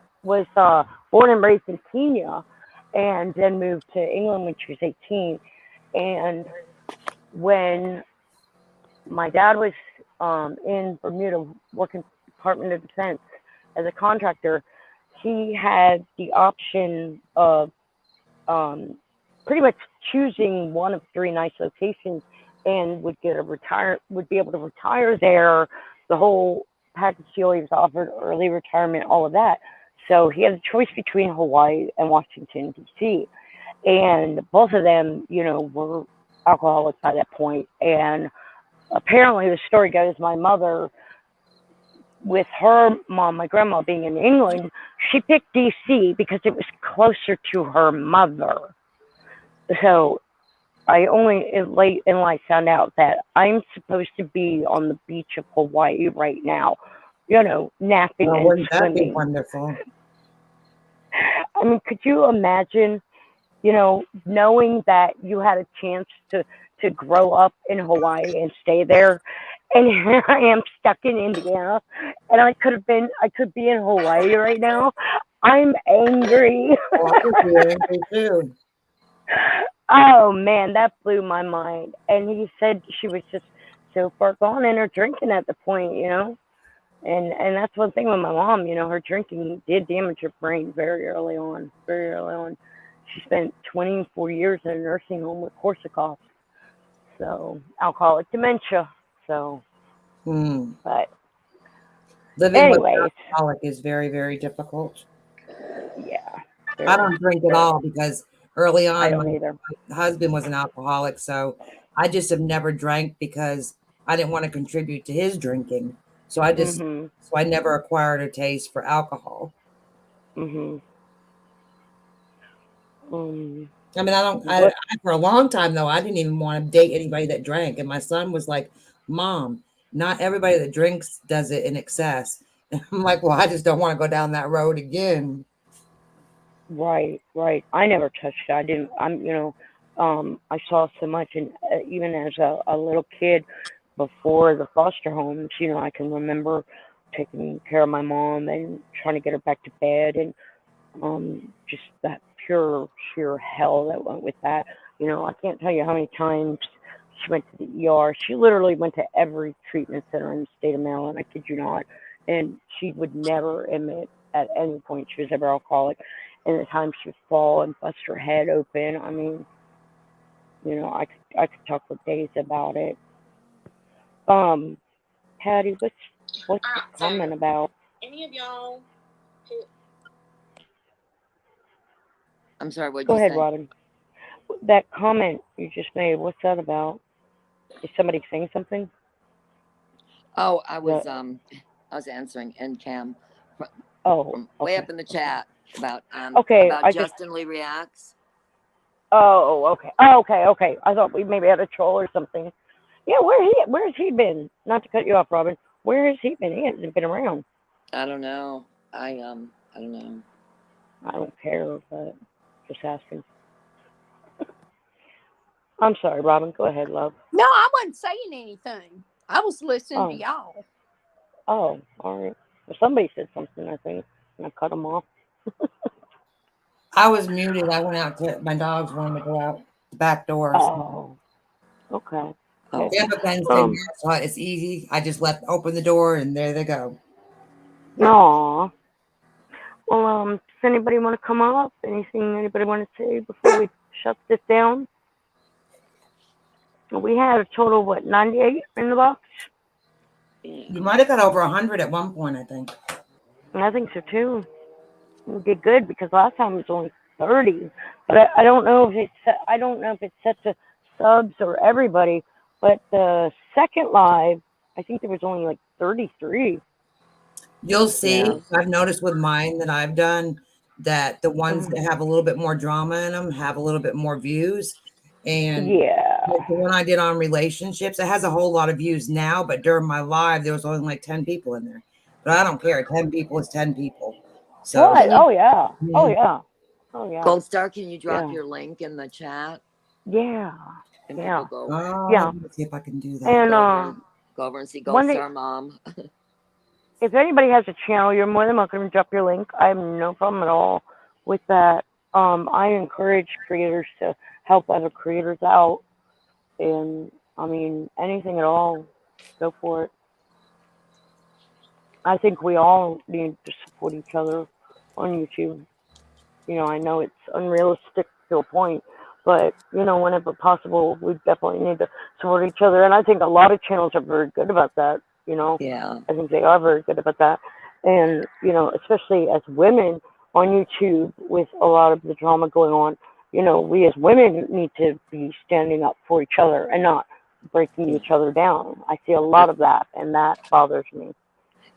born and raised in Kenya and then moved to England when she was 18. And when my dad was in Bermuda working Department of Defense as a contractor, he had the option of pretty much choosing one of 3 nice locations and would be able to retire there. The whole package deal, he was offered early retirement, all of that. So he had a choice between Hawaii and Washington, D.C. And both of them, were alcoholics by that point. And apparently the story goes, my mother, with her mom, my grandma being in England, she picked D.C. because it was closer to her mother. So I only late in life found out that I'm supposed to be on the beach of Hawaii right now, napping Well, and wouldn't that be swimming. wonderful? I mean, could you imagine, knowing that you had a chance to grow up in Hawaii and stay there, and here I am stuck in Indiana, and I could be in Hawaii right now. I'm angry. Well, I would be angry too. Oh man, that blew my mind. And he said she was just so far gone in her drinking at the point. And that's one thing with my mom, her drinking did damage her brain very early on. Very early on. She spent 24 years in a nursing home with Korsakoff. So alcoholic dementia. So but Living with an anyways, alcoholic is very, very difficult. yeah. I don't drink at all because early I on don't my either. husband was an alcoholic, so I just have never drank because I didn't want to contribute to his drinking. So I never acquired a taste for alcohol. I mean, I for a long time though, I didn't even want to date anybody that drank. And my son was like, Mom, not everybody that drinks does it in excess. And I'm like, well, I just don't want to go down that road again. Right. I never touched it. I didn't. I saw so much, and even as a little kid, before the foster homes, I can remember taking care of my mom and trying to get her back to bed, and just that pure sheer hell that went with that. I can't tell you how many times she went to the ER. She literally went to every treatment center in the state of Maryland. I kid you not, and she would never admit at any point she was ever alcoholic. And the time she would fall and bust her head open. I mean, I could talk for days about it. Patty, what's the comment about? Any of y'all who I'm sorry, what Go did you ahead, say? Robin. That comment you just made, what's that about? Is somebody saying something? Oh, I was answering NCAM from way up in the chat about Justin Lee Reacts. Oh, okay. Okay. I thought we maybe had a troll or something. Yeah, where's he been? Not to cut you off, Robin. Where has he been? He hasn't been around. I don't know. I don't know. I don't care, but just asking. I'm sorry, Robin. Go ahead, love. No, I wasn't saying anything. I was listening to y'all. Oh, all right. Well, somebody said something, I think, and I cut them off. I was muted. I went out to my dogs wanted to go out the back door. Oh, okay. Oh. Yeah, but then it's easy. I just open the door and there they go. Aw. Well, does anybody want to come up? Anything anybody want to say before we shut this down? We had a total, 98 in the box? You might have got over 100 at one point, I think. I think so too. We did good because last time it was only 30. But I don't know if it's set to subs or everybody. But the second live, I think there was only 33. You'll see. Yeah. I've noticed with mine that I've done that the ones that have a little bit more drama in them have a little bit more views. And the one I did on relationships, it has a whole lot of views now, but during my live, there was only 10 people in there. But I don't care. 10 people is 10 people. So what? Oh yeah. Oh yeah. Oh yeah. Gold Star, can you drop your link in the chat? Yeah. And yeah. Go, let me see if I can do that. And go over and see Gold Star Mom. If anybody has a channel, you're more than welcome to drop your link. I have no problem at all with that. I encourage creators to help other creators out. And I mean, anything at all, go for it. I think we all need to support each other on YouTube. I know it's unrealistic to a point, but whenever possible, we definitely need to support each other. And I think a lot of channels are very good about that. Yeah. I think they are very good about that. And, especially as women on YouTube with a lot of the drama going on, we as women need to be standing up for each other and not breaking each other down. I see a lot of that, and that bothers me.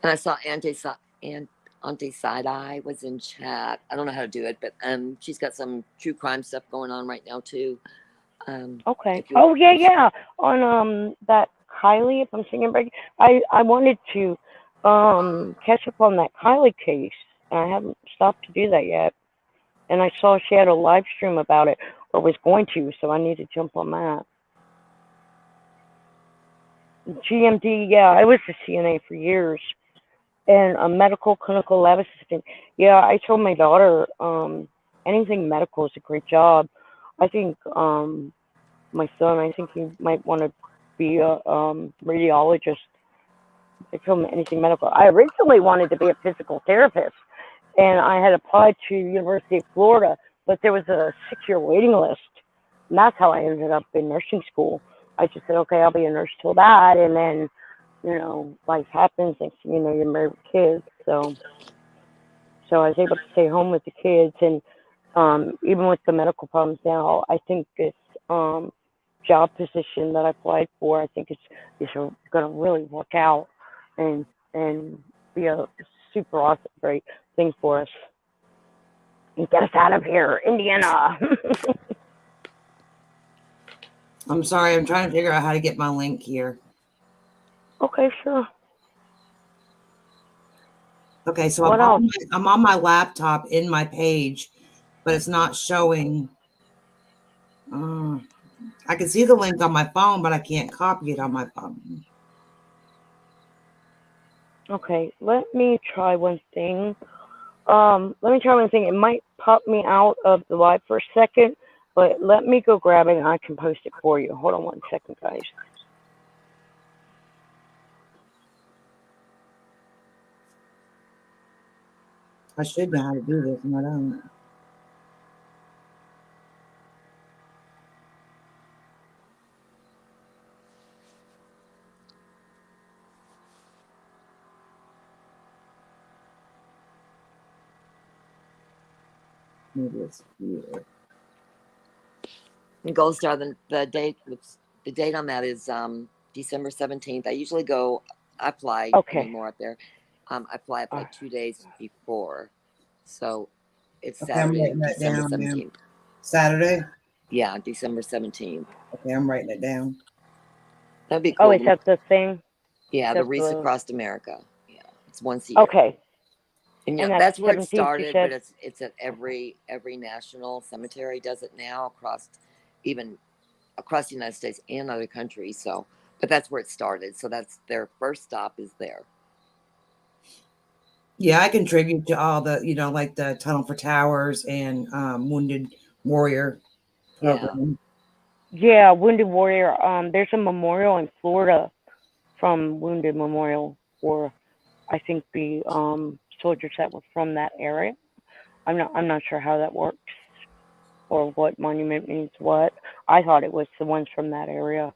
And I saw Auntie Side Eye was in chat. I don't know how to do it, but she's got some true crime stuff going on right now too. Okay. Oh yeah. On that Kylie, if I'm singing right, I wanted to catch up on that Kylie case, and I haven't stopped to do that yet. And I saw she had a live stream about it, or was going to, so I need to jump on that. GMD, yeah, I was a CNA for years, and a medical clinical lab assistant. Yeah, I told my daughter, anything medical is a great job. I think my son, I think he might want to be a radiologist. I told him anything medical. I originally wanted to be a physical therapist, and I had applied to University of Florida, but there was a 6-year waiting list, and that's how I ended up in nursing school. I just said, okay, I'll be a nurse till that, and then, life happens. Next thing you know, you're married with kids. So I was able to stay home with the kids, and even with the medical problems now, I think this job position that I applied for, I think it's going to really work out and be a super awesome, great thing for us. And get us out of here, Indiana. I'm sorry, I'm trying to figure out how to get my link here. Okay, sure. Okay, so I'm on my laptop in my page, but it's not showing. I can see the link on my phone, but I can't copy it on my phone. Okay, let me try one thing. It might pop me out of the live for a second, but let me go grab it and I can post it for you. Hold on one second, guys. I should know how to do this, and I don't. Maybe it's here. Gold Star, the date on that is December 17th. I usually go, I fly anymore up there. I fly up like 2 days before. So it's Saturday, December 17th. Saturday? Yeah, December 17th. Okay, I'm writing it down. That'd be cool. Oh, is that the thing? Yeah, the Race Across America. Yeah, it's once a year. Okay. And yeah, that's where it started, but it's at every national cemetery does it now across the United States and other countries. So, but that's where it started. So that's their first stop is there. Yeah, I contribute to all the, like the Tunnel for Towers and Wounded Warrior program. Yeah, Wounded Warrior. There's a memorial in Florida from Wounded Memorial for, I think, the soldiers that were from that area. I'm not sure how that works or what monument means what. I thought it was the ones from that area.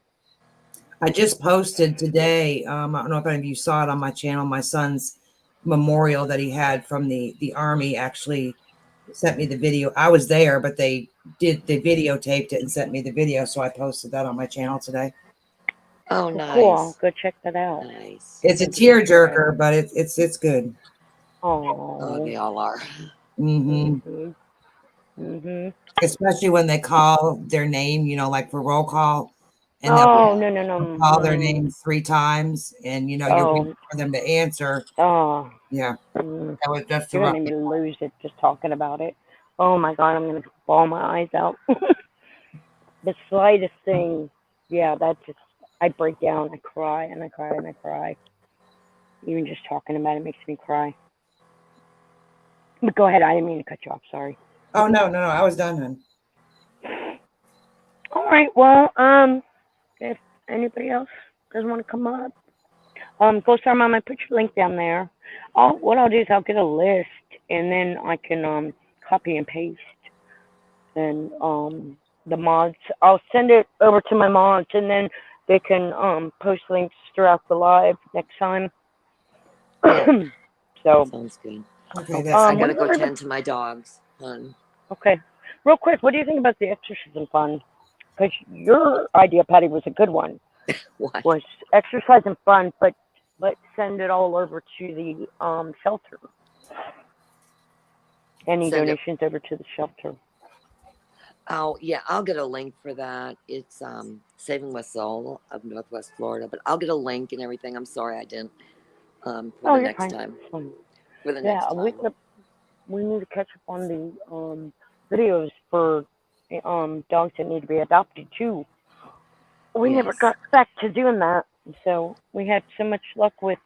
I just posted today. I don't know if any of you saw it on my channel. My son's memorial that he had from the Army actually sent me the video. I was there, but they videotaped it and sent me the video, so I posted that on my channel today. Oh, nice. Cool. I'll go check that out. Nice. It's a tearjerker, but it's good. Oh, they all are. Mm-hmm. Especially when they call their name, like for roll call. And no. Call their name 3 times, and you're waiting for them to answer. Oh, yeah. That's you're gonna make me lose it just talking about it. Oh my God, I'm gonna bawl my eyes out. The slightest thing, yeah, I break down. I cry and I cry and I cry. Even just talking about it makes me cry. But go ahead. I didn't mean to cut you off. Sorry. Oh no, I was done, hon. All right. Well, if anybody else doesn't want to come up, go start Mom. I put your link down there. What I'll do is I'll get a list, and then I can copy and paste, and the mods. I'll send it over to my mods, and then they can post links throughout the live next time. Yeah. So sounds good. Okay, I gotta go tend to my dogs, hon. Okay. Real quick, what do you think about the exorcism fund? Because your idea, Patty, was a good one. What? Was exercise and fun, but send it all over to the shelter. Any donations over to the shelter. Oh yeah, I'll get a link for that. It's Saving My Soul of Northwest Florida, but I'll get a link and everything. I'm sorry I didn't for Oh, the you're next fine. time. Fine. For the Yeah, next time. we need to catch up on the videos for dogs that need to be adopted too. We never Yes. got back to doing that, so we had so much luck with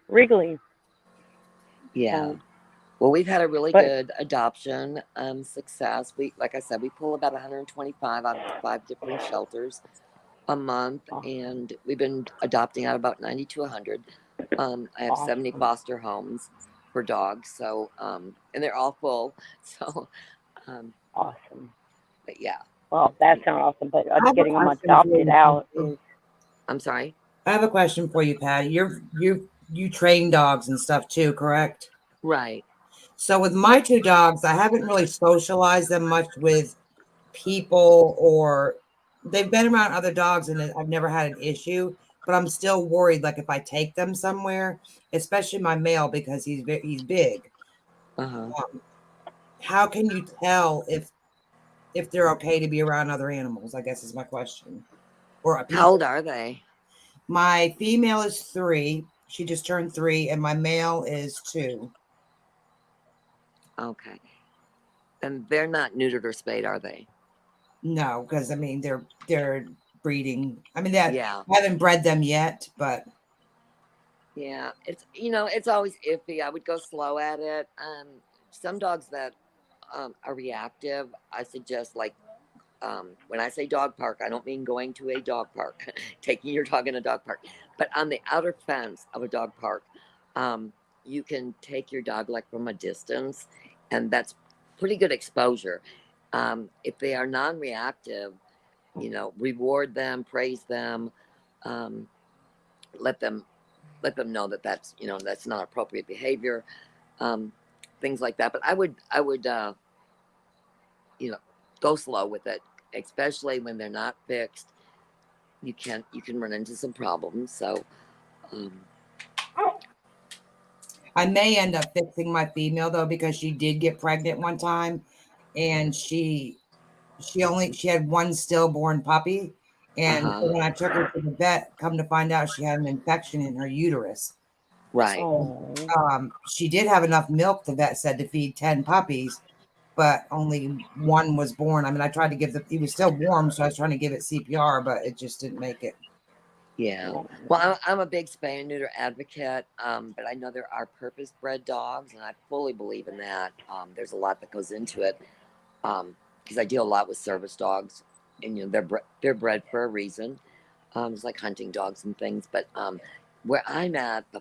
Wrigley. Yeah. So, Well, we've had a really but good adoption success. Like I said, we pull about 125 out of 5 different shelters a month, and we've been adopting out about 90 to 100. I have 70 foster homes for dogs, so and they're all full. So, awesome. but yeah. Well, that's not awesome, but I have a getting them question for adopted you, out Patty. is. I'm sorry. I have a question for you, Patty. You train dogs and stuff too, correct? Right. So with my 2 dogs, I haven't really socialized them much with people, or they've been around other dogs and I've never had an issue, but I'm still worried, like if I take them somewhere, especially my male, because he's big. How can you tell if they're okay to be around other animals, I guess is my question. Or how old are they? My female is 3. She just turned 3, and my male is 2. Okay. And they're not neutered or spayed, are they? No, because I mean they're breeding. I mean, I Yeah. haven't bred them yet, but Yeah, it's always iffy. I would go slow at it. Some dogs that are reactive, I suggest, like, when I say dog park, I don't mean going to a dog park, taking your dog in a dog park, but on the outer fence of a dog park, you can take your dog like from a distance, and that's pretty good exposure. If they are non-reactive, reward them, praise them, let them know that that's not appropriate behavior, things like that. But I would go slow with it, especially when they're not fixed. You can run into some problems. So I may end up fixing my female though, because she did get pregnant one time, and she had one stillborn puppy, and when I took her to the vet, come to find out she had an infection in her uterus. Right. She did have enough milk, the vet said, to feed 10 puppies, but only one was born. I mean, I tried to he was still warm, so I was trying to give it CPR, but it just didn't make it. Yeah. Well, I'm a big spay and neuter advocate, but I know there are purpose-bred dogs, and I fully believe in that. There's a lot that goes into it, because I deal a lot with service dogs, and they're bred for a reason. It's like hunting dogs and things. But where I'm at, the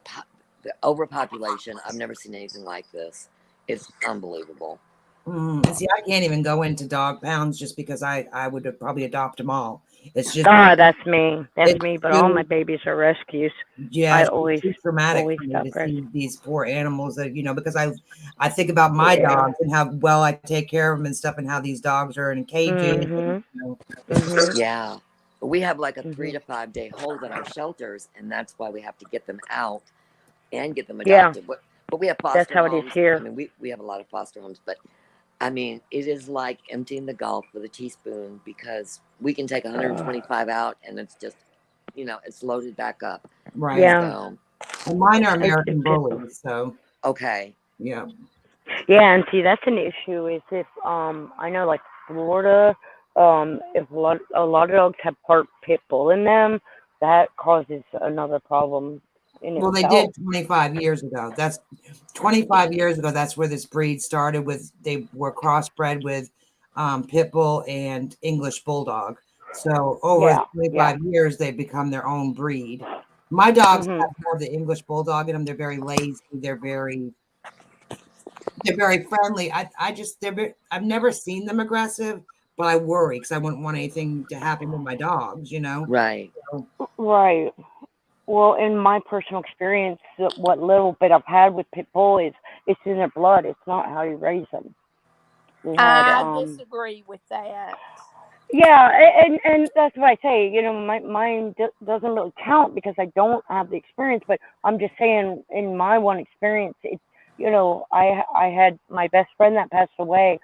overpopulation, I've never seen anything like this. It's unbelievable. See, I can't even go into dog pounds just because I would probably adopt them all. It's just that's me. That's me. But all my too, babies are rescues. yeah, I always too traumatic always for me stop to rescues. see these poor animals that because I think about my dogs and how well I take care of them and stuff, and how these dogs are in cages. Yeah, we have like a 3 to 5 day hold at our shelters, and that's why we have to get them out and get them adopted. But we have foster that's how homes. it is here. I mean, we have a lot of foster homes, but I mean, it is like emptying the Gulf with a teaspoon, because we can take 125 out, and it's just, it's loaded back up. Right. Yeah. So, and mine are American bullies, so okay. Yeah. Yeah, and see, that's an issue. Is if I know, like Florida, if a lot of dogs have part pit bull in them, that causes another problem in well, itself. they did 25 years ago. That's 25 years ago. That's where this breed started with. They were crossbred with pit bull and English bulldog. So over 25 years, they've become their own breed. My dogs have more of the English bulldog in them. They're very lazy. They're very friendly. I've never seen them aggressive, but I worry because I wouldn't want anything to happen with my dogs, Right. So, right. Well, in my personal experience, what little bit I've had with pit bull is it's in their blood. It's not how you raise them. I disagree with that. Yeah, and that's what I say. Mine doesn't really count because I don't have the experience. But I'm just saying, in my one experience, it's I had my best friend that passed away.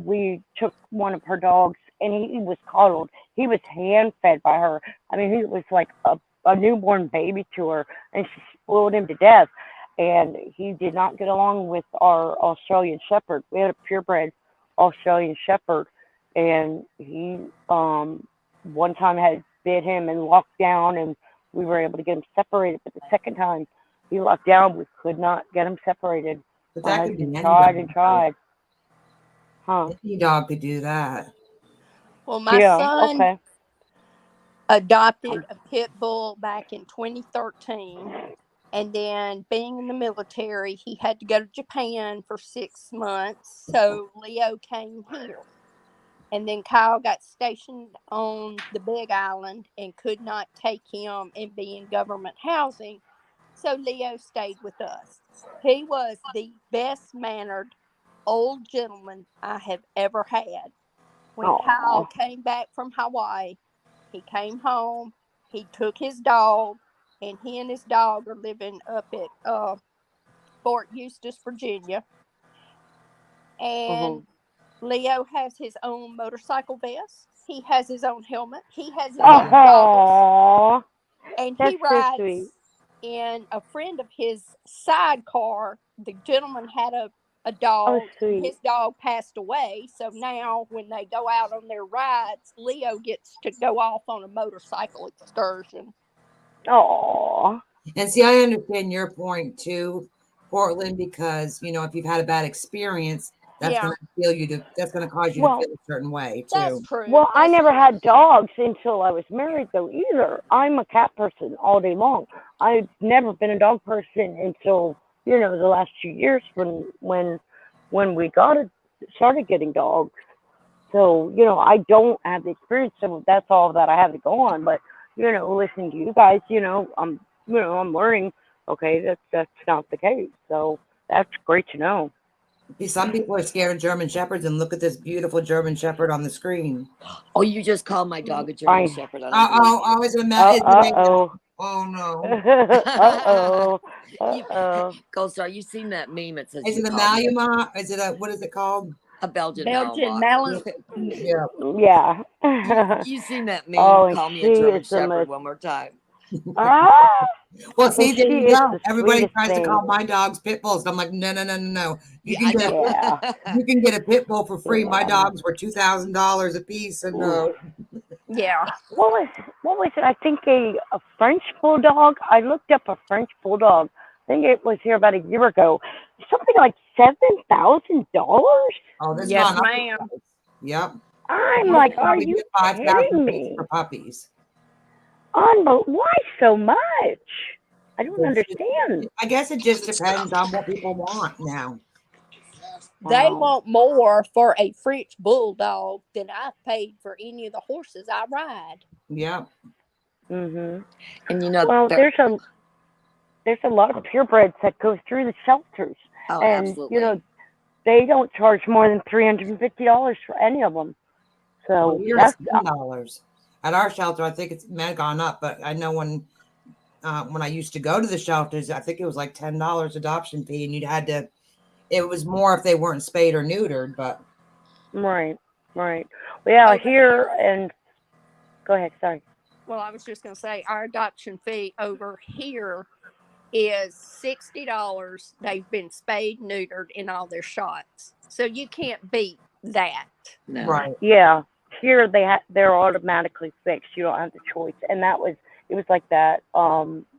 We took one of her dogs, and he was coddled. He was hand fed by her. I mean, he was like a a newborn baby to her, and she spoiled him to death. And he did not get along with our Australian Shepherd. We had a purebred Australian Shepherd, and he one time had bit him and locked down, and we were able to get him separated. But the second time he locked down, we could not get him separated. But My that could be husband any tried dog. and tried. Huh? Any dog could do that. Well, my Yeah. son Okay. adopted a pit bull back in 2013. And then being in the military, he had to go to Japan for 6 months. So Leo came here. And then Kyle got stationed on the Big Island and could not take him and be in government housing. So Leo stayed with us. He was the best mannered old gentleman I have ever had. When Kyle came back from Hawaii, he came home, he took his dog, and he and his dog are living up at Fort Eustis, Virginia. And Leo has his own motorcycle vest. He has his own helmet. He has his own goggles. And he rides in a friend of his sidecar. The gentleman had a dog. His dog passed away. So now when they go out on their rides, Leo gets to go off on a motorcycle excursion. Oh. And see, I understand your point too, Portland, because you know, if you've had a bad experience, that's going to cause you to feel a certain way too. That's true. Well, I never had dogs until I was married though either. I'm a cat person all day long. I've never been a dog person until, you know, the last 2 years when we started getting dogs. So, you know, I don't have the experience, so that's all that I have to go on. But, you know, listening to you guys, I'm learning, okay, that's not the case. So that's great to know. Some people are scared of German Shepherds, and look at this beautiful German Shepherd on the screen. Oh, you just called my dog a German Shepherd. Is it Oh no. COSTRUCTIVE, you seen that meme? It says, is it a Malinois? Is it what is it called? A Belgian Malinois. Yeah. You seen that meme? Call me a German Shepherd one more time. Well, see, there you go. Everybody tries to call my dogs pit bulls. I'm like, no. You can get a pit bull for free. My dogs were $2,000 a piece, and no. Yeah. What was it? I think a French bulldog. I looked up a French bulldog. I think it was here about a year ago. Something like $7,000. Oh, this yes, ma'am. Yep. I'm like, are you kidding me? For puppies. Why so much? I don't understand. I guess it just depends on what people want now. They want more for a French bulldog than I've paid for any of the horses I ride. Yeah. Mhm. And you know, well, there's a lot of purebreds that go through the shelters, and absolutely. you know, they don't charge more than $350 for any of them. So that's $10 at our shelter. I think it's gone up, but I know when I used to go to the shelters, I think it was like $10 adoption fee, and you'd had to. It was more if they weren't spayed or neutered, but right. Well, yeah, here and go ahead. Sorry. Well, I was just going to say our adoption fee over here is $60. They've been spayed, neutered, in all their shots, so you can't beat that. No. Right? Yeah, here they're automatically fixed. You don't have the choice, and it was like that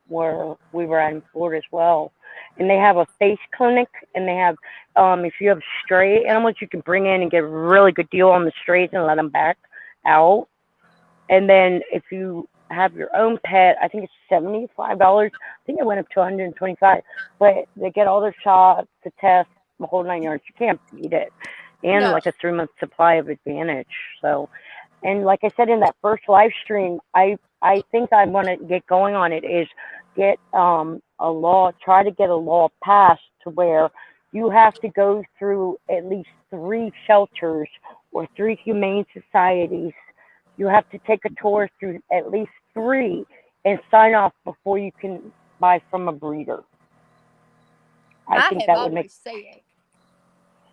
where we were at in Florida as well. And they have a face clinic, and they have if you have stray animals, you can bring in and get a really good deal on the strays and let them back out. And then if you have your own pet, I think it's $75. I think it went up to $125. But they get all their shots, the tests, the whole 9 yards. You can't beat it. And like a 3-month supply of Advantage. So, and like I said in that first live stream, I think I want to get going on it is get try to get a law passed to where you have to go through at least 3 shelters or 3 humane societies. You have to take a tour through at least 3 and sign off before you can buy from a breeder. I think that would make sense.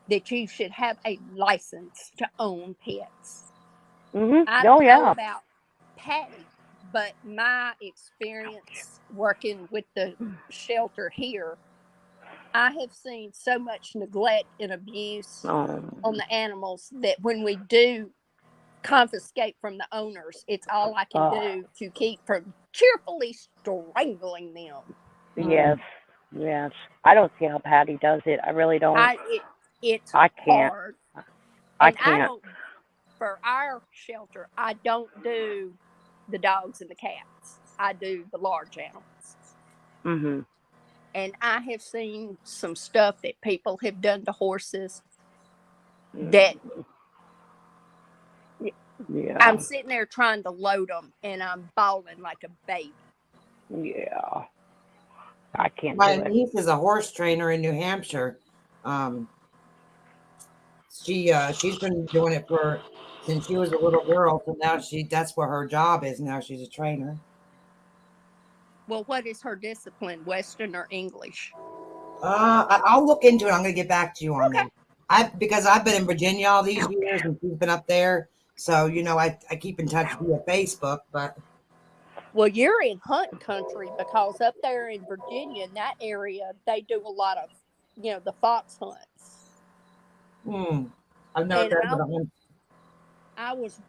That you should have a license to own pets. Mm-hmm. I don't know about Patty, But my experience working with the shelter here, I have seen so much neglect and abuse on the animals that when we do confiscate from the owners, it's all I can do to keep from cheerfully strangling them. Yes, yes. I don't see how Patty does it. I really don't. It's I can't. hard. I And I can't. don't, for our shelter, I don't do the dogs and the cats. I do the large animals. Mm-hmm. And I have seen some stuff that people have done to horses that I'm sitting there trying to load them and I'm bawling like a baby. Yeah. I can't My do it. niece is a horse trainer in New Hampshire. She's been doing it since she was a little girl. So now that's what her job is. Now she's a trainer. Well, what is her discipline, Western or English? I'll look into it. I'm going to get back to you on that. Because I've been in Virginia all these years and she's been up there. So, I keep in touch via Facebook, but. Well, you're in hunt country because up there in Virginia, in that area, they do a lot of, the fox hunts. I've never done a hunt. I was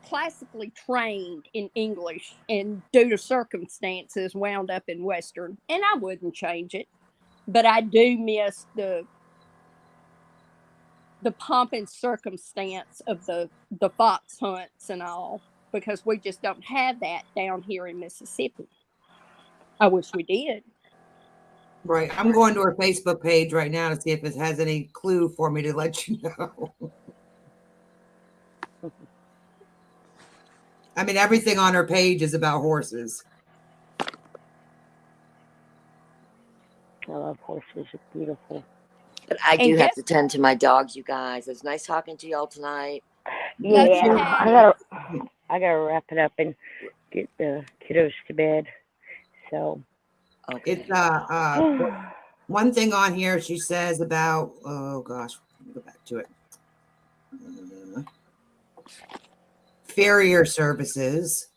classically trained in English and due to circumstances wound up in Western, and I wouldn't change it. But I do miss the pomp and circumstance of the fox hunts and all, because we just don't have that down here in Mississippi. I wish we did. Right. I'm going to her Facebook page right now to see if it has any clue for me to let you know. I mean, everything on her page is about horses. I love horses. It's beautiful. But I do have to tend to my dogs, you guys. It's nice talking to y'all tonight. Yeah, I gotta wrap it up and get the kiddos to bed. So it's one thing on here she says about, oh gosh, let me go back to it. Farrier services.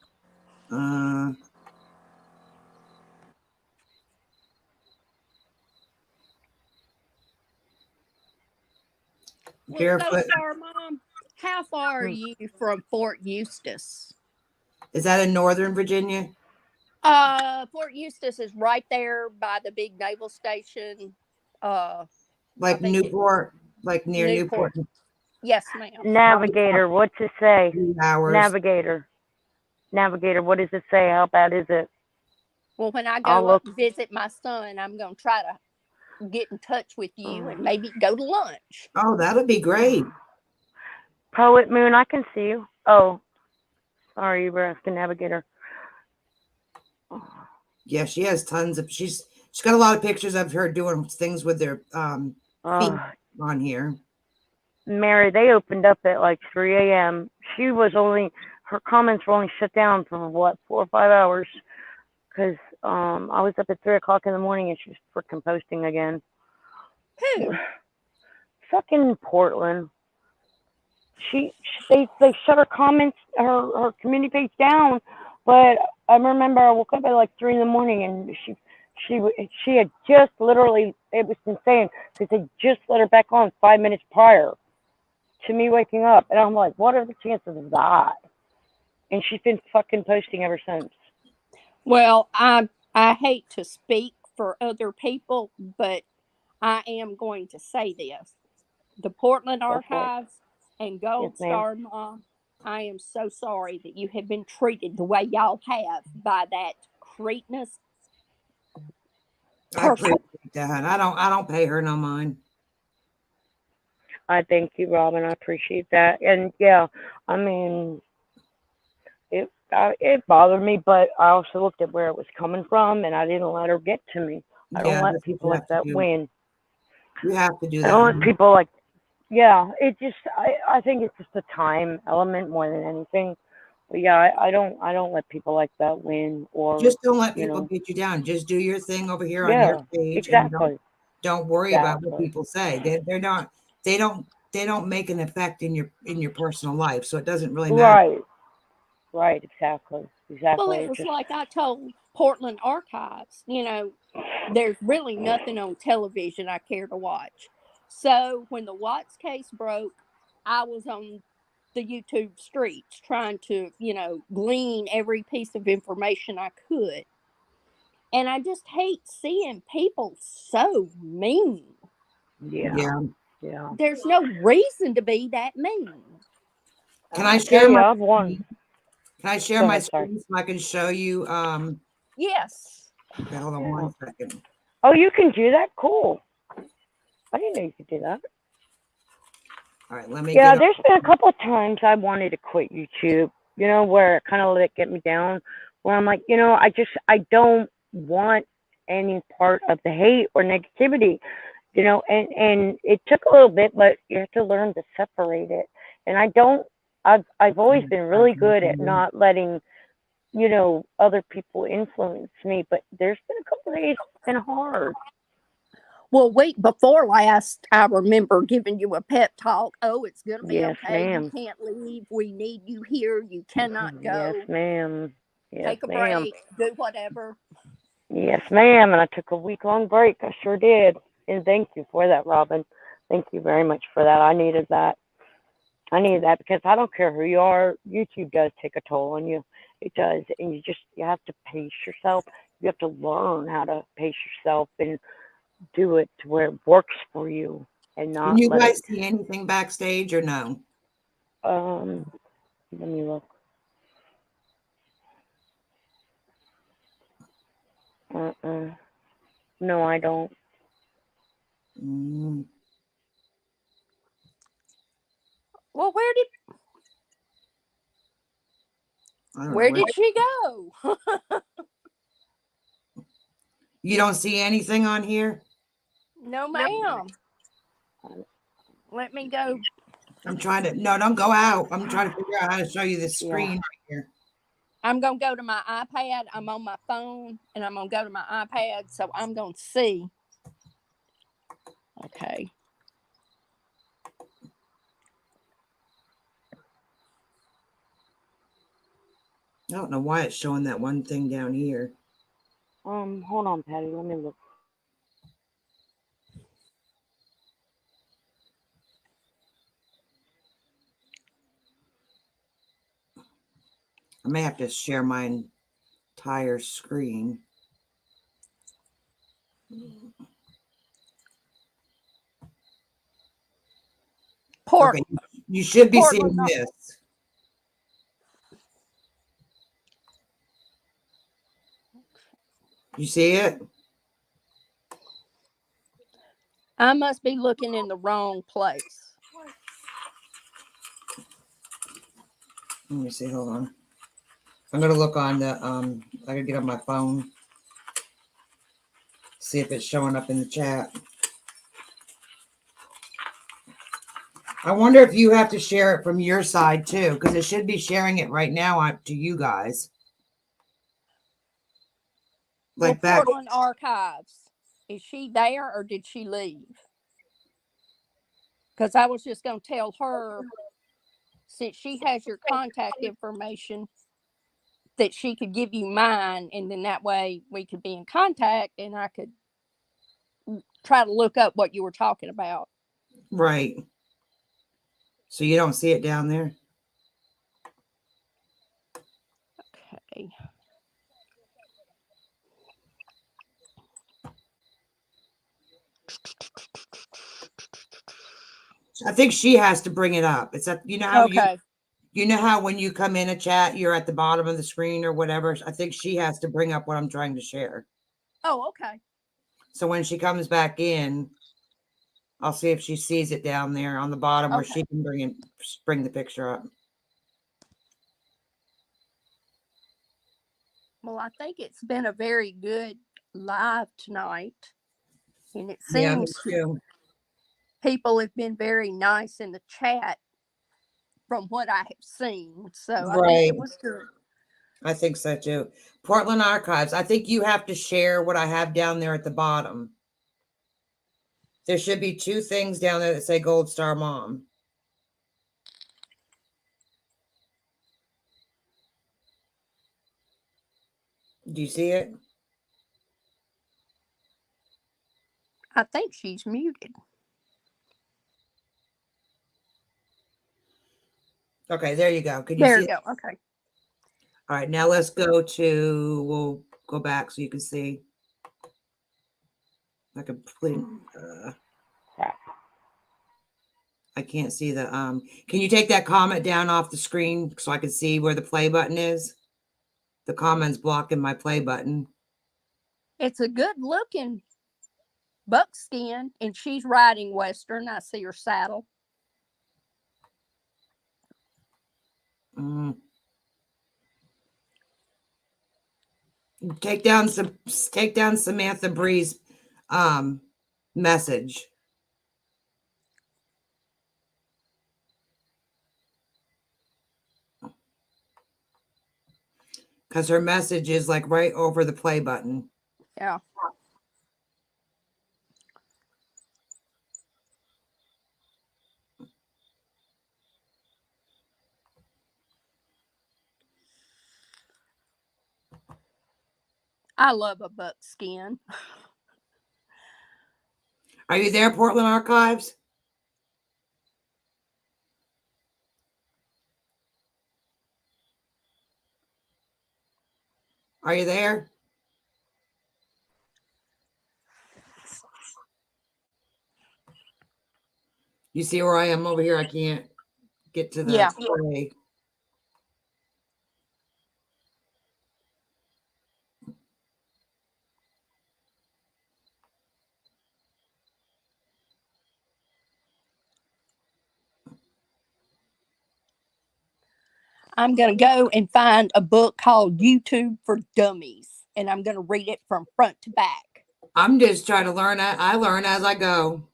So far, Mom, how far are you from Fort Eustis? Is that in Northern Virginia? Fort Eustis is right there by the big naval station. Like Newport, like near Newport. Yes, ma'am. Navigator, what's it say? 2 hours. Navigator, what does it say? How bad is it? Well, when I go up and visit my son, I'm going to try to get in touch with you and maybe go to lunch. Oh, that would be great. Poet Moon, I can see you. Oh, sorry, you were asking Navigator. Yeah, she has tons of. She's got a lot of pictures of her doing things with their feet on here. Mary, they opened up at like 3 a.m. Her comments were only shut down for 4 or 5 hours because I was up at 3 o'clock in the morning and she was freaking posting again. Who? Fucking Portland. They shut her comments, her community page down, but I remember I woke up at like 3 in the morning and she had just literally, it was insane because they just let her back on 5 minutes prior to me waking up, and I'm like, what are the chances of that? And she's been fucking posting ever since. Well, I hate to speak for other people, but I am going to say this. The Portland Archives and Gold Star Mom, I am so sorry that you have been treated the way y'all have by that cretinous. I appreciate that. I don't pay her no mind. I thank you, Robin. I appreciate that. And yeah, I mean, it bothered me, but I also looked at where it was coming from, and I didn't let her get to me. I don't let people like that win. You have to do that. I don't let people like, it just, I think it's just a time element more than anything. But yeah, I don't let people like that win, or just don't let people get you down. Just do your thing over here on your page. Exactly. And don't worry about what people say. They don't make an effect in your personal life, so it doesn't really matter. Right, exactly. exactly. Well, it was like I told Portland Archives, there's really nothing on television I care to watch. So when the Watts case broke, I was on the YouTube streets trying to, glean every piece of information I could. And I just hate seeing people so mean. Yeah. There's no reason to be that mean. Can I share my one? Can I share my screen so I can show you? Yes. Okay, hold on 1 second. Oh, you can do that? Cool. I didn't know you could do that. All right, let me. Yeah, there's been a couple of times I wanted to quit YouTube. Where it kind of let it get me down. Where I'm like, I don't want any part of the hate or negativity. And it took a little bit, but you have to learn to separate it. And I've always been really good at not letting, other people influence me. But there's been a couple of days it's been hard. Well, week before last, I remember giving you a pep talk. Oh, it's going to be Yes, okay. ma'am. You can't leave. We need you here. You cannot go. Yes, ma'am. Yes, Take a break. Do whatever. Yes, ma'am. And I took a week-long break. I sure did. And thank you for that, Robin. Thank you very much for that. I needed that. Because I don't care who you are. YouTube does take a toll on you. It does. And you have to pace yourself. You have to learn how to pace yourself and do it to where it works for you and not. Can you guys see anything backstage or no? Let me look. No, I don't. Well, where did she go? You don't see anything on here? No, ma'am. Let me go. I'm trying to. No, don't go out. I'm trying to figure out how to show you this screen right here. I'm going to go to my iPad. I'm on my phone, and I'm going to go to my iPad, so I'm going to see. Okay. I don't know why it's showing that one thing down here. Hold on, Patty. Let me look. I may have to share my entire screen. Okay, you should be seeing this. You see it? I must be looking in the wrong place. Let me see. Hold on. I'm gonna look on the I gotta get on my phone. See if it's showing up in the chat. I wonder if you have to share it from your side too, because it should be sharing it right now to you guys. Like that. Portland Archives. Is she there or did she leave? Because I was just going to tell her, since she has your contact information, that she could give you mine, and then that way we could be in contact and I could try to look up what you were talking about. Right. So you don't see it down there? Okay. I think she has to bring it up. It's you know how okay. You know how when you come in a chat, you're at the bottom of the screen or whatever. I think she has to bring up what I'm trying to share. Oh, okay. So when she comes back in, I'll see if she sees it down there on the bottom where she can bring the picture up. Well, I think it's been a very good live tonight. And it seems people have been very nice in the chat from what I have seen. So I think it was good. I think so too. Portland Archives. I think you have to share what I have down there at the bottom. There should be two things down there that say Gold Star Mom. . Do you see it? I think she's muted. Okay, there you go. Could you There see you it? go. Okay. All right, now let's go to, we'll go back so you can see. I can't see the, can you take that comment down off the screen so I can see where the play button is? The comment's blocking my play button. It's a good looking buckskin, and she's riding Western. I see her saddle. Take down Samantha Bree's message. Because her message is like right over the play button. Yeah. I love a buckskin. Are you there, Portland Archives? Are you there? You see where I am over here? I can't get to the play. I'm going to go and find a book called YouTube for Dummies, and I'm going to read it from front to back. I'm just trying to learn. I learn as I go.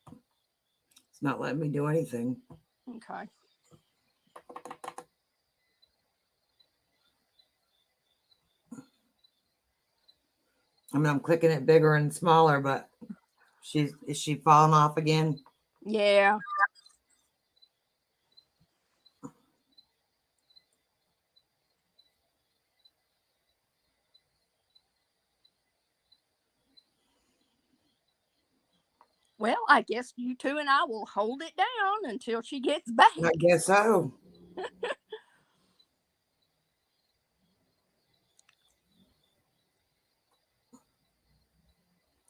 It's not letting me do anything. Okay. I mean, I'm clicking it bigger and smaller, but is she falling off again? Yeah. Well, I guess you two and I will hold it down until she gets back. I guess so.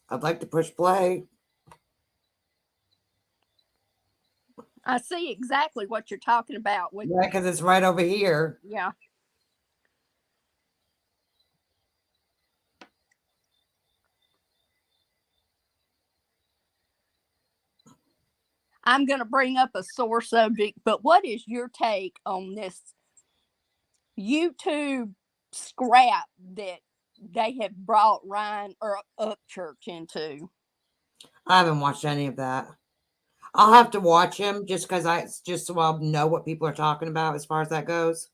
I'd like to push play. I see exactly what you're talking about. Yeah, because it's right over here. Yeah. I'm going to bring up a sore subject, but what is your take on this YouTube scrap that they have brought Ryan or Upchurch into? I haven't watched any of that. I'll have to watch him just so I'll know what people are talking about as far as that goes.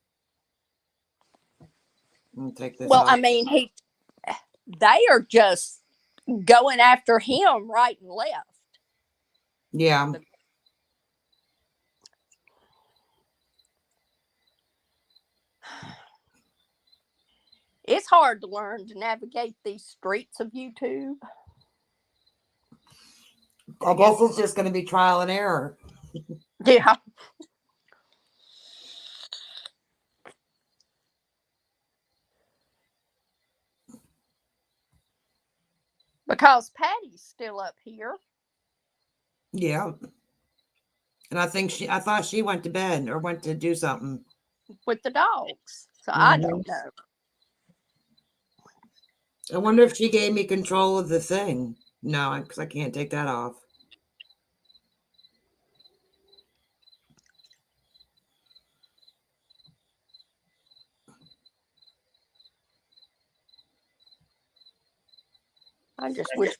I'm gonna take this off. I mean, they are just going after him right and left. Yeah. It's hard to learn to navigate these streets of YouTube. I guess it's just going to be trial and error. Yeah. Because Patty's still up here. Yeah. And I thought she went to bed or went to do something with the dogs. So I don't know. I wonder if she gave me control of the thing. No, because I can't take that off. I just wish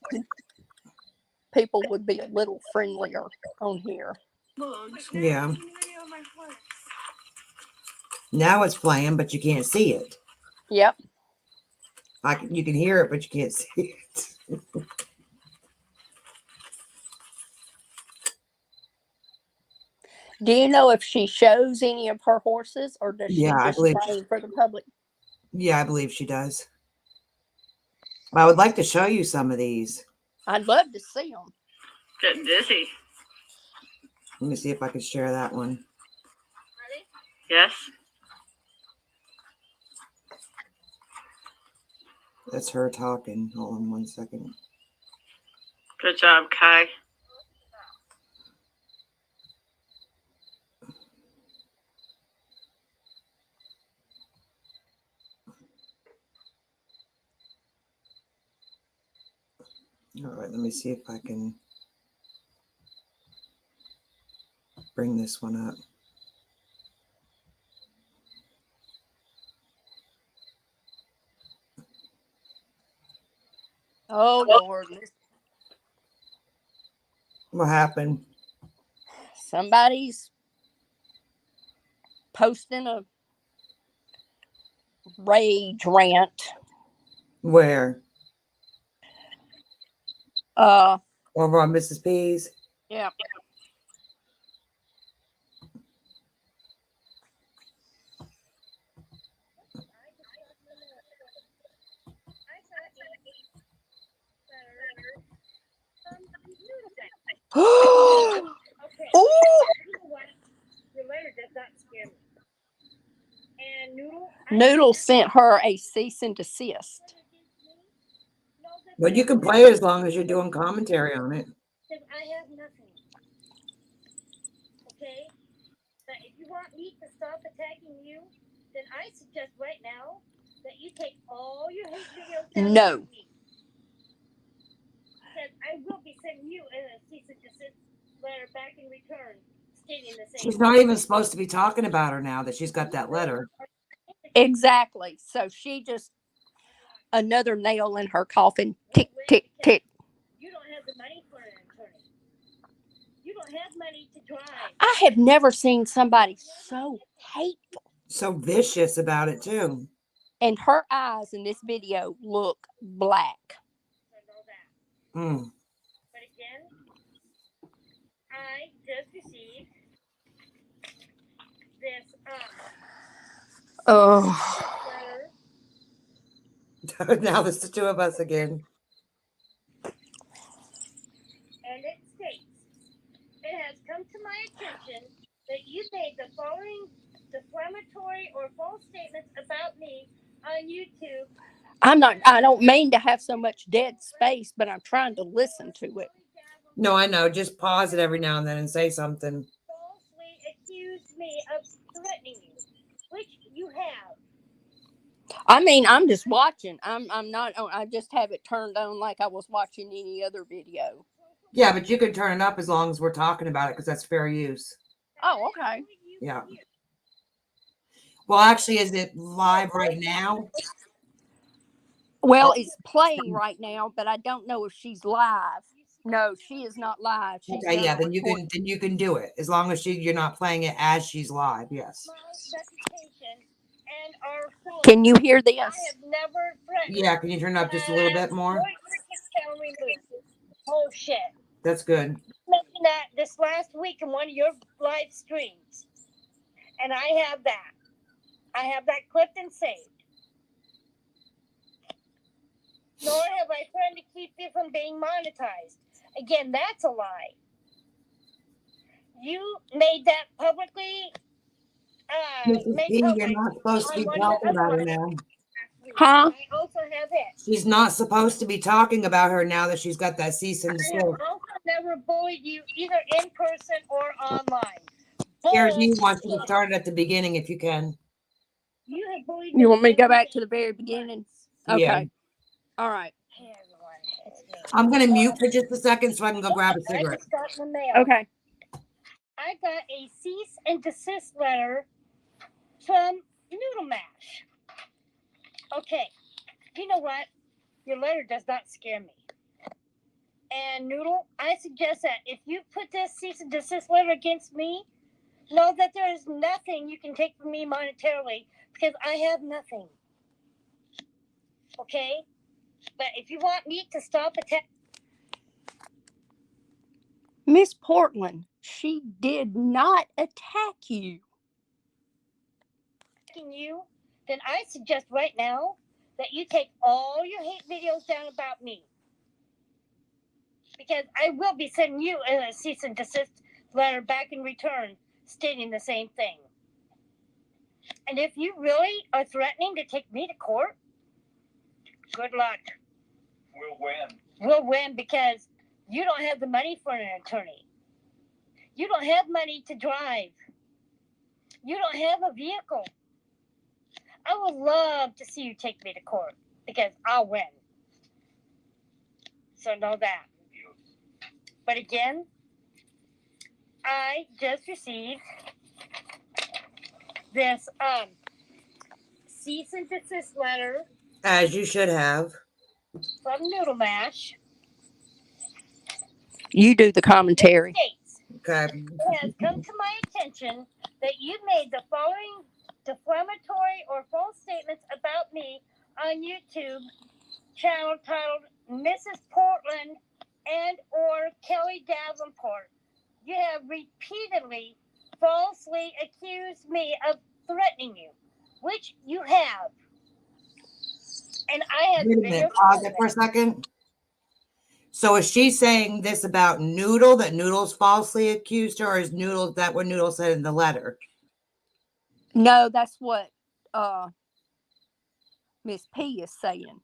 people would be a little friendlier on here. Yeah. Now it's playing, but you can't see it. Yep. You can hear it, but you can't see it. Do you know if she shows any of her horses, or does she Yeah, I just believe. train for the public? Yeah, I believe she does. I would like to show you some of these. I'd love to see them. Getting dizzy. Let me see if I can share that one. Yes. That's her talking. Hold on 1 second. Good job, Kai. All right, let me see if I can bring this one up. Oh, Lord. What happened? Somebody's posting a rage rant. Where? Over on Mrs. P's? Yeah. Okay. Ooh! You know what? Your letter does not scare me. And Noodle sent her a cease and desist. But you can play it as long as you're doing commentary on it. I have nothing. Okay? But if you want me to stop attacking you, then I suggest right now that you take all your hate videos down. No. Because I will be sending you a cease and desist letter back in return, stating the same. She's not even supposed to be talking about her now that she's got that letter. Exactly. So she just, another nail in her coffin. Tick, tick, tick. You don't have the money for an attorney. You don't have money to drive. I have never seen somebody so hateful. So vicious about it, too. And her eyes in this video look black. Mm. But again, I just received this letter. Now it's the two of us again. And it states, it has come to my attention that you made the following defamatory or false statements about me on YouTube. I don't mean to have so much dead space, but I'm trying to listen to it. No, I know. Just pause it every now and then and say something. Falsely accused me of threatening you, which you have. I mean, I'm just watching. I'm not. I just have it turned on like I was watching any other video. Yeah, but you can turn it up as long as we're talking about it because that's fair use. Oh, okay. Yeah. Well, actually, is it live right now? Well, it's playing right now, but I don't know if she's live. No, she is not live. She's Okay, yeah, then you can do it as long as you're not playing it as she's live. Yes. Can you hear this? I have never threatened. Yeah, can you turn it up just a little bit more? Oh shit. That's good. Mentioned that this last week in one of your live streams, and I have that. I have that clipped and saved. Nor have I threatened to keep you from being monetized. Again, that's a lie. You made that publicly. Mrs. B, you're not supposed to be talking about her now. Huh? I also have it. She's not supposed to be talking about her now that she's got that cease and I desist. have also never bullied you either in person or online. Here's you want you to start it at the beginning if you can. You have bullied You want me to go back to the very beginning? Okay. Yeah. All right. Hey everyone. I'm going to mute for just a second so I can go grab a I cigarette. just got in the mail. Okay. I got a cease and desist letter from Noodle Mash. Okay, you know what? Your letter does not scare me. And Noodle, I suggest that if you put this cease and desist letter against me, know that there is nothing you can take from me monetarily because I have nothing. Okay? But if you want me to stop attacking Miss Portland, she did not attack you. You, then I suggest right now that you take all your hate videos down about me. Because I will be sending you a cease and desist letter back in return stating the same thing. And if you really are threatening to take me to court, good luck. We'll win. We'll win because you don't have the money for an attorney. You don't have money to drive. You don't have a vehicle. I would love to see you take me to court because I'll win. So know that. But again, I just received this cease and desist letter. As you should have. From Noodle Mash. You do the commentary. Okay. It has come to my attention that you made the following defamatory or false statements about me on YouTube channel titled Mrs. Portland and or Kelly Davenport. You have repeatedly falsely accused me of threatening you, which you have. And I have Wait a minute, pause it for a second. So is she saying this about Noodle, that Noodle's falsely accused her, or is Noodle that what Noodle said in the letter? No, that's what Miss P is saying.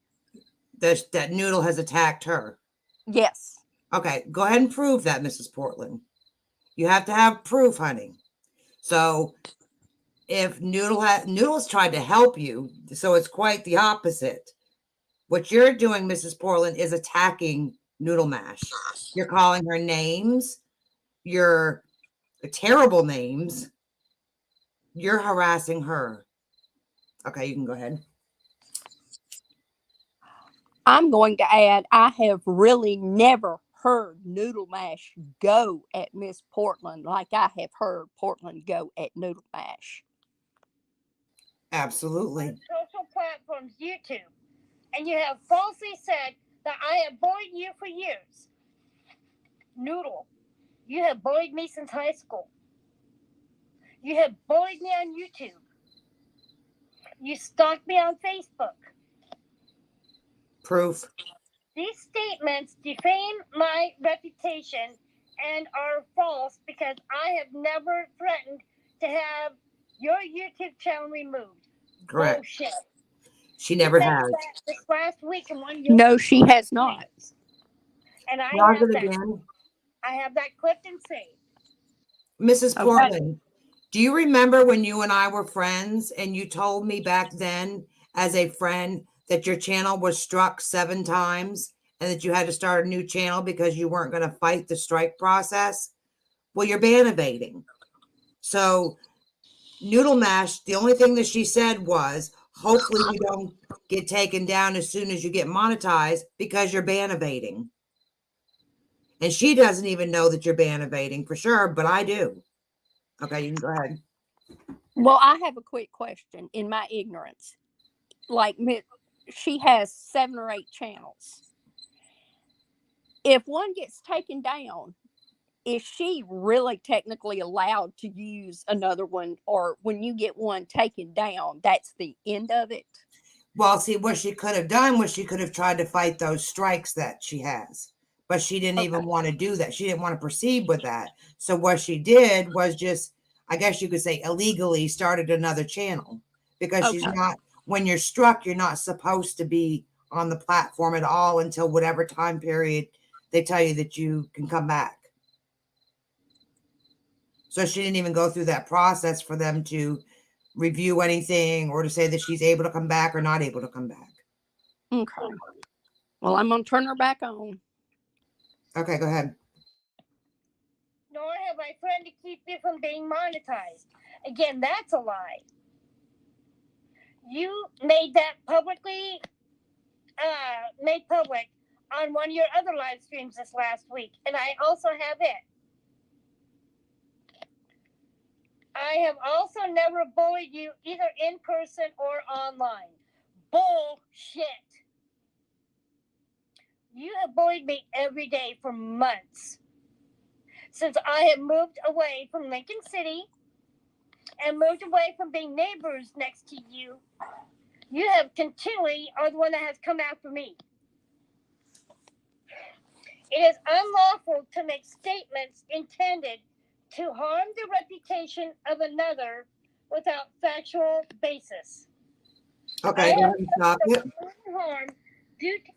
That Noodle has attacked her. Yes. Okay, go ahead and prove that, Mrs. Portland. You have to have proof, honey. So if Noodle's tried to help you, so it's quite the opposite. What you're doing, Mrs. Portland, is attacking Noodle Mash. You're calling her names. You're terrible names. You're harassing her. Okay, you can go ahead. I'm going to add, I have really never heard Noodle Mash go at Miss Portland like I have heard Portland go at Noodle Mash. Absolutely. On social platforms, YouTube. And you have falsely said that I have bullied you for years. Noodle, you have bullied me since high school. You have bullied me on YouTube. You stalked me on Facebook. Proof. These statements defame my reputation and are false because I have never threatened to have your YouTube channel removed. Correct. Bullshit. She never has. This last week in one No, she has not. And I Pause have it that. again. I have that clipped and saved. Mrs. Portland, do you remember when you and I were friends and you told me back then as a friend that your channel was struck 7 times and that you had to start a new channel because you weren't going to fight the strike process? Well, you're ban evading. So Noodle Mash, the only thing that she said was, hopefully you don't get taken down as soon as you get monetized because you're ban evading. And she doesn't even know that you're ban evading for sure, but I do. Okay, you can go ahead. Well, I have a quick question in my ignorance. Like, she has 7 or 8 channels. If one gets taken down, is she really technically allowed to use another one? Or when you get one taken down, that's the end of it? Well, see, what she could have done was she could have tried to fight those strikes that she has. But she didn't even want to do that. She didn't want to proceed with that. So what she did was just, I guess you could say, illegally started another channel. Because she's not, when you're struck, you're not supposed to be on the platform at all until whatever time period they tell you that you can come back. So she didn't even go through that process for them to review anything or to say that she's able to come back or not able to come back. Okay. Well, I'm going to turn her back on. Okay, go ahead. Nor have I threatened to keep you from being monetized. Again, that's a lie. You made that publicly, made public on one of your other live streams this last week, and I also have it. I have also never bullied you either in person or online. Bullshit. You have bullied me every day for months. since I have moved away from Lincoln City and moved away from being neighbors next to you, you have continually are the one that has come after me. It is unlawful to make statements intended to harm the reputation of another without factual basis. Okay, go ahead and stop it. Harm due to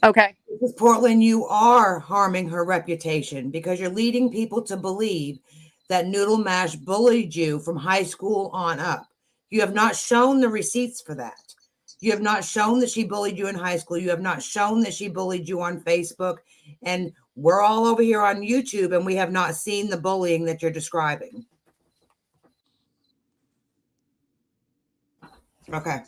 Okay. Mrs. Portland, you are harming her reputation because you're leading people to believe that Noodle Mash bullied you from high school on up. You have not shown the receipts for that. You have not shown that she bullied you in high school. You have not shown that she bullied you on Facebook. And we're all over here on YouTube and we have not seen the bullying that you're describing. Okay.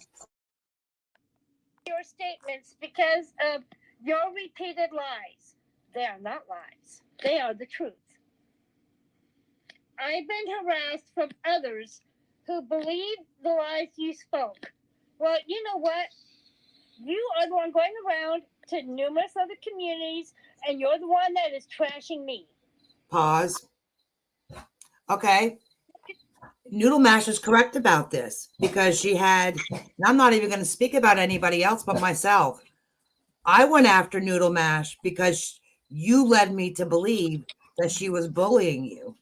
your statements because of your repeated lies. They are not lies. They are the truth. I've been harassed from others who believe the lies you spoke. Well, you know what? You are the one going around to numerous other communities, and you're the one that is trashing me. Pause. Okay. Noodle Mash is correct about this because she had, and I'm not even going to speak about anybody else but myself. I went after Noodle Mash because you led me to believe that she was bullying you.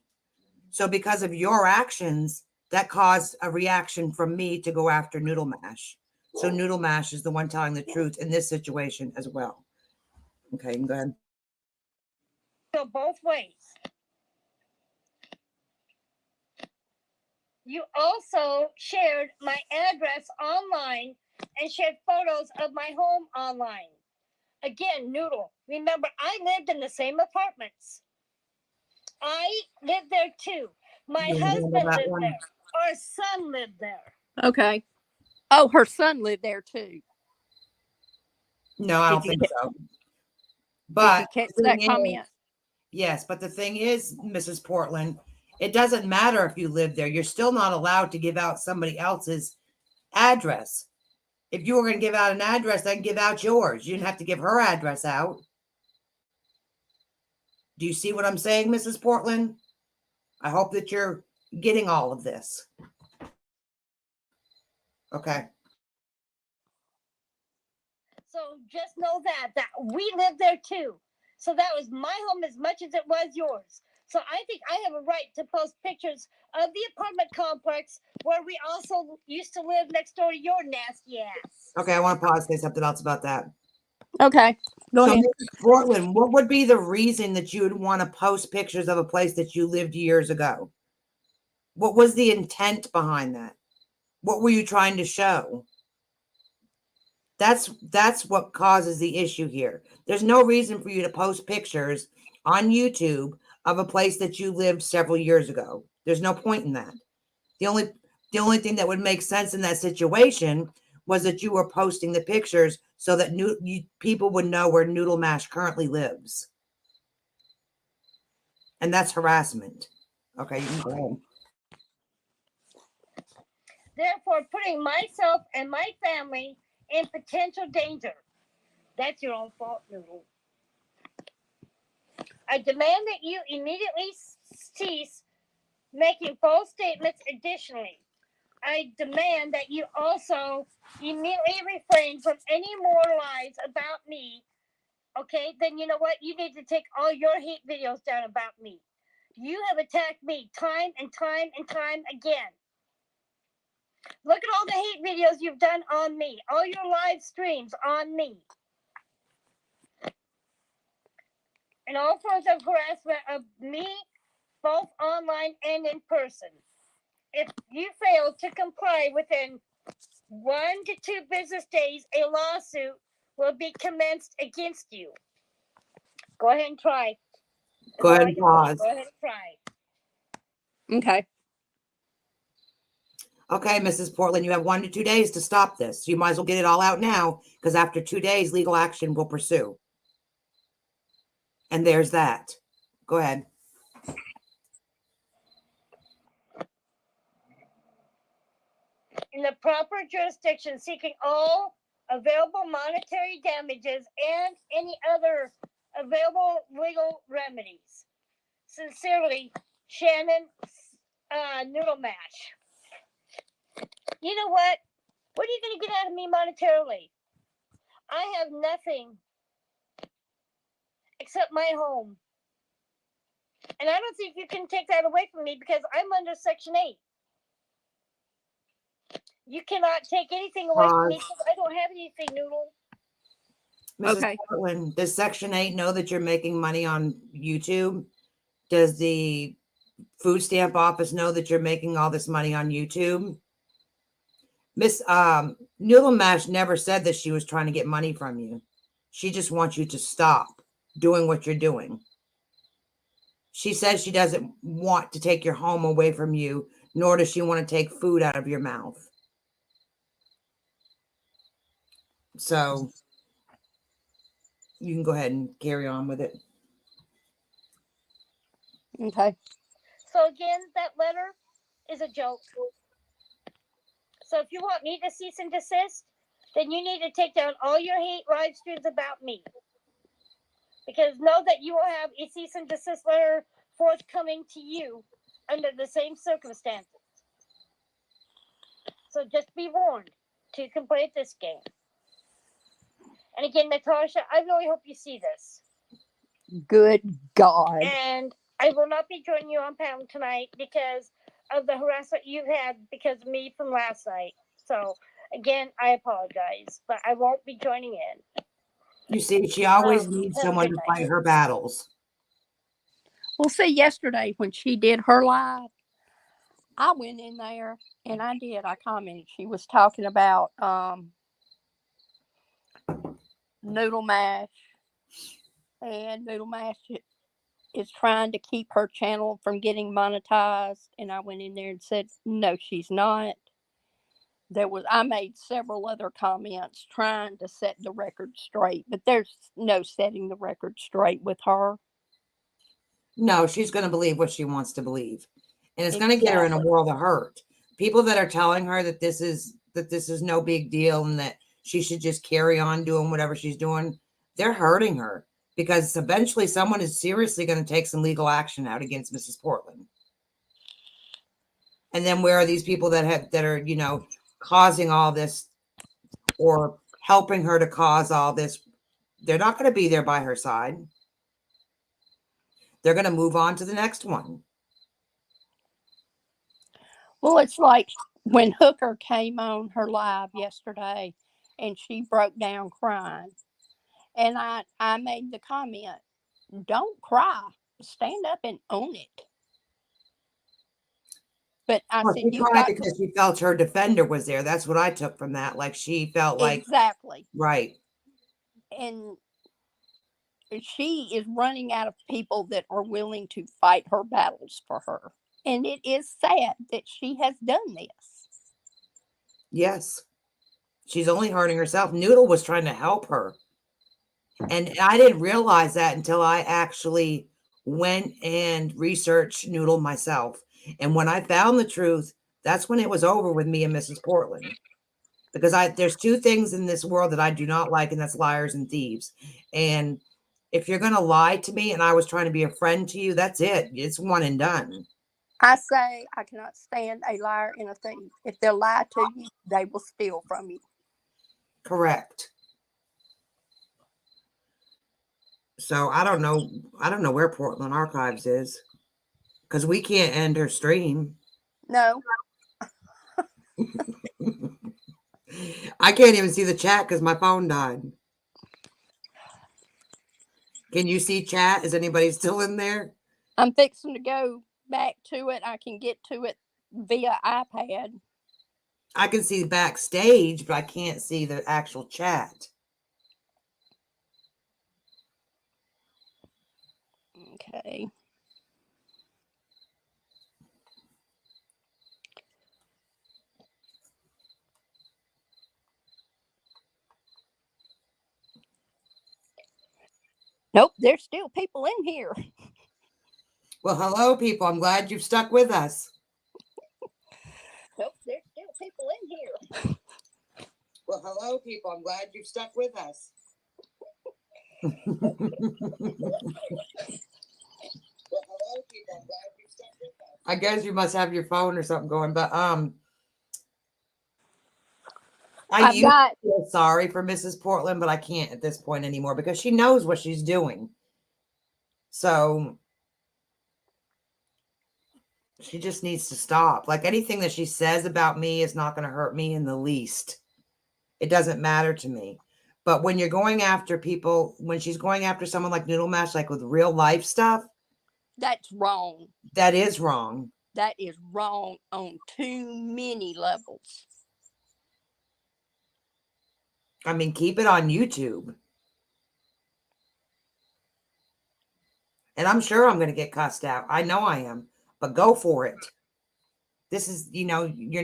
So because of your actions, that caused a reaction from me to go after Noodle Mash. So Noodle Mash is the one telling the truth in this situation as well. Okay, you can go ahead. So both ways. You also shared my address online and shared photos of my home online. Again, Noodle, remember, I lived in the same apartments. I lived there too. My husband lived there. Our son lived there. Okay. Oh, her son lived there too. No, I don't think so. But did you catch that comment? Yes, but the thing is, Mrs. Portland, it doesn't matter if you live there. You're still not allowed to give out somebody else's address. If you were going to give out an address, then give out yours. You didn't have to give her address out. Do you see what I'm saying, Mrs. Portland? I hope that you're getting all of this. Okay. So just know that we lived there too. So that was my home as much as it was yours. So I think I have a right to post pictures of the apartment complex where we also used to live next door to your nasty ass. Okay, I want to pause and say something else about that. Okay, go ahead. Mrs. Portland, what would be the reason that you would want to post pictures of a place that you lived years ago? What was the intent behind that? What were you trying to show? That's what causes the issue here. There's no reason for you to post pictures on YouTube of a place that you lived several years ago. There's no point in that. The only thing that would make sense in that situation was that you were posting the pictures so that people would know where Noodle Mash currently lives. And that's harassment. Okay, you can go home. Therefore, putting myself and my family in potential danger. That's your own fault, Noodle. I demand that you immediately cease making false statements. Additionally, I demand that you also immediately refrain from any more lies about me. Okay, then you know what? You need to take all your hate videos down about me. You have attacked me time and time and time again. Look at all the hate videos you've done on me, all your live streams on me, and all forms of harassment of me, both online and in person. If you fail to comply within 1 to 2 business days, a lawsuit will be commenced against you. Go ahead and try. Go ahead and pause. Go ahead and try. Okay. Okay, Mrs. Portland, you have 1 to 2 days to stop this. You might as well get it all out now because after 2 days, legal action will pursue. And there's that. Go ahead. In the proper jurisdiction, seeking all available monetary damages and any other available legal remedies. Sincerely, Shannon Noodle Mash. You know what? What are you going to get out of me monetarily? I have nothing except my home. And I don't think you can take that away from me because I'm under Section 8. You cannot take anything away from me because I don't have anything, Noodle. Mrs. Portland, does Section 8 know that you're making money on YouTube? Does the food stamp office know that you're making all this money on YouTube? Miss Noodle Mash never said that she was trying to get money from you. She just wants you to stop doing what you're doing. She says she doesn't want to take your home away from you, nor does she want to take food out of your mouth. So you can go ahead and carry on with it. Okay. So again, that letter is a joke. So if you want me to cease and desist, then you need to take down all your hate live streams about me. Because know that you will have a cease and desist letter forthcoming to you under the same circumstances. So just be warned to complete this game. And again, Natasha, I really hope you see this. Good God. And I will not be joining you on panel tonight because of the harassment you had because of me from last night. So again, I apologize, but I won't be joining in. You see, she always needs someone to fight her battles. Well, see, yesterday when she did her live, I went in there and I commented. She was talking about Noodle Mash, and Noodle Mash is trying to keep her channel from getting monetized. And I went in there and said, no, she's not. I made several other comments trying to set the record straight, but there's no setting the record straight with her. No, she's going to believe what she wants to believe. And it's going to get her in a world of hurt. People that are telling her that this is no big deal and that she should just carry on doing whatever she's doing, they're hurting her because eventually someone is seriously going to take some legal action out against Mrs. Portland. And then where are these people that are, you know, causing all this or helping her to cause all this? They're not going to be there by her side. They're going to move on to the next one. Well, it's like when Hooker came on her live yesterday and she broke down crying. And I made the comment, don't cry. Stand up and own it. But I said, she cried because she felt her defender was there. That's what I took from that. Like she felt like exactly right. And she is running out of people that are willing to fight her battles for her. And it is sad that she has done this. Yes. She's only hurting herself. Noodle was trying to help her. And I didn't realize that until I actually went and researched Noodle myself. And when I found the truth, that's when it was over with me and Mrs. Portland. Because there's two things in this world that I do not like, and that's liars and thieves. And if you're going to lie to me and I was trying to be a friend to you, that's it. It's one and done. I say I cannot stand a liar and a thief. If they lie to you, they will steal from you. Correct. So I don't know where Portland Archives is because we can't end her stream. No. I can't even see the chat because my phone died. Can you see chat? Is anybody still in there? I'm fixing to go back to it. I can get to it via iPad. I can see backstage, but I can't see the actual chat. Okay. Nope, there's still people in here. Well, hello, people. I'm glad you've stuck with us. Nope, there's still people in here. Well, hello, people. I'm glad you've stuck with us. Well, hello, I guess you must have your phone or something going, but I I've used got to feel sorry for Mrs. Portland, but I can't at this point anymore because she knows what she's doing. So she just needs to stop. Like anything that she says about me is not going to hurt me in the least. It doesn't matter to me. But when you're going after people, when she's going after someone like Noodle Mash, like with real life stuff, that's wrong. that is wrong. That is wrong on too many levels. I mean, keep it on YouTube. And I'm sure I'm going to get cussed out. I know I am, but go for it. This is,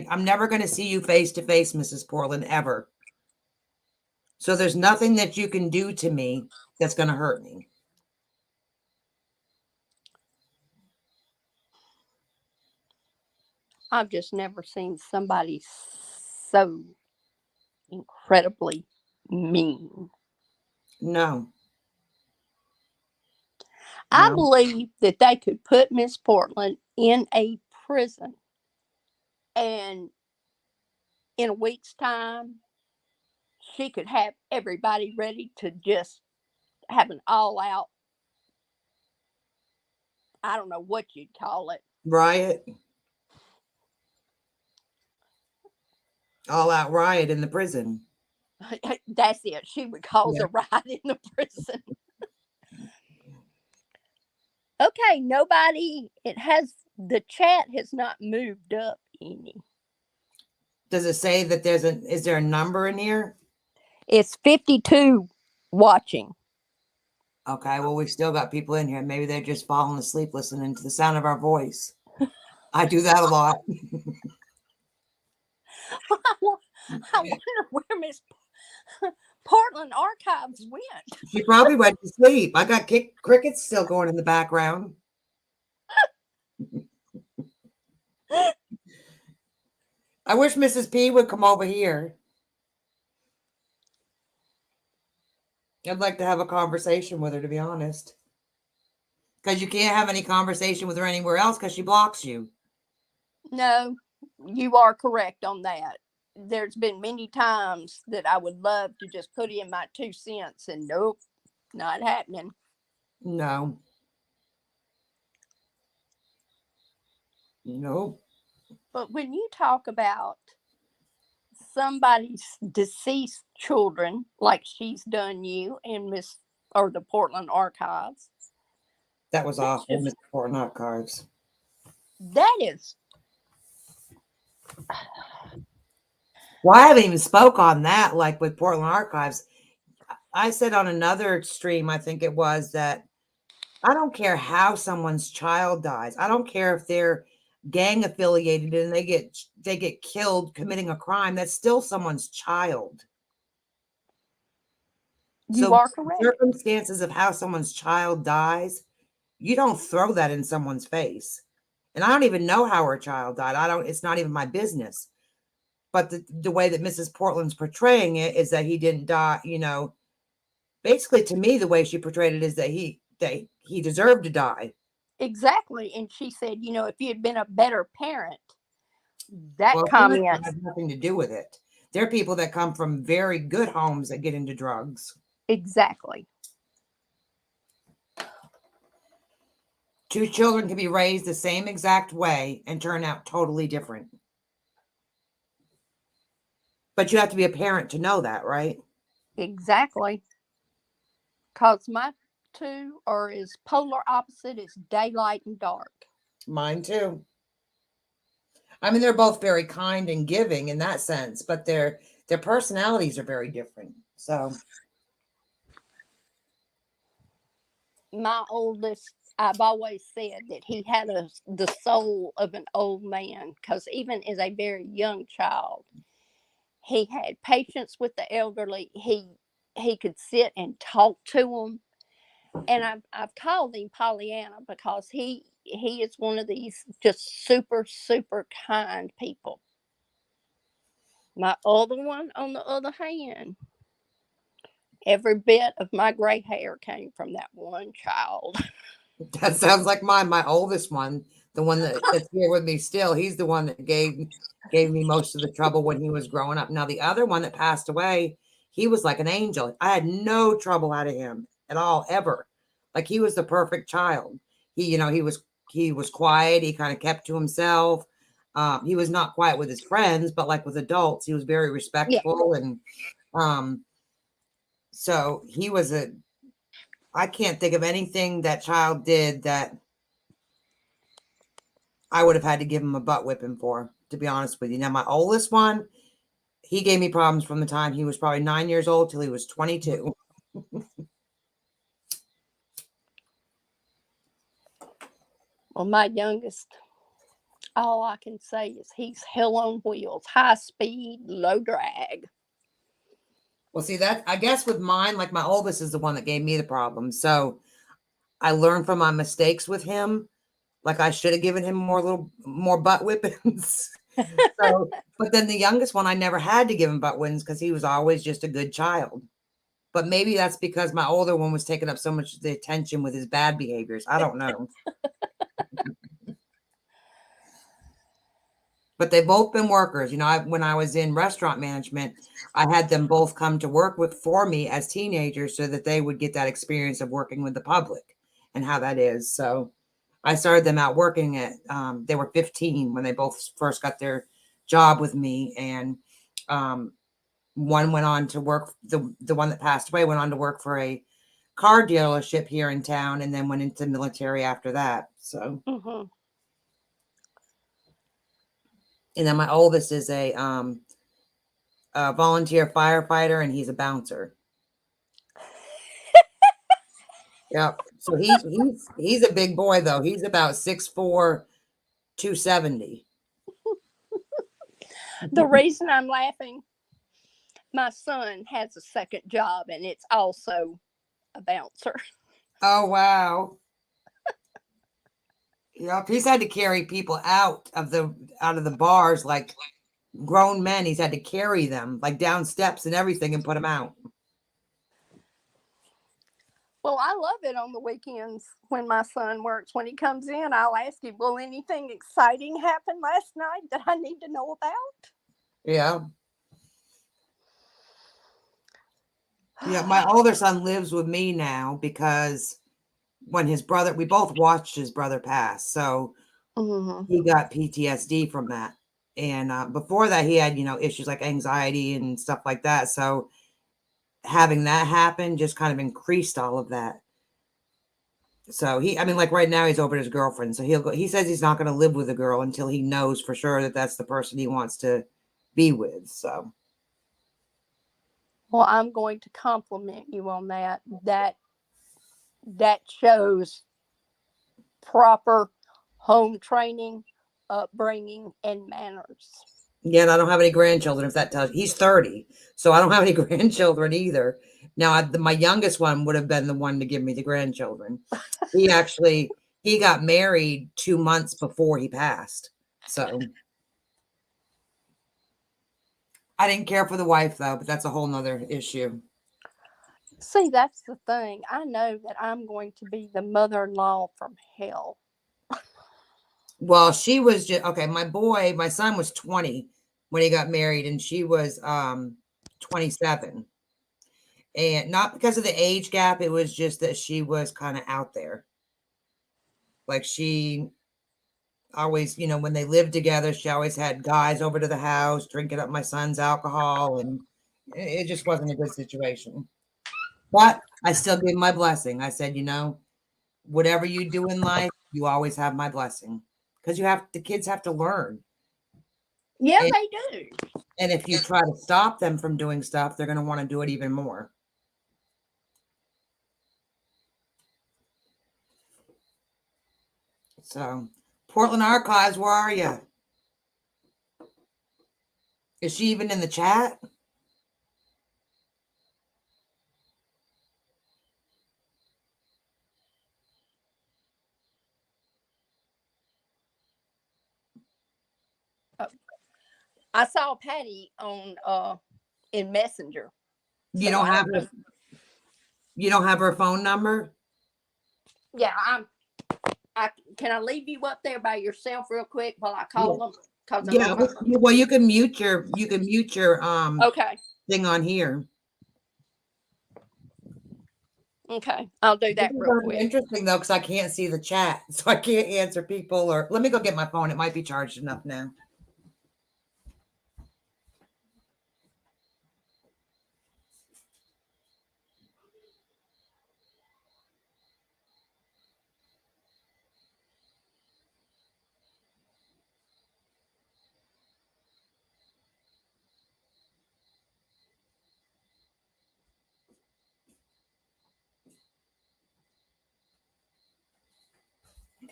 I'm never going to see you face to face, Mrs. Portland, ever. So there's nothing that you can do to me that's going to hurt me. I've just never seen somebody so incredibly mean. No. I believe that they could put Miss Portland in a prison, and in a week's time, she could have everybody ready to just have an all-out, I don't know what you'd call it. Riot. All-out riot in the prison. That's it. She would cause a riot in the prison. Okay, the chat has not moved up any. Does it say that is there a number in here? It's 52 watching. Okay, well, we've still got people in here. Maybe they're just falling asleep listening to the sound of our voice. I do that a lot. I wonder where Miss Portland Archives went. She probably went to sleep. I got crickets still going in the background. I wish Mrs. P would come over here. I'd like to have a conversation with her, to be honest. Because you can't have any conversation with her anywhere else because she blocks you. No, you are correct on that. There's been many times that I would love to just put in my 2 cents, and nope, not happening. No. Nope. But when you talk about somebody's deceased children, like she's done you and the Portland Archives. That was awful, Miss Portland Archives. That is. Well, I haven't even spoke on that, like with Portland Archives. I said on another stream, I think it was, that I don't care how someone's child dies. I don't care if they're gang affiliated and they get killed committing a crime. That's still someone's child. You are correct. Circumstances of how someone's child dies, you don't throw that in someone's face. And I don't even know how her child died. It's not even my business. But the way that Mrs. Portland's portraying it is that he didn't die, basically to me, the way she portrayed it is that he deserved to die. Exactly. And she said, if you had been a better parent, that comment has nothing to do with it. There are people that come from very good homes that get into drugs. Exactly. 2 children can be raised the same exact way and turn out totally different. But you have to be a parent to know that, right? Exactly. Because my 2 are as polar opposite as daylight and dark. Mine too. I mean, they're both very kind and giving in that sense, but their personalities are very different. So my oldest, I've always said that he had the soul of an old man, because even as a very young child, he had patience with the elderly. He could sit and talk to them. And I've called him Pollyanna because he is one of these just super, super kind people. My other one, on the other hand, every bit of my gray hair came from that one child. That sounds like mine. My oldest one, the one that's here with me still, he's the one that gave me most of the trouble when he was growing up. Now, the other one that passed away, he was like an angel. I had no trouble out of him at all, ever. Like, he was the perfect child. He was quiet. He kind of kept to himself. He was not quiet with his friends, but like with adults, he was very respectful. And so he was I can't think of anything that child did that I would have had to give him a butt whipping for, to be honest with you. Now, my oldest one, he gave me problems from the time he was probably 9 years old till he was 22. Well, my youngest, all I can say is he's hell on wheels, high speed, low drag. Well, see, that, I guess with mine, like my oldest is the one that gave me the problem. So I learned from my mistakes with him. Like, I should have given him more butt whippings. So, but then the youngest one, I never had to give him butt whippings because he was always just a good child. But maybe that's because my older one was taking up so much of the attention with his bad behaviors. I don't know. But they've both been workers. You know, when I was in restaurant management, I had them both come to work for me as teenagers so that they would get that experience of working with the public and how that is. So I started them out working at, they were 15 when they both first got their job with me. And one went on to work, the one that passed away went on to work for a car dealership here in town and then went into the military after that. So. Mm-hmm. And then my oldest is a volunteer firefighter, and he's a bouncer. Yep. So he's a big boy though. He's about 6'4", 270. The reason I'm laughing, my son has a second job, and it's also a bouncer. Oh wow. Yep, he's had to carry people out of the bars, like grown men. He's had to carry them like down steps and everything and put them out. Well, I love it on the weekends when my son works. When he comes in, I'll ask him, "Will anything exciting happen last night that I need to know about?" Yeah. Yeah, my older son lives with me now because when we both watched his brother pass. So he got PTSD from that. And before that, he had, issues like anxiety and stuff like that. So having that happen just kind of increased all of that. So like right now he's over his girlfriend. So he says he's not going to live with a girl until he knows for sure that that's the person he wants to be with. So. Well, I'm going to compliment you on that. That shows proper home training, upbringing, and manners. Yeah, and I don't have any grandchildren, if that tells you. He's 30, so I don't have any grandchildren either. Now, my youngest one would have been the one to give me the grandchildren. He got married 2 months before he passed. So I didn't care for the wife, though, but that's a whole nother issue. See, that's the thing. I know that I'm going to be the mother-in-law from hell. Well, she was just, okay, my son was 20 when he got married, and she was 27. And not because of the age gap, it was just that she was kind of out there. Like, she always, when they lived together, she always had guys over to the house drinking up my son's alcohol, and it just wasn't a good situation. But I still gave my blessing. I said, whatever you do in life, you always have my blessing. Because the kids have to learn. Yeah, they do. And if you try to stop them from doing stuff, they're going to want to do it even more. So, Portland Archives, where are you? Is she even in the chat? I saw Patty on in Messenger. You don't have her phone number? Yeah, can I leave you up there by yourself real quick while I call them? Cause I Yeah. know Well, you can mute your okay. thing on here. Okay, I'll do that real quick. Interesting though, because I can't see the chat, so I can't answer people. Or let me go get my phone. It might be charged enough now.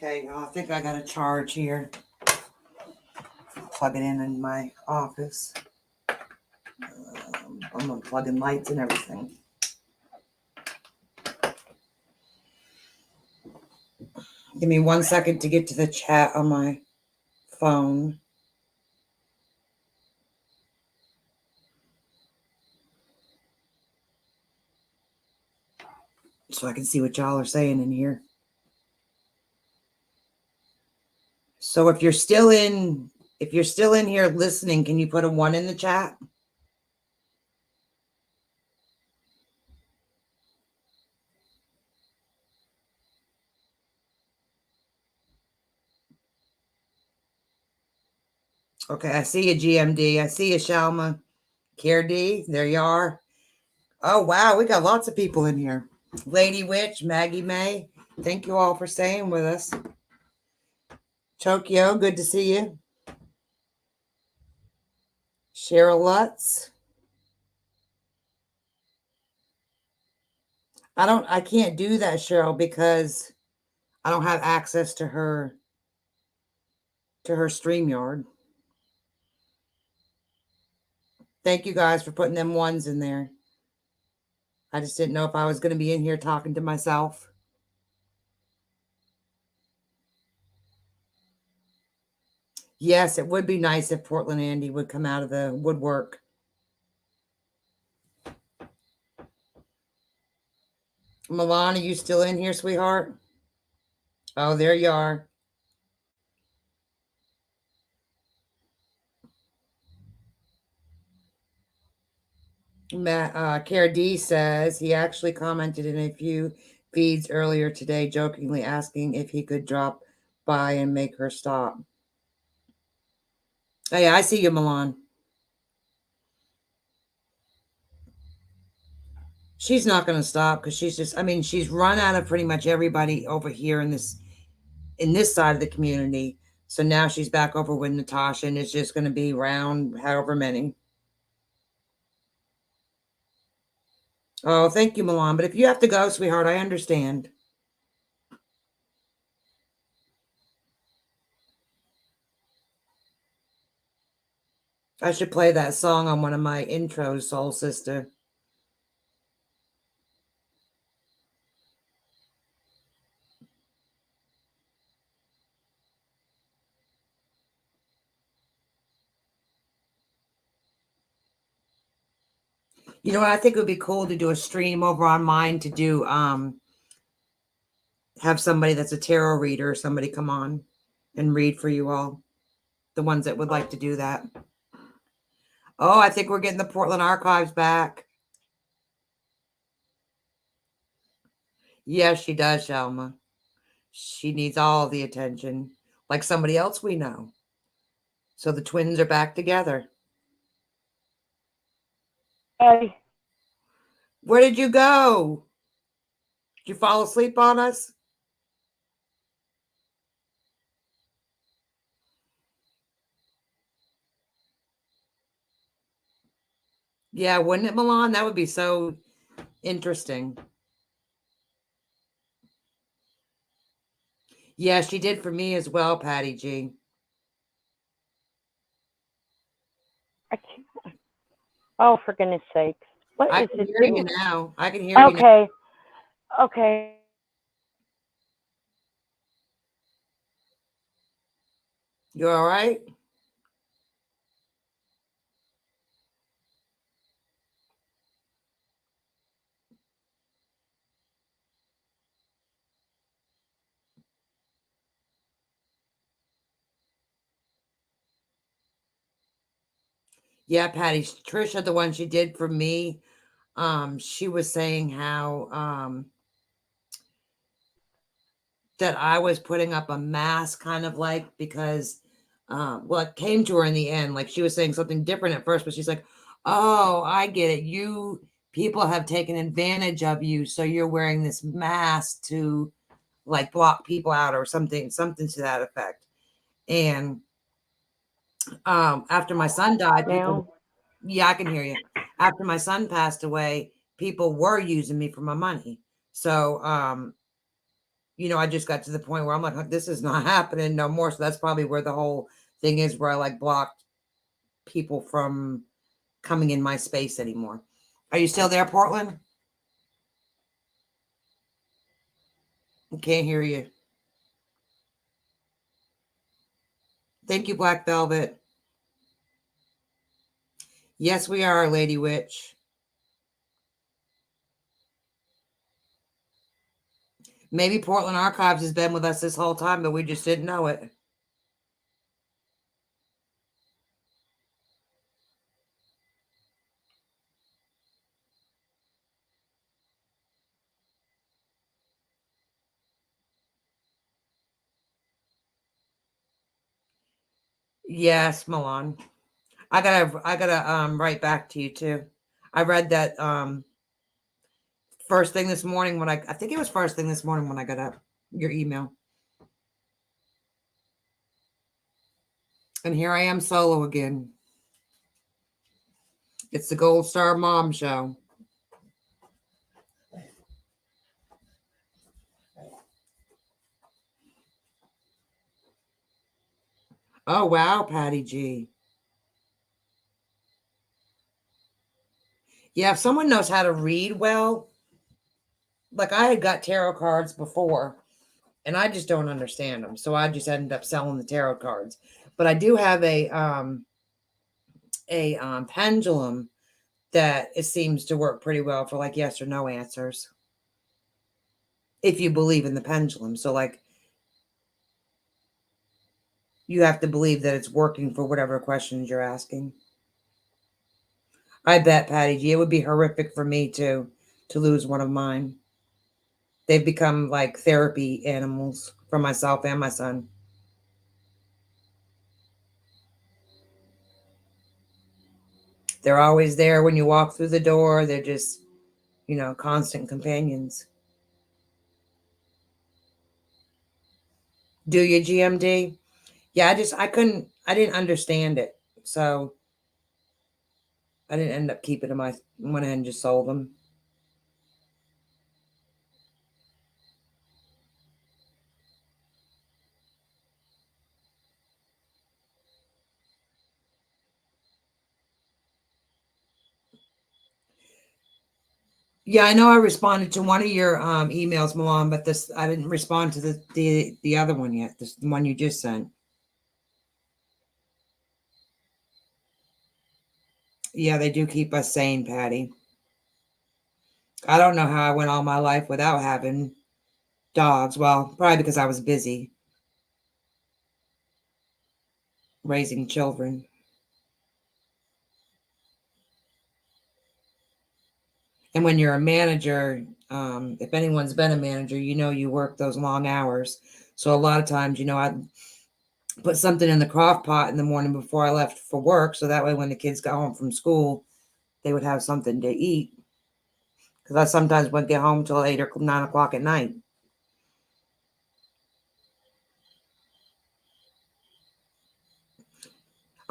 Okay, I think I got a charge here. Plug it in my office. I'm unplugging lights and everything. Give me 1 second to get to the chat on my phone. So I can see what y'all are saying in here. So if you're still in here listening, can you put a 1 in the chat? Okay, I see you, GMD. I see you, Shalma. Care D, there you are. Oh, wow, we got lots of people in here. Lady Witch, Maggie May, thank you all for staying with us. Tokyo, good to see you. Cheryl Lutz. I can't do that, Cheryl, because I don't have access to her StreamYard. Thank you guys for putting them 1s in there. I just didn't know if I was going to be in here talking to myself. Yes, it would be nice if Portland Andy would come out of the woodwork. Milan, are you still in here, sweetheart? Oh, there you are. Matt, Cara D says he actually commented in a few feeds earlier today, jokingly asking if he could drop by and make her stop. Oh, yeah, I see you, Milan. She's not going to stop because she's run out of pretty much everybody over here in this side of the community. So now she's back over with Natasha, and it's just going to be round however many. Oh, thank you, Milan. But if you have to go, sweetheart, I understand. I should play that song on one of my intros, Soul Sister. You know what? I think it would be cool to do a stream over on mine to do, have somebody that's a tarot reader or somebody come on and read for you all. The ones that would like to do that. Oh, I think we're getting the Portland Archives back. Yes, she does, Shalma. She needs all the attention, like somebody else we know. So the twins are back together. Hey. Where did you go? Did you fall asleep on us? Yeah, wouldn't it, Milan? That would be so interesting. Yeah, she did for me as well, Patty G. I can't. Oh, for goodness sakes. What I is can it hear doing? you now. I can hear you now. Okay. Okay. You all right? Yeah, Patty, Trisha, the one she did for me, she was saying how that I was putting up a mask kind of like because well, it came to her in the end. Like she was saying something different at first, but she's like, oh, I get it. You people have taken advantage of you, so you're wearing this mask to like block people out or something to that effect. And after my son died, people, yeah, I can hear you. After my son passed away, people were using me for my money. So I just got to the point where I'm like, this is not happening no more. So that's probably where the whole thing is, where I like blocked people from coming in my space anymore. Are you still there, Portland? I can't hear you. Thank you, Black Velvet. Yes, we are, Lady Witch. Maybe Portland Archives has been with us this whole time, but we just didn't know it. Yes, Milan. I gotta write back to you too. I read that first thing this morning when I think it was first thing this morning when I got up, your email. And here I am solo again. It's the Gold Star Mom Show. Oh, wow, Patty G. Yeah, if someone knows how to read well, like I had got tarot cards before, and I just don't understand them. So I just ended up selling the tarot cards. But I do have a pendulum that it seems to work pretty well for like yes or no answers. If you believe in the pendulum. So like you have to believe that it's working for whatever questions you're asking. I bet, Patty G, it would be horrific for me to lose one of mine. They've become like therapy animals for myself and my son. They're always there when you walk through the door. They're just, constant companions. Do you, GMD? Yeah, I didn't understand it. So I didn't end up keeping them. I went ahead and just sold them. Yeah, I know I responded to one of your emails, Milan, but I didn't respond to the other one yet. The one you just sent. Yeah, they do keep us sane, Patty. I don't know how I went all my life without having dogs. Well, probably because I was busy raising children. And when you're a manager, if anyone's been a manager, you work those long hours. So a lot of times, I'd put something in the crock pot in the morning before I left for work. So that way when the kids got home from school, they would have something to eat. Because I sometimes wouldn't get home till 8 or 9 o'clock at night.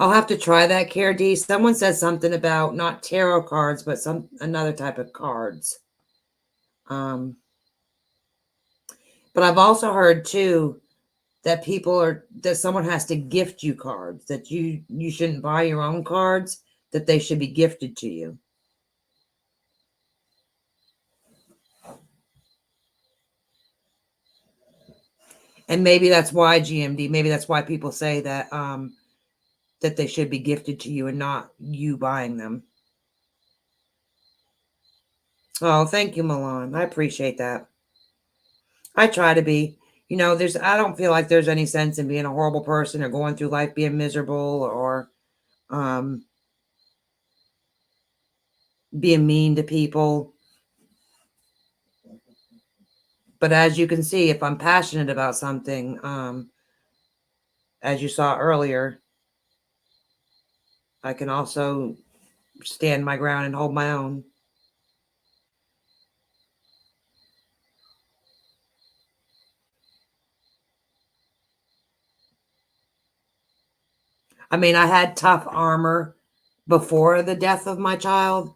I'll have to try that, Care D. Someone said something about not tarot cards, but another type of cards. But I've also heard too that someone has to gift you cards, that you shouldn't buy your own cards, that they should be gifted to you. And maybe that's why, GMD, maybe that's why people say that that they should be gifted to you and not you buying them. Oh, thank you, Milan. I appreciate that. I try to be. I don't feel like there's any sense in being a horrible person or going through life being miserable or being mean to people. But as you can see, if I'm passionate about something, as you saw earlier, I can also stand my ground and hold my own. I mean, I had tough armor before the death of my child,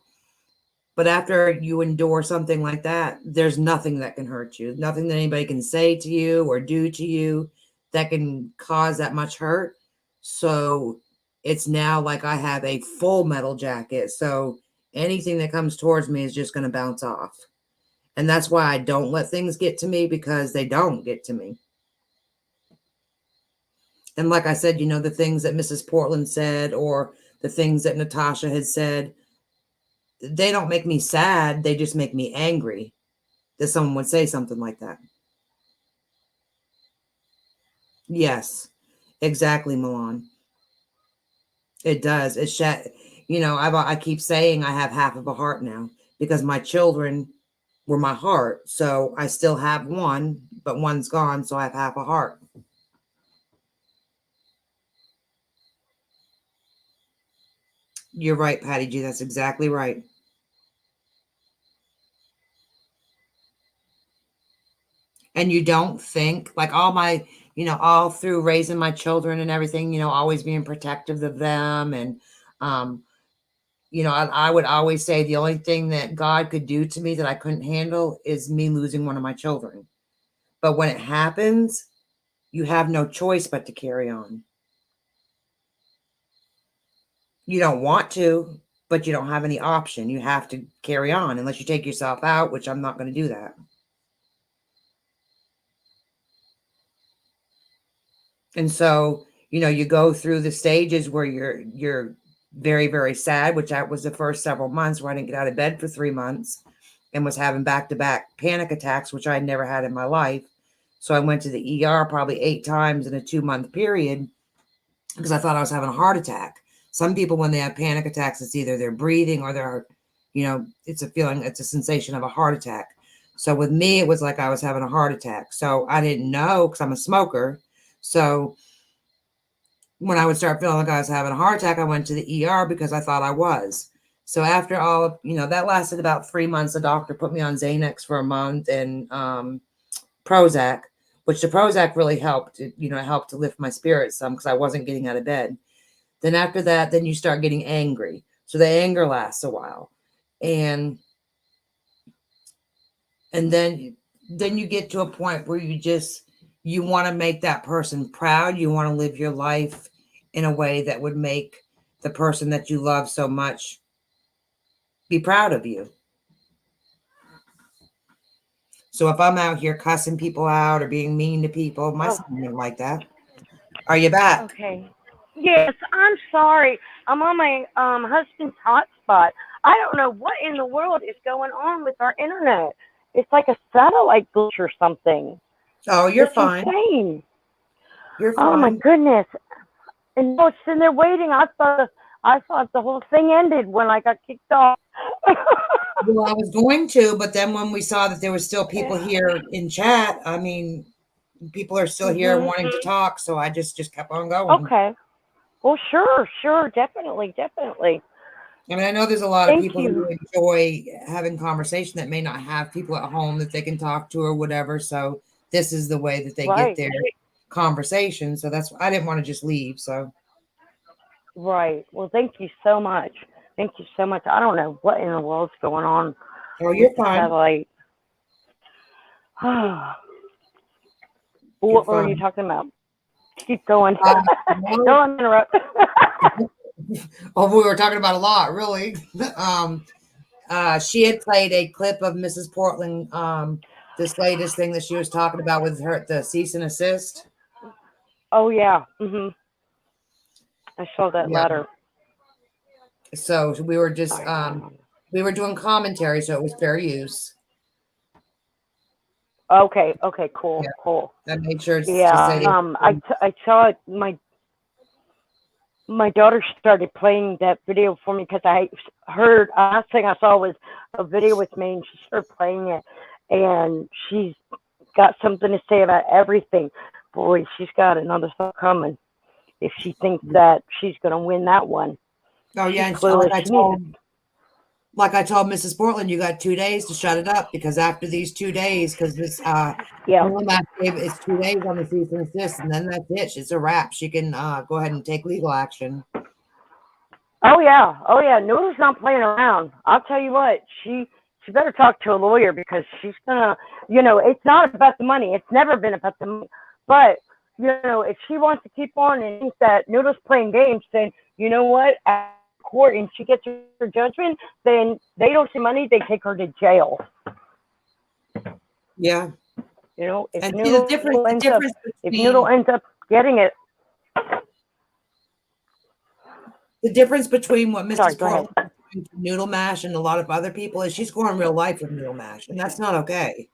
but after you endure something like that, there's nothing that can hurt you. Nothing that anybody can say to you or do to you that can cause that much hurt. So it's now like I have a full metal jacket. So anything that comes towards me is just going to bounce off. And that's why I don't let things get to me, because they don't get to me. And like I said, the things that Mrs. Portland said, or the things that Natasha had said, they don't make me sad. They just make me angry that someone would say something like that. Yes, exactly, Milan. It does. I keep saying I have half of a heart now, because my children were my heart. So I still have one, but one's gone. So I have half a heart. You're right, Patty G. That's exactly right. And you don't think, like, all through raising my children and everything, always being protective of them. And, I would always say the only thing that God could do to me that I couldn't handle is me losing one of my children. But when it happens, you have no choice but to carry on. You don't want to, but you don't have any option. You have to carry on unless you take yourself out, which I'm not going to do that. And so, you go through the stages where you're very, very sad, which that was the first several months where I didn't get out of bed for 3 months and was having back-to-back panic attacks, which I had never had in my life. So I went to the ER probably 8 times in a 2-month period because I thought I was having a heart attack. Some people, when they have panic attacks, it's either they're breathing or they're, it's a sensation of a heart attack. So with me, it was like I was having a heart attack. So I didn't know, because I'm a smoker. So when I would start feeling like I was having a heart attack, I went to the ER because I thought I was. So after all, that lasted about 3 months. The doctor put me on Xanax for a month and Prozac, which the Prozac really helped. It helped to lift my spirits some because I wasn't getting out of bed. Then after that, then you start getting angry. So the anger lasts a while. And then you get to a point where you want to make that person proud. You want to live your life in a way that would make the person that you love so much be proud of you. So if I'm out here cussing people out or being mean to people, my son didn't like that. Are you back? Okay. Yes, I'm sorry. I'm on my husband's hotspot. I don't know what in the world is going on with our internet. It's like a satellite glitch or something. Oh, you're fine. Insane. You're fine. Oh my goodness. And I was sitting there waiting. I thought the whole thing ended when I got kicked off. Well, I was going to, but then when we saw that there were still people here in chat, I mean, people are still here wanting to talk, so I just kept on going. Okay. Well, sure, definitely. I mean, I know there's a lot of people who enjoy having conversation that may not have people at home that they can talk to or whatever. So this is the way that they get their conversation. So that's, I didn't want to just leave. So. Right. Well, thank you so much. I don't know what in the world's going on. Oh, you're fine. Satellite. What were you talking about? Keep going. Don't interrupt. Oh, we were talking about a lot, really. She had played a clip of Mrs. Portland, this latest thing that she was talking about with the cease and assist. Oh yeah. I saw that letter. So we were just we were doing commentary, so it was fair use. Okay, cool. I made sure to say I saw my my daughter started playing that video for me because I heard, last thing I saw was a video with me, and she started playing it, and she's got something to say about everything. Boy, she's got another thought coming if she thinks that she's going to win that one. Oh yeah, She's and clueless. like I told Mrs. Portland, you got 2 days to shut it up, because after these 2 days, because this it's 2 days on the cease and desist, and then that's it. It's a wrap. She can go ahead and take legal action. Oh yeah, Noodle's not playing around. I'll tell you what, she better talk to a lawyer, because she's gonna, it's not about the money. It's never been about the money. But if she wants to keep on and think that Noodle's playing games, then you know what? At court and she gets her judgment, then they don't see money. They take her to jail. Yeah. If and Noodle ends up getting it. The difference between what Mrs. Portland doing to Noodle Mash and a lot of other people is she's going real life with Noodle Mash, and that's not okay.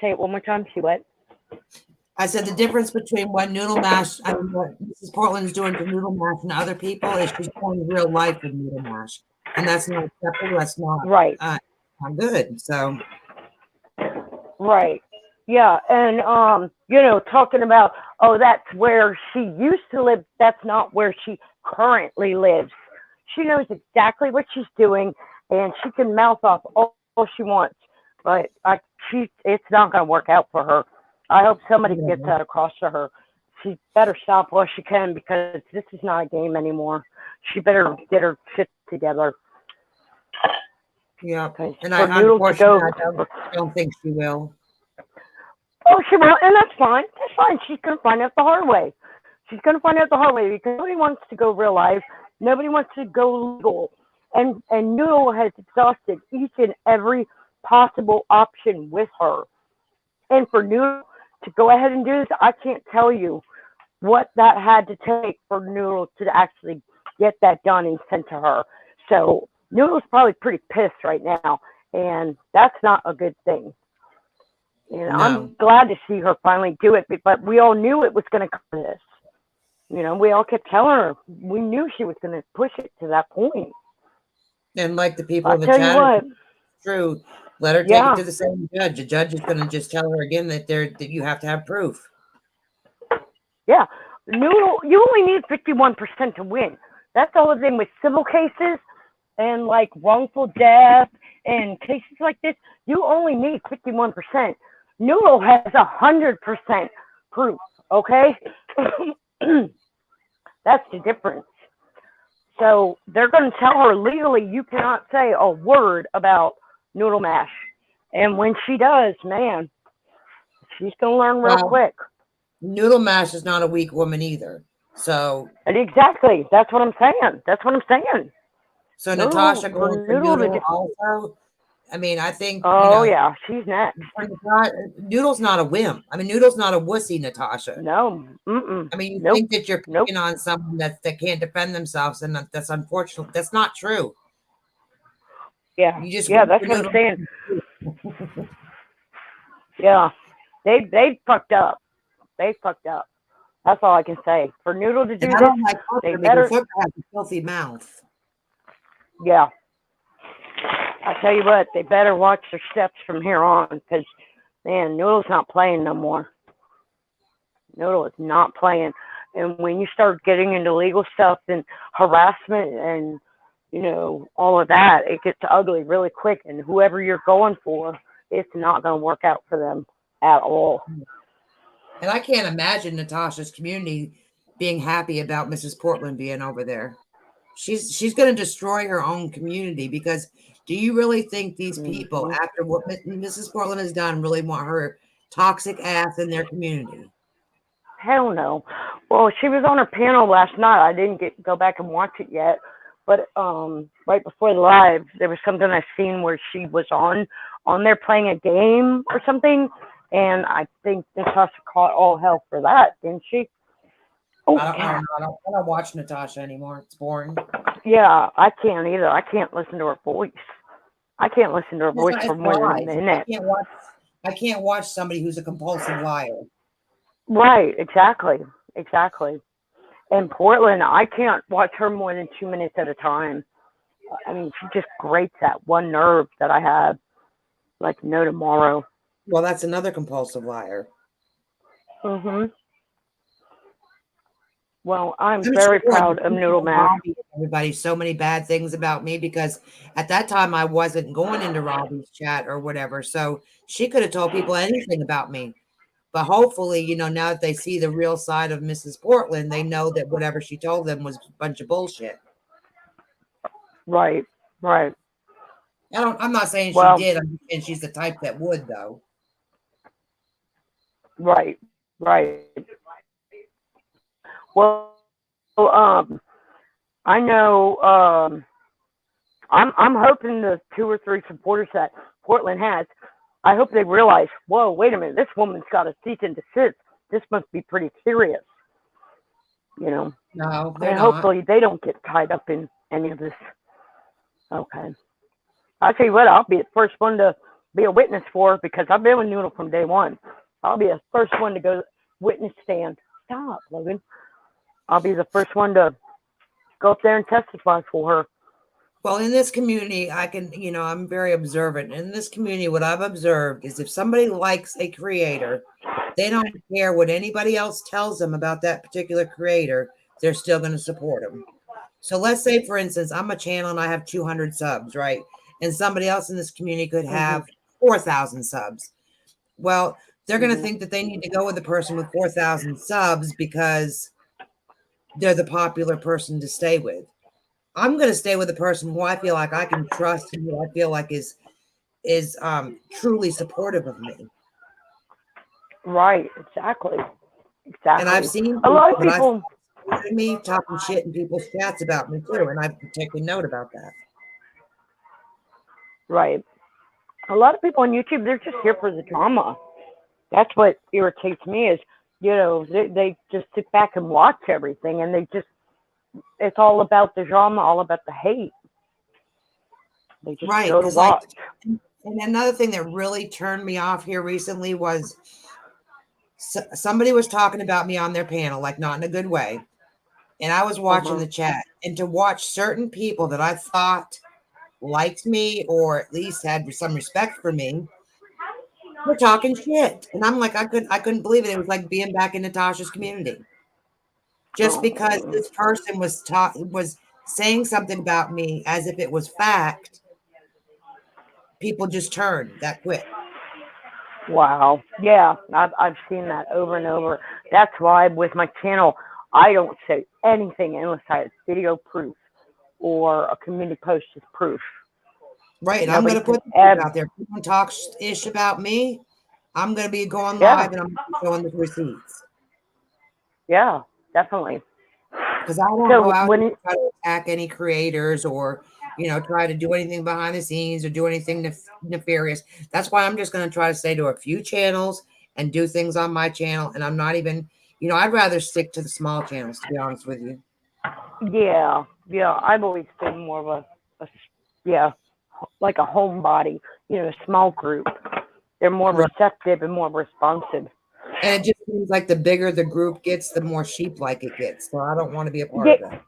Say it one more time. She what? I said the difference between what what Mrs. Portland's doing to Noodle Mash and other people is she's going real life with Noodle Mash, and that's not acceptable. That's not right. Not good. So. Right. Yeah, and talking about, that's where she used to live. That's not where she currently lives. She knows exactly what she's doing, and she can mouth off all she wants. But it's not going to work out for her. I hope somebody gets that across to her. She better stop while she can, because this is not a game anymore. She better get her shit together. Yeah, and unfortunately, I don't think she will. Oh, she will, and that's fine. That's fine. She's going to find out the hard way. She's going to find out the hard way, because nobody wants to go real life. Nobody wants to go legal. And Noodle has exhausted each and every possible option with her. And for Noodle to go ahead and do this, I can't tell you what that had to take for Noodle to actually get that done and sent to her. So Noodle's probably pretty pissed right now, and that's not a good thing. And I'm glad to see her finally do it, but we all knew it was going to come to this. We all kept telling her. We knew she was going to push it to that point. And like the people in the chat, true. Let her take it to the same judge. The judge is going to just tell her again that you have to have proof. Yeah. Noodle, you only need 51% to win. That's the whole thing with civil cases and like wrongful death and cases like this. You only need 51%. Noodle has 100% proof. Okay. That's the difference. So they're going to tell her legally you cannot say a word about Noodle Mash. And when she does, man, she's going to learn real quick. Noodle Mash is not a weak woman either. So exactly. That's what I'm saying. So Natasha going for Noodle also. I mean, I think. Oh yeah, she's next. Noodle's not a wimp. I mean, Noodle's not a wussy, Natasha. No. I mean, you think that you're picking on someone that can't defend themselves, and that's unfortunate. That's not true. Yeah. That's what I'm saying. Yeah, they fucked up. They fucked up. That's all I can say. For Noodle to do this, they better have a filthy mouth. Yeah. I tell you what, they better watch their steps from here on, because, man, Noodle's not playing no more. Noodle is not playing. And when you start getting into legal stuff and harassment and, all of that, it gets ugly really quick. And whoever you're going for, it's not going to work out for them at all. And I can't imagine Natasha's community being happy about Mrs. Portland being over there. She's going to destroy her own community, because do you really think these people, after what Mrs. Portland has done, really want her toxic ass in their community? Hell no. Well, she was on her panel last night. I didn't go back and watch it yet, but right before the live, there was something I seen where she was on there playing a game or something, and I think Natasha caught all hell for that, didn't she? Oh, I don't watch Natasha anymore. It's boring. Yeah, I can't either. I can't listen to her voice. I can't listen to her voice for more than a minute. I can't watch somebody who's a compulsive liar. Right, exactly. exactly. In Portland, I can't watch her more than 2 minutes at a time. I mean, she just grates that one nerve that I have, like no tomorrow. Well, that's another compulsive liar. Mhm. Well, I'm I'm very sure proud of Noodle Mash. everybody so many bad things about me because at that time I wasn't going into Robbie's chat or whatever. So she could have told people anything about me. But hopefully, now that they see the real side of Mrs. Portland, they know that whatever she told them was a bunch of bullshit. Right, right. I'm not saying she Well, did. I'm just saying she's the type that would, though. right, right. Well, I know. I'm hoping the 2 or 3 supporters that Portland has, I hope they realize, whoa, wait a minute, this woman's got a cease and desist. This must be pretty serious, you know. No, they're And not. hopefully they don't get tied up in any of this. Okay. I'll tell you what, I'll be the first one to be a witness for because I've been with Noodle from day one. I'll be the first one to go witness stand. Stop, Logan. I'll be the first one to go up there and testify for her. Well, in this community, I'm very observant. In this community, what I've observed is if somebody likes a creator, they don't care what anybody else tells them about that particular creator. They're still going to support them. So let's say, for instance, I'm a channel and I have 200 subs, right? And somebody else in this community could have 4,000 subs. Well, they're going to think that they need to go with the person with 4,000 subs because they're the popular person to stay with. I'm going to stay with the person who I feel like I can trust and who I feel like is truly supportive of me. Right, exactly. And I've seen a lot of people me talking shit in people's chats about me too, and I've taken note about that. Right. A lot of people on YouTube, they're just here for the drama. That's what irritates me is, they just sit back and watch everything and it's all about the drama, all about the hate. They just right, go to watch. and another thing that really turned me off here recently was somebody was talking about me on their panel, like not in a good way. And I was watching the chat, and to watch certain people that I thought liked me or at least had some respect for me, we're talking shit. And I'm like, I couldn't believe it. It was like being back in Natasha's community. Just because this person was saying something about me as if it was fact, people just turned that quick. Wow. Yeah, I've seen that over and over. That's why with my channel, I don't say anything unless I have video proof or a community post as proof. Right. I'm going to put out there. If someone talks ish about me, I'm going to be going live and I'm showing the receipts. Yeah, definitely. Because I won't go out and try to attack any creators or, try to do anything behind the scenes or do anything nefarious. That's why I'm just going to try to stay to a few channels and do things on my channel. And I'm not even, I'd rather stick to the small channels, to be honest with you. Yeah. I've always been more of like a homebody, a small group. They're more receptive and more responsive. And it just seems like the bigger the group gets, the more sheep-like it gets. So I don't want to be a part of that.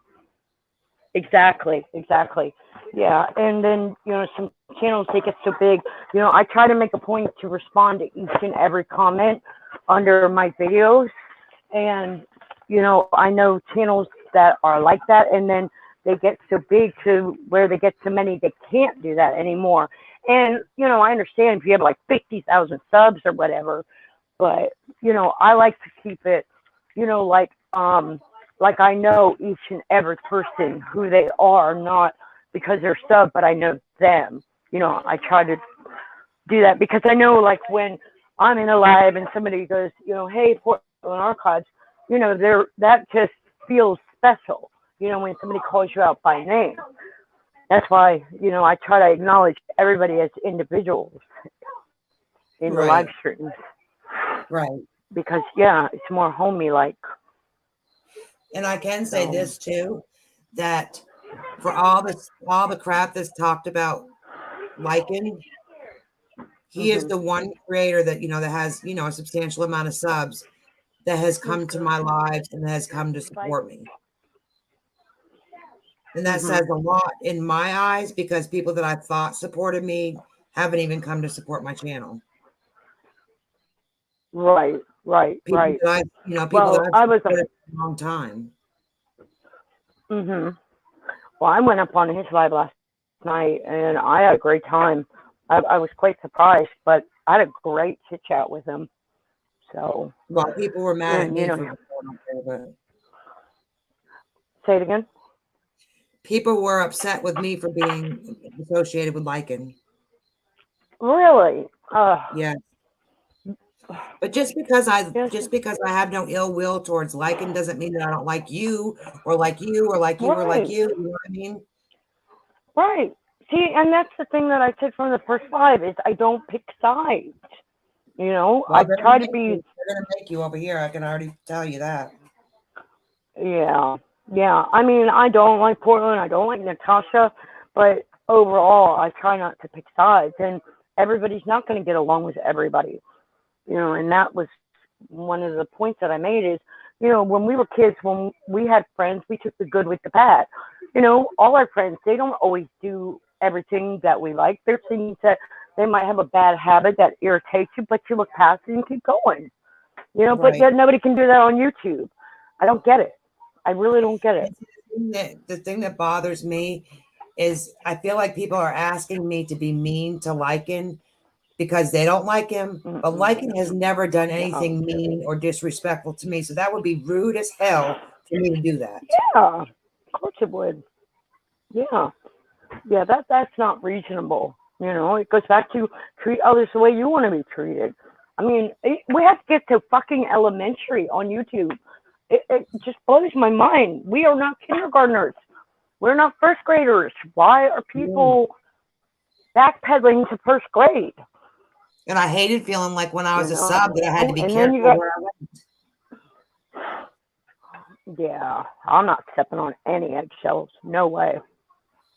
Exactly. Yeah. And then, some channels, they get so big, I try to make a point to respond to each and every comment under my videos. And, I know channels that are like that. And then they get so big to where they get so many, they can't do that anymore. And, I understand if you have like 50,000 subs or whatever, but, I like to keep it, like I know each and every person who they are, not because they're sub, but I know them. I try to do that because I know, like, when I'm in a live and somebody goes, hey, Portland Archives, that just feels special, when somebody calls you out by name. That's why, I try to acknowledge everybody as individuals in the live streams. Right. Because, it's more homey-like. And I can say this too, that for all the crap that's talked about liking, he is the one creator that, that has, a substantial amount of subs that has come to my lives and has come to support me. And that says a lot in my eyes, because people that I thought supported me haven't even come to support my channel. Right. People that I, people that I've supported for a long time. Well, I went up on his live last night, and I had a great time. I was quite surprised, but I had a great chit chat with him. So, well, people were mad at me for say it again. People were upset with me for being associated with Lycan. Really? Yes. But just because I have no ill will towards Lycan doesn't mean that I don't like you or like you or like you or like you. You know what I mean? Right. See, and that's the thing that I said from the first live is I don't pick sides. Well, I try to be. They're gonna make you over here. I can already tell you that. Yeah. I mean, I don't like Portland. I don't like Natasha, but overall, I try not to pick sides. And everybody's not going to get along with everybody. And that was one of the points that I made is, when we were kids, when we had friends, we took the good with the bad. All our friends, they don't always do everything that we like. There's things that they might have a bad habit that irritates you, but you look past it and keep going. But yet nobody can do that on YouTube. I don't get it. I really don't get it. The thing that bothers me is I feel like people are asking me to be mean to Lycan because they don't like him. But Lycan has never done anything mean or disrespectful to me. So that would be rude as hell for me to do that. Yeah, of course it would. Yeah, that's not reasonable. It goes back to treat others the way you want to be treated. I mean, we have to get to fucking elementary on YouTube. It just blows my mind. We are not kindergartners. We're not first graders. Why are people backpedaling to first grade? And I hated feeling like when I was a sub that I had to be careful where I went. Yeah, I'm not stepping on any eggshells. No way.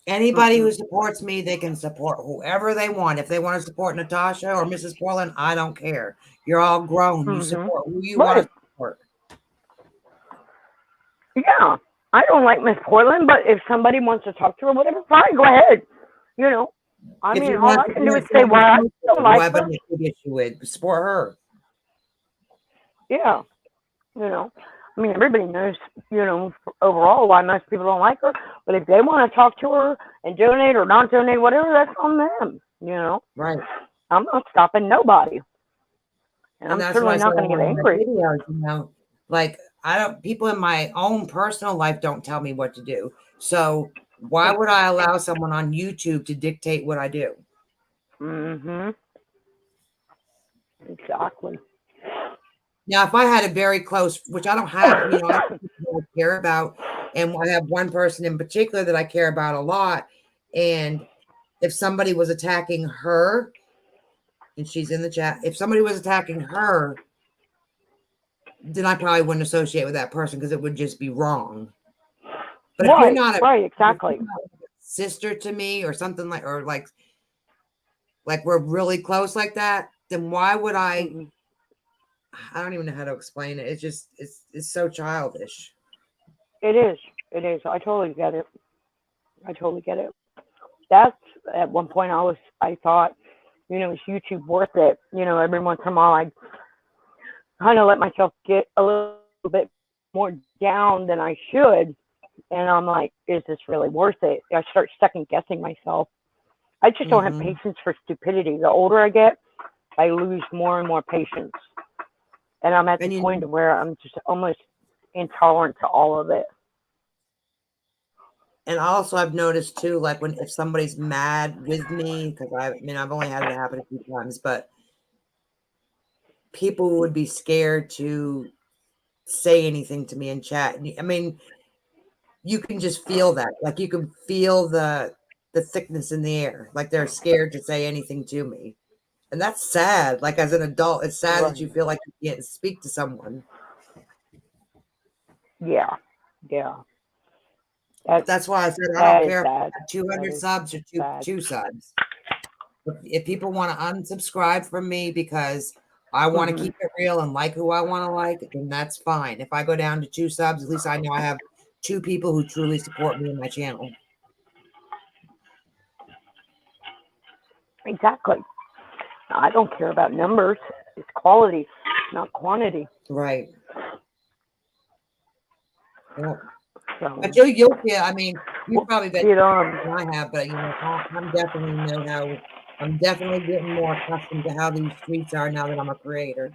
Anybody who supports me, they can support whoever they want. If they want to support Natasha or Mrs. Portland, I don't care. You're all grown. You support who you want to support. Yeah, I don't like Miss Portland, but if somebody wants to talk to her, whatever, fine, go ahead. I mean, all I can do is say why I don't like her. Issue with support her. Yeah, I mean, everybody knows, overall why most people don't like her. But if they want to talk to her and donate or not donate, whatever, that's on them. Right. I'm not stopping nobody, and I'm certainly not going to get angry. Videos, like people in my own personal life don't tell me what to do. So why would I allow someone on YouTube to dictate what I do? Exactly. Now, if I had a very close, which I don't have, I care about, and I have one person in particular that I care about a lot, and if somebody was attacking her, and she's in the chat, if somebody was attacking her, then I probably wouldn't associate with that person because it would just be wrong. But if you're not exactly sister to me or something like we're really close like that, then why would I don't even know how to explain it. It's just it's so childish. It is. I totally get it. That's at one point I thought, is YouTube worth it? Every once in a while I kind of let myself get a little bit more down than I should. And I'm like, is this really worth it? I start second guessing myself. I just don't have patience for stupidity. The older I get, I lose more and more patience. And I'm at the point where I'm just almost intolerant to all of it. And also I've noticed too, like if somebody's mad with me, because I've only had it happen a few times, but people would be scared to say anything to me in chat. I mean, you can just feel that. Like you can feel the thickness in the air. Like they're scared to say anything to me. And that's sad. Like as an adult, it's sad that you feel like you can't speak to someone. Yeah. That's why I said I don't care if 200 subs or two subs. If people want to unsubscribe from me because I want to keep it real and like who I want to like, then that's fine. If I go down to 2 subs, at least I know I have 2 people who truly support me and my channel. Exactly. I don't care about numbers. It's quality, not quantity. Right. Yeah. So, But you'll feel, I mean, you've probably been get than I have, but you know, I'm definitely getting more accustomed to how these streets are now that I'm a creator.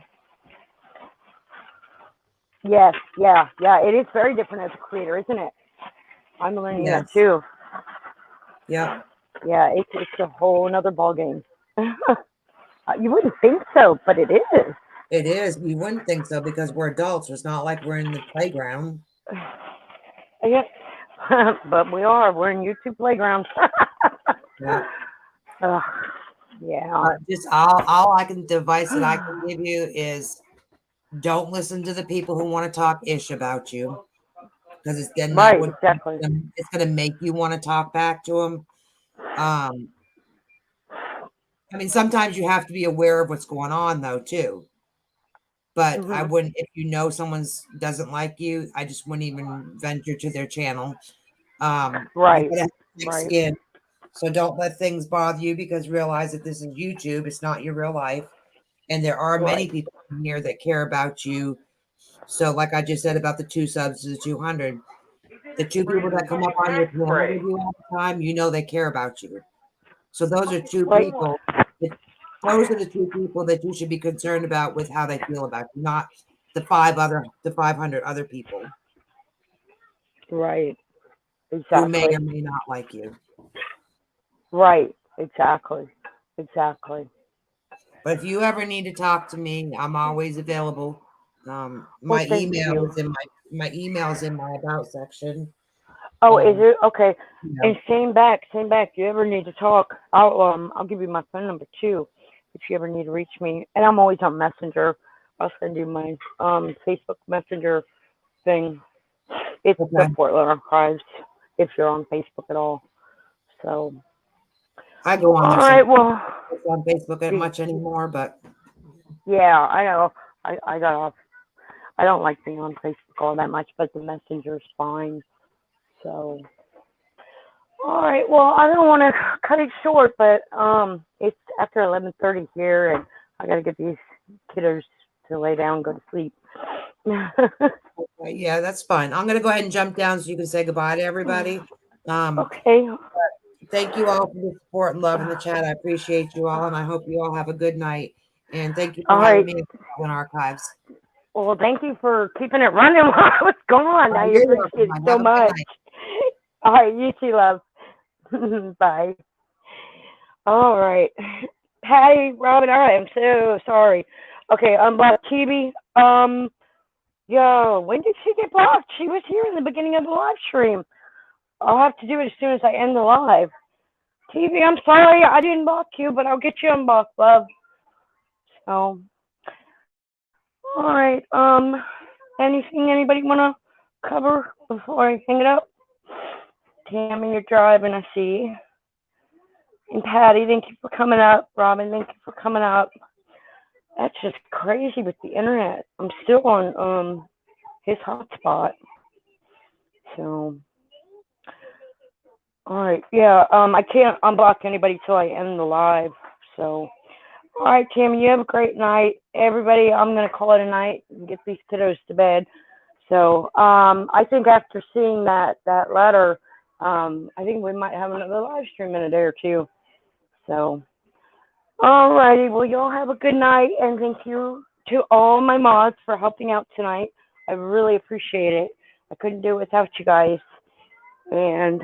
Yes, yeah. It is very different as a creator, isn't it? I'm learning that too. Yeah. Yeah, it's a whole another ball game. You wouldn't think so, but it is. It is. You wouldn't think so because we're adults. It's not like we're in the playground. Yeah, but we are. We're in YouTube playground. Yeah. Yeah. Just all I can, the advice that I can give you is don't listen to the people who want to talk ish about you, because it's getting exactly. It's going to make you want to talk back to them. I mean, sometimes you have to be aware of what's going on though too. But I wouldn't, if you know someone's doesn't like you, I just wouldn't even venture to their channel. Right. You gotta have thick skin. So don't let things bother you, because realize that this is YouTube. It's not your real life. And there are many people in here that care about you. So like I just said about the 2 subs to the 200, the 2 people that come up on your channel with you all the time, you know they care about you. So those are 2 people. Those are the 2 people that you should be concerned about with how they feel about you, not the 500 other people. Right. Exactly. Who may or may not like you. Right. Exactly. But if you ever need to talk to me, I'm always available. My email is in my email's in my about section. Oh, is it? Okay. Yeah. And same back. If you ever need to talk, I'll give you my phone number too, if you ever need to reach me. And I'm always on Messenger. I'll send you my Facebook Messenger thing. It's the Portland Archives, if you're on Facebook at all. So I go on there. All right, well, on Facebook that much anymore, but yeah, I know. I got off. I don't like being on Facebook all that much, but the Messenger's fine. So, all right. Well, I don't want to cut it short, but it's after 11:30 here, and I got to get these kiddos to lay down and go to sleep. Yeah, that's fine. I'm gonna go ahead and jump down so you can say goodbye to everybody. Okay. Thank you all for the support and love in the chat. I appreciate you all, and I hope you all have a good night. And thank you for having me in Archives. Well, thank you for keeping it running while I was gone. I appreciate it so much. All right, you too, love. Bye. All right. Patty, Robin, all right, I'm so sorry. Okay, Black TV. Yo, when did she get blocked? She was here in the beginning of the live stream. I'll have to do it as soon as I end the live. TV, I'm sorry I didn't block you, but I'll get you unblocked, love. So, all right. Anything anybody want to cover before I hang it up? Tammy, you're driving, I see. And Patty, thank you for coming up. Robin, thank you for coming up. That's just crazy with the internet. I'm still on his hotspot. So, all right, yeah. I can't unblock anybody till I end the live. So, all right, Tammy, you have a great night, everybody. I'm gonna call it a night and get these kiddos to bed. So, I think after seeing that letter, I think we might have another live stream in a day or two. So, all righty. Well, y'all have a good night, and thank you to all my mods for helping out tonight. I really appreciate it. I couldn't do it without you guys. And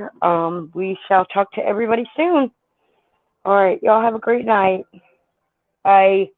we shall talk to everybody soon. All right. Y'all have a great night. Bye.